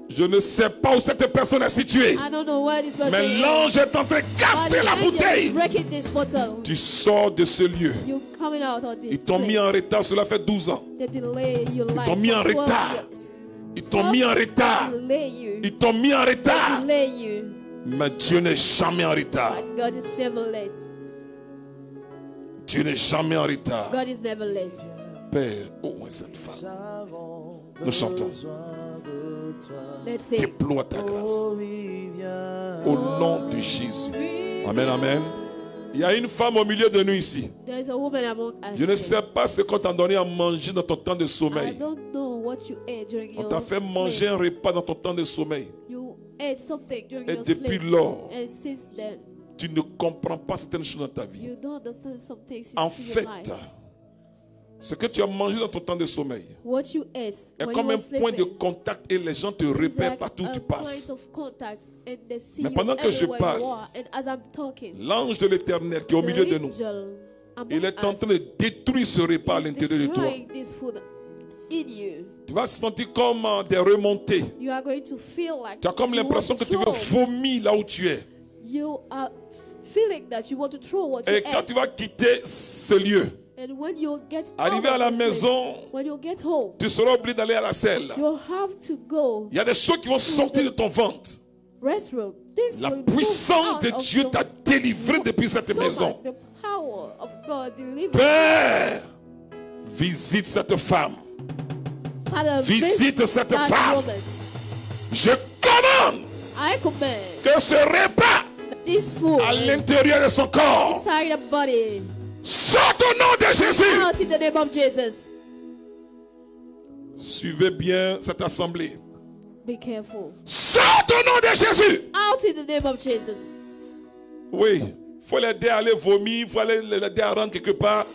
Je ne sais pas où cette personne est située. I don't know where this person Mais is. l'ange est en train de But casser the la angel is bouteille. breaking this bottle. Tu sors de ce lieu. You coming out of this Ils t'ont mis place. en retard, cela fait 12 ans. They delay your life t'ont mis en for 12 retard. years. Ils t'ont mis en retard. They delay you. Ils t'ont mis en They retard. delay you. Mais Dieu n'est jamais en retard. But God is never late. Dieu n'est jamais en retard. God is never late. Père, au moins cette femme. Nous chantons. Let's sing. Déploie ta grâce. Au nom de Jésus. Amen, amen. Il y a une femme au milieu de nous ici. There is a woman among us. Je ne sais pas ce qu'on t'a donné à manger dans ton temps de I sommeil. don't know what you ate during On your t'a fait manger sleep. un repas dans ton temps de sommeil. You ate something during Et your depuis sleep. lors, And since then, tu ne comprends pas certaines choses dans ta vie. you don't understand some things En in fait, your life. ce que tu as mangé dans ton temps de sommeil What you ate est when comme you un were point de sleeping contact et les gens te is repèrent like partout où a tu passes. point of contact, and they see Mais you pendant que je everywhere parle, you are. And as I'm talking, L'ange de l'Éternel qui est au milieu de nous, angel among il est en us train de détruire ce repas à is l'intérieur de toi. destroying this food in you. Tu vas sentir comme des remontées. You are going to feel like Tu as comme you l'impression want que to tu veux throw. vomir là où tu es. You are feeling that you want to throw what you Et quand ate. tu vas quitter ce lieu, And when you get arrivé out à la of this place, maison, when you get home, tu seras obligé d'aller à la selle. you have to go Il y a des choses qui vont sortir de ton ventre. restroom. This La will move puissance out de of Dieu your t'a délivré depuis cette stomach. maison. The power of God delivers. Père, visite cette femme. Father, Visite cette that femme. woman. Je commande I command que ce repas this food à l'intérieur de son corps inside the body sorte au nom de Jésus. out in the name of Jesus. Suivez bien cette assemblée. Be careful. Sorte au nom de Jésus. Out in the name of Jesus. Oui, il faut l'aider à aller vomir, il faut l'aider à rentrer quelque part.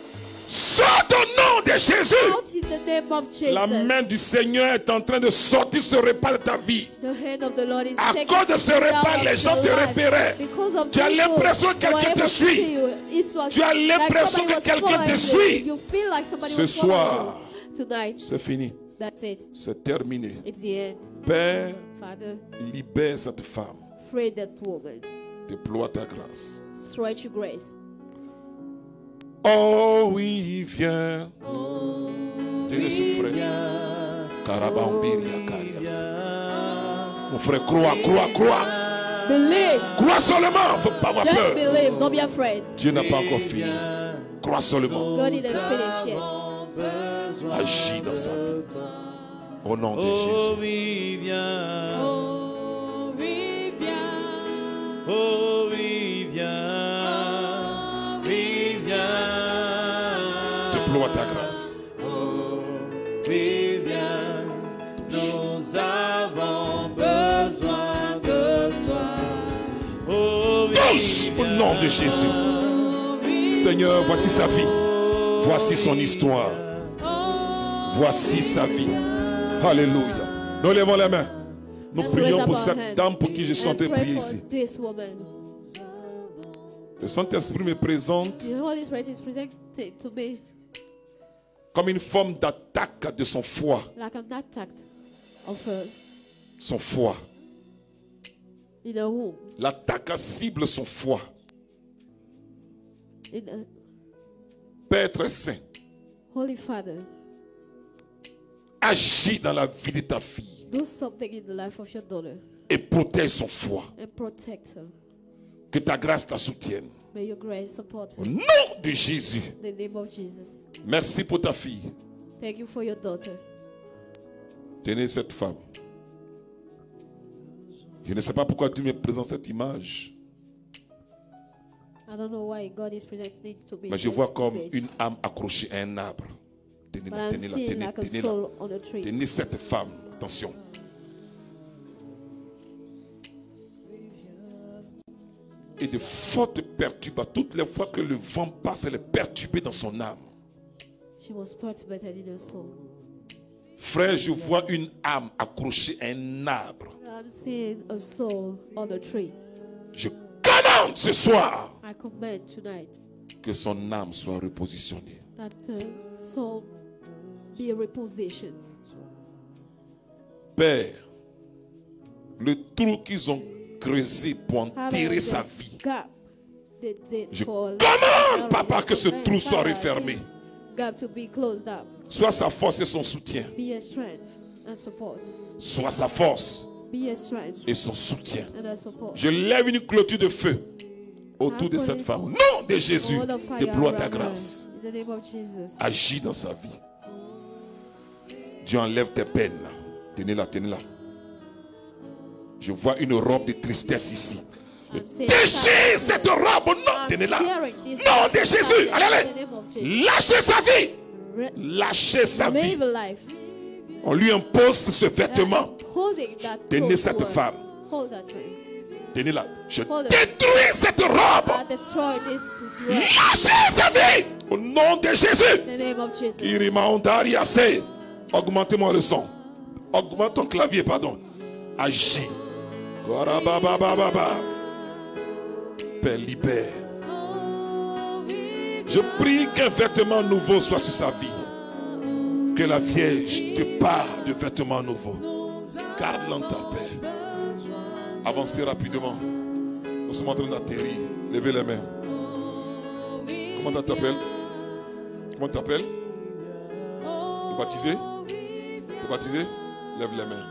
Sorte au nom de Jésus. Out in the name of Jesus. La main du Seigneur est en train de sortir ce repas de ta vie. The hand of the Lord is À taking cause de ce it repas, out les of gens your te life. repéraient. Because of Tu as this l'impression food, que quelqu'un you are te able to suit. see you. It's what- Tu as like l'impression somebody que was quelqu'un te following suit. you. You feel like somebody Ce was following soir, you. Tonight, c'est fini. that's it. C'est terminé. It's the end. Père, Father, libère cette femme. free that woman. Déploie ta grâce. Stretch your grace. Oh oui, viens. Dis-le ce frère. Karabambiria Karias. Mon frère, crois, crois, crois. Believe. Crois seulement. Faut pas avoir Just peur. believe. Don't be afraid. Dieu n'a pas encore fini. Crois seulement. God didn't finish yet. Agis dans sa vie. Au nom de Oh Jésus. oui, viens. Oh oui, viens. Oh oui, viens. Oui, viens. Déploie ta grâce. Oh oui, viens. Nous avons besoin de toi. Oh oui, Tous au nom de Jésus. Seigneur, voici sa vie. Voici son histoire. Voici sa vie. Alléluia. Nous levons les mains. Nous Let's prions raise pour up our cette hands dame pour qui je suis en and train de pray prier for ici. this woman. Le Saint-Esprit me présente The Holy Spirit is presented to me comme une forme d'attaque de son foie. like an attack of her Son foie. in a womb. L'attaque cible son foie. In a Père très saint, Holy Father, agis dans la vie de ta fille do something in the life of your daughter et protège son foie. and protect her. Que ta grâce la soutienne. May your grace support her. Au nom de Jésus. In the name of Jesus. Merci pour ta fille. Thank you for your daughter. Tenez cette femme. Je ne sais pas pourquoi Dieu me présente cette image. I don't know why God is presenting to me. Mais je this vois comme image. une âme accrochée à un arbre. But Tenez-la, I'm tenez-la, seeing tenez, like a tenez-la. soul on a tree. Tenez cette femme. Attention. Et de fortes perturbations. Toutes les fois que le vent passe, elle est perturbée dans son âme. She was perturbed in her soul. Frère, je vois une âme accrochée à un arbre. I'm seeing a soul on a tree. Je commande ce soir I command tonight que son âme soit repositionnée. that the soul be repositioned. Père, le trou qu'ils ont creusé pour enterrer Father, sa the vie, gap they did je for commande, life, papa, que ce command, trou soit Father, refermé. this gap to be closed up. Soit sa force et son soutien. Be a strength and support. Soit sa force Be a strength et son soutien. and a support. Je lève une clôture de feu autour de cette femme. Au nom de Jésus, Wall of fire déploie ta around her. grâce. In the name of Jesus. Agis dans sa vie. Dieu enlève tes peines. Tenez-la, tenez-la. Je vois une robe de tristesse ici. I'm saying, Déchire Father, cette robe au nom. I'm Tenez-la. tearing this Nom de person Jésus. in Allez, the name of allez. Jesus. Lâchez sa vie. Re- Lâchez sa vie. Live a life. On lui impose ce vêtement. Posing that Tenez clothes cette to her. femme. Hold that way. Tenez-la. Je Hold on. détruis cette robe. I destroy this dress Lâchez sa vie. Au nom de Jésus. in the name of Jesus. Irimaondariase. Augmentez-moi le son. Augmente ton clavier, pardon. Agis. Korababababa. Père, libère. Je prie qu'un vêtement nouveau soit sur sa vie. Que la Vierge te parle de vêtements nouveaux. Garde-le en ta paix. Avancez rapidement. Nous sommes en train d'atterrir. Levez les mains. Comment tu t'appelles? Comment tu t'appelles? Tu es baptisé? Tu es baptisé? Lève les mains.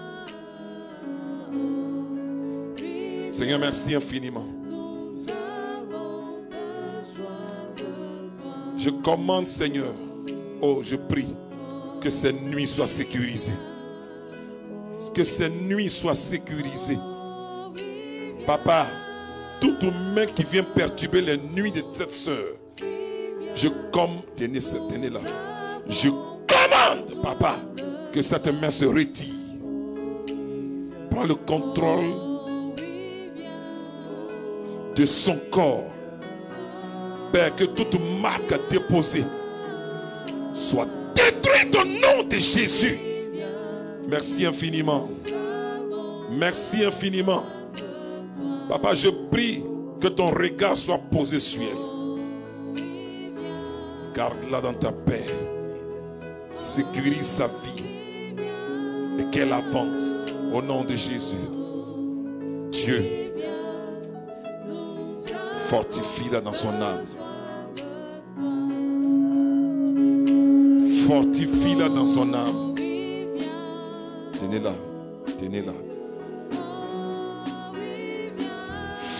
Seigneur, merci infiniment. Je commande, Seigneur, oh, je prie que ces nuits soient sécurisées. Que ces nuits soient sécurisées. Papa, toute main qui vient perturber les nuits de cette sœur, tenez-la. Je commande, papa, que cette main se retire. Prends le contrôle de son corps. Père, que toute marque déposée soit détruite au nom de Jésus. Merci infiniment. Merci infiniment. Papa, je prie que ton regard soit posé sur elle. Garde-la dans ta paix. Sécurise sa vie. Et qu'elle avance au nom de Jésus. Dieu, fortifie-la dans son âme. Fortifie-la dans son âme. Tenez-la, tenez-la.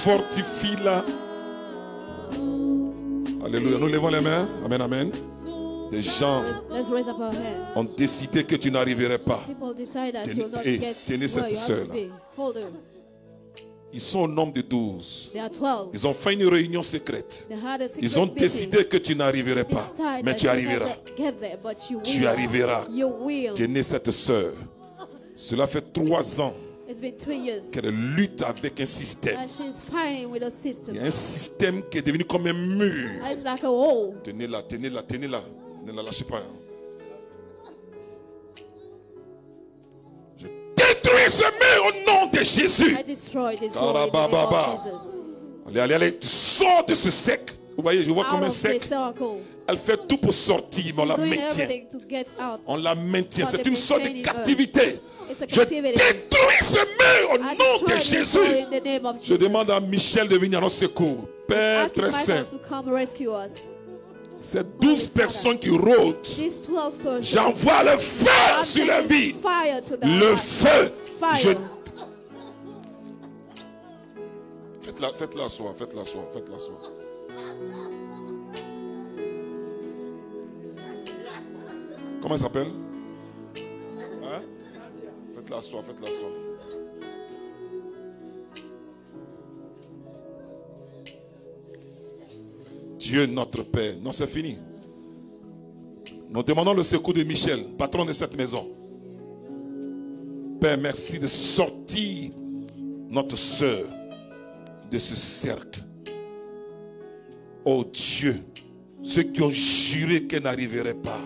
Fortifie-la. Alléluia. Nous levons les mains. Amen, amen. Des gens Let's raise up our hands. ont décidé que tu n'arriverais pas. People decide that Tenez- you'll not hey, get tenez cette where you have sœur to là. be. Hold her. Ils sont au nombre de 12. There are 12. Ils ont fait une réunion secrète. They had a secret Ils ont meeting. décidé que tu n'arriverais pas. Decide Mais that tu you'll arriveras. not get there, but you Tu will. arriveras. You will. Tenez cette sœur. Cela fait 3 ans It's been 3 years qu'elle lutte avec un système. that she's fighting with a Il system. y a un système qui est devenu comme un mur. It's like a wall. Tenez-la, tenez-la, tenez-la. Ne la lâchez pas. Hein. Je détruis ce mur au nom de Jésus. I destroy this wall in the name Karabababa. of Jesus. Allez, allez, allez. Tu sors de ce cercle. Vous voyez, je vois comme Out un of this cercle. circle. Elle fait tout pour sortir, mais on la Doing maintient. everything to get out. On la maintient. But C'est they une sorte de maintain her. captivité. It's a Je captivity. détruis ce mur au I nom de destroy this wall Jésus. in the name of Je Jesus. demande à Michel de venir à notre secours. Père Asking très saint, Michael to come rescue us. ces 12 personnes qui rôdent, These 12 persons. j'envoie le feu I'm sur la sending vie. fire to the Le heart. feu. Fire. Faites-la asseoir, faites-la asseoir, faites-la asseoir. Comment elle s'appelle? Hein? Faites-la asseoir, faites-la asseoir. Dieu notre Père. Non, c'est fini. Nous demandons le secours de Michel, patron de cette maison. Père, merci de sortir notre sœur de ce cercle. Oh Dieu, ceux qui ont juré qu'elle n'arriverait pas,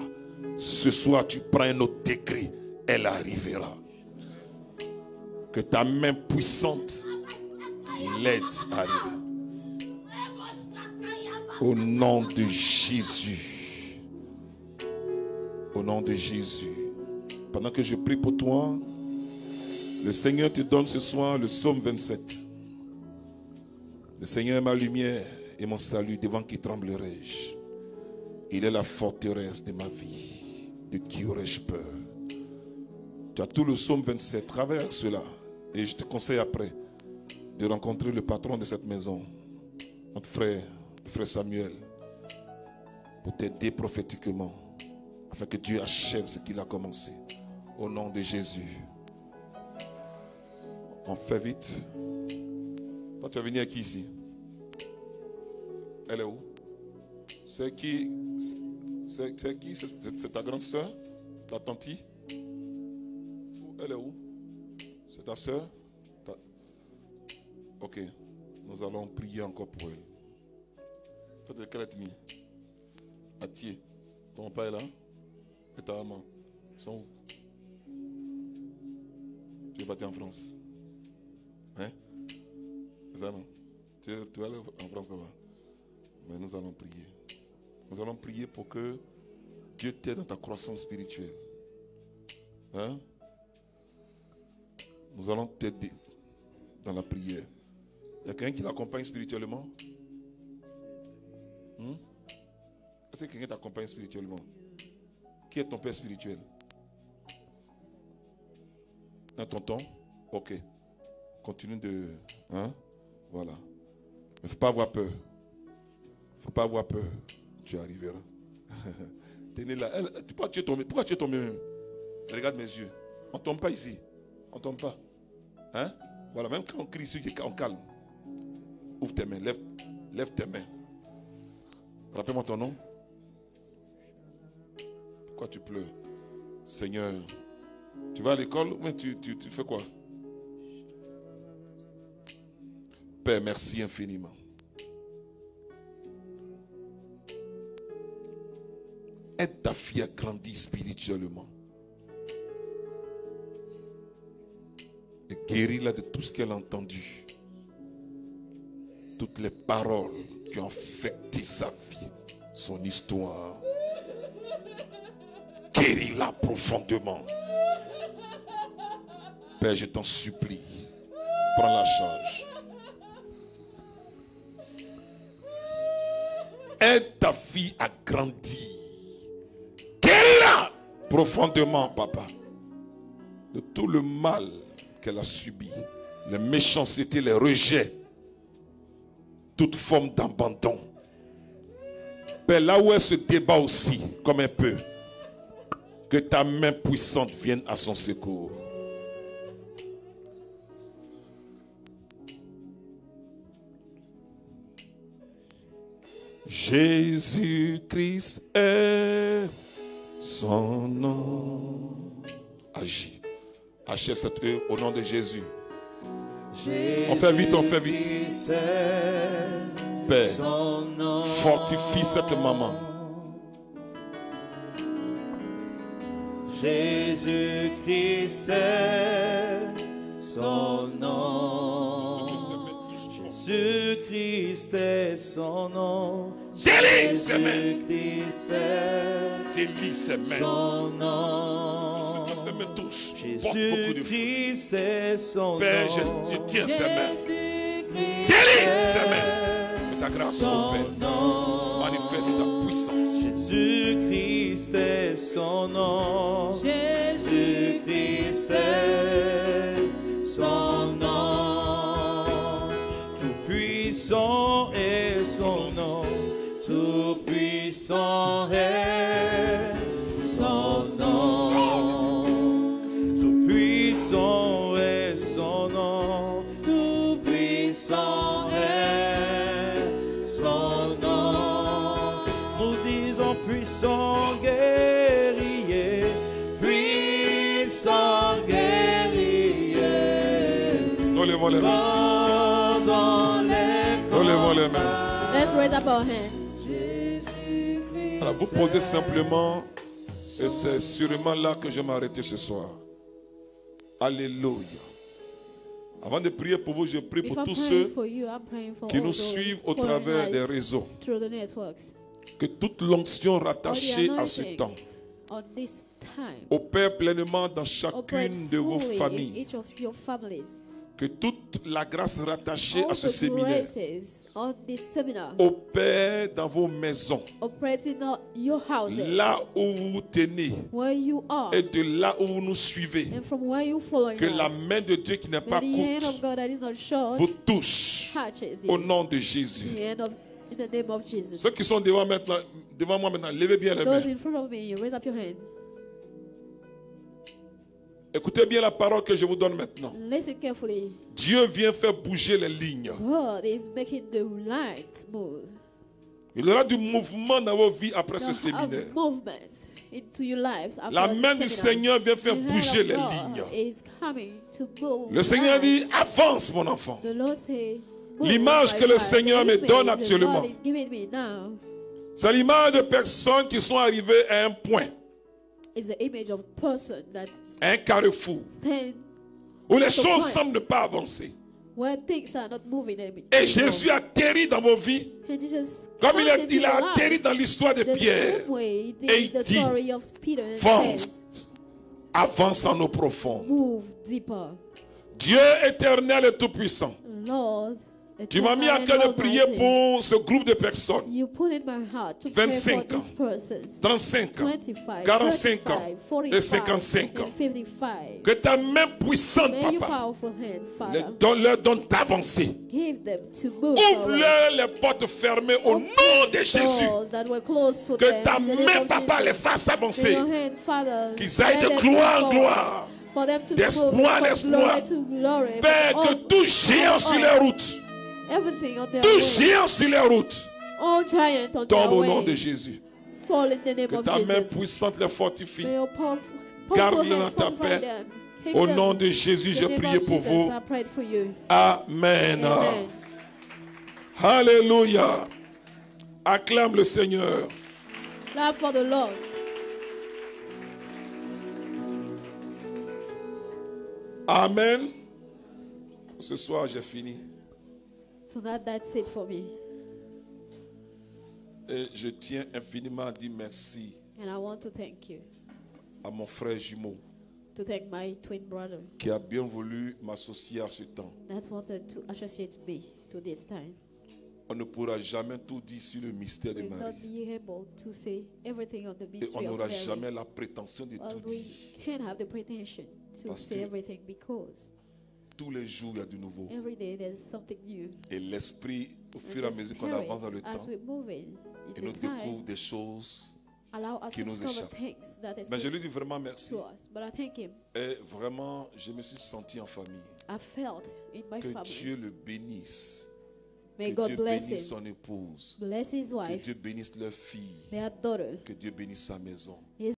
ce soir tu prends un autre décret, elle arrivera. Que ta main puissante l'aide à arriver. Au nom de Jésus. Au nom de Jésus. Pendant que je prie pour toi, le Seigneur te donne ce soir le psaume 27. Le Seigneur est ma lumière et mon salut, devant qui tremblerai-je? Il est la forteresse de ma vie. De qui aurais-je peur? Tu as tout le psaume 27. Travaille avec cela. Et je te conseille après de rencontrer le patron de cette maison, notre frère Samuel, pour t'aider prophétiquement, afin que Dieu achève ce qu'il a commencé. Au nom de Jésus. On fait vite. Toi, tu es venu à qui ici? Elle est où? C'est qui? C'est qui? C'est ta grande soeur? Ta tante? Elle est où? C'est ta soeur? Ok. Nous allons prier encore pour elle. Toi, de quelle ethnie? Atier. Ton père est là? Et ta maman? Ils sont où? Tu es parti en France? Hein? C'est ça, non? Tu es allé en France là-bas? Mais nous allons prier. Nous allons prier pour que Dieu t'aide dans ta croissance spirituelle. Hein? Nous allons t'aider dans la prière. Il y a quelqu'un qui l'accompagne spirituellement? Est-ce que quelqu'un t'accompagne spirituellement? Qui est ton père spirituel? Un tonton? Ok. Continue de... Hein? Voilà. Mais il ne faut pas avoir peur. Il ne faut pas avoir peur. Tu arriveras. Tu es né là. Pourquoi tu es tombé? Pourquoi tu es tombé même? Regarde mes yeux. On ne tombe pas ici. On ne tombe pas. Hein? Voilà. Même quand on crie ici, on calme. Ouvre tes mains. Lève tes mains. Rappelle-moi ton nom. Pourquoi tu pleures? Seigneur, tu vas à l'école ou tu fais quoi? Père, merci infiniment. Aide ta fille à grandir spirituellement. Et guéris-la de tout ce qu'elle a entendu. Toutes les paroles qui ont affecté sa vie, son histoire. Guéris-la profondément. Père, je t'en supplie. Prends la charge. Aide ta fille à grandir. Guéris-la profondément, papa. De tout le mal qu'elle a subi. Les méchancetés, les rejets. Toute forme d'abandon. Père, là où elle se débat aussi, comme un peu, que ta main puissante vienne à son secours. Jésus-Christ est son nom. Agis. Achève cette œuvre au nom de Jésus. On fait vite, on fait vite. Père, fortifie cette maman. Jésus-Christ est son nom. Jésus-Christ est son nom. Délie ses mains. Jésus-Christ est Délie ses mains. son nom. Que ses mains touchent. Porte beaucoup de fruits. Jésus-Christ est son Père, nom. je tiens ses mains. Jésus-Christ Délie ses mains. est Que ta grâce, son mon Père, nom. manifeste ta puissance. Jésus-Christ est son nom. Jésus-Christ est son nom. Tout puissant est son nom. Tout puissant est son nom. Tout puissant puissant est son nom. Nous disons puissant guerrier, puissant guerrier. Nous levons les mains ici. Nous levons les mains. Let's raise up our hands. Alors, vous posez simplement, et c'est sûrement là que je vais m'arrêter ce soir. Alléluia. Avant de prier pour vous, je prie pour Before tous praying ceux for you, I'm praying for qui all nous those suivent au following travers des us réseaux. through the networks. Que toute l'onction rattachée à ce anointing temps On this time, opère pleinement dans operate chacune de vos fully in familles. each of your families. Que toute la grâce rattachée All à ce the séminaire graces on this seminar opère dans vos maisons, operate in your houses, là où vous vous tenez where you are, et de là où vous nous suivez. and from where you following Que la us. main de Dieu qui n'est pas May the hand of courte God that is not short vous touche touches au you. nom de Jésus. In the name of Jesus. Ceux qui sont devant moi maintenant, levez bien les mains. Those in front of me, you raise up your hand. Écoutez bien la parole que je vous donne maintenant. Listen carefully. Dieu vient faire bouger les lignes. God is making the light move. Il y aura du mouvement dans vos vies après ce Now séminaire. have movement into your lives. after La the main du seminar. Seigneur vient faire The hand bouger of les God lignes. is coming to move Le Seigneur dit, light. avance mon enfant. The Lord say, move, L'image my que le child. Seigneur The me image donne that actuellement. God is giving me now C'est l'image de personnes qui sont arrivées à un point, is the image of person that à un carrefour, stand où les at the choses point semblent ne pas avancer. where things are not moving anymore. Et Jésus a atterri dans vos vies, And Jesus comme comes into il a your life atterri dans l'histoire de the Pierre. same way Et il the dit, story of Peter says, Fonce, avance en eau profonde. move deeper. Dieu éternel et tout-puissant, Lord, tu m'as mis à cœur de prier pour ce groupe de personnes. You put in my heart to pray for 25 ans, these persons. 35 ans, 25, 45 ans 45, et 55 ans. and 55. Que ta main puissante, May your papa, powerful hand, Father, leur donne d'avancer. give them to move Ouvre-leur les portes fermées au nom de Jésus. doors that were closed to Que them. ta in the name main, of papa, les Jesus. fasse May avancer. your hand, Father, Qu'ils aillent let de them gloire en move gloire. for them to D'espoir move en from espoir. glory to glory. Père, All- que tout géant sur les routes, everything on their tout way, géant sur les routes, all giants on tombe their au way, nom de Jésus. fall in the name Que of ta main Jesus. puissante les fortifie. May your powerful Garde-les hand dans ta fortify paix. them. Keep Au them. nom de Jésus, In j'ai the name prié of pour Jesus, vous. I prayed for you. Amen. Amen. Alléluia. Acclame le Seigneur. Clap for the Lord. Amen. Ce soir, j'ai fini. So that's it for me. Et je tiens infiniment à dire merci And I want to thank you. à mon frère jumeau To thank my twin brother qui a bien voulu m'associer à ce temps. that wanted to associate me to this time. On ne pourra jamais tout dire sur le mystère de We'll not Marie. be able to say everything on the Et on mystery of n'aura Mary. jamais la prétention de But tout we dire. can't have the pretension to Parce say que- everything because Tous les jours, il y a du nouveau. every day there's something new. Et l'esprit, au And fur et à the mesure qu'on Spirit, avance dans le as temps, we move in et the nous time, découvre des choses. allow us qui to nous discover échappent. things that Mais je escape lui dis vraiment merci. to us. But I thank him. Et vraiment, je me suis senti en famille. I felt in my Que family. Dieu le bénisse. May Que God Dieu bless bénisse him. son épouse. Bless his Que wife, Dieu bénisse leur fille. their daughter, Que Dieu bénisse sa maison. his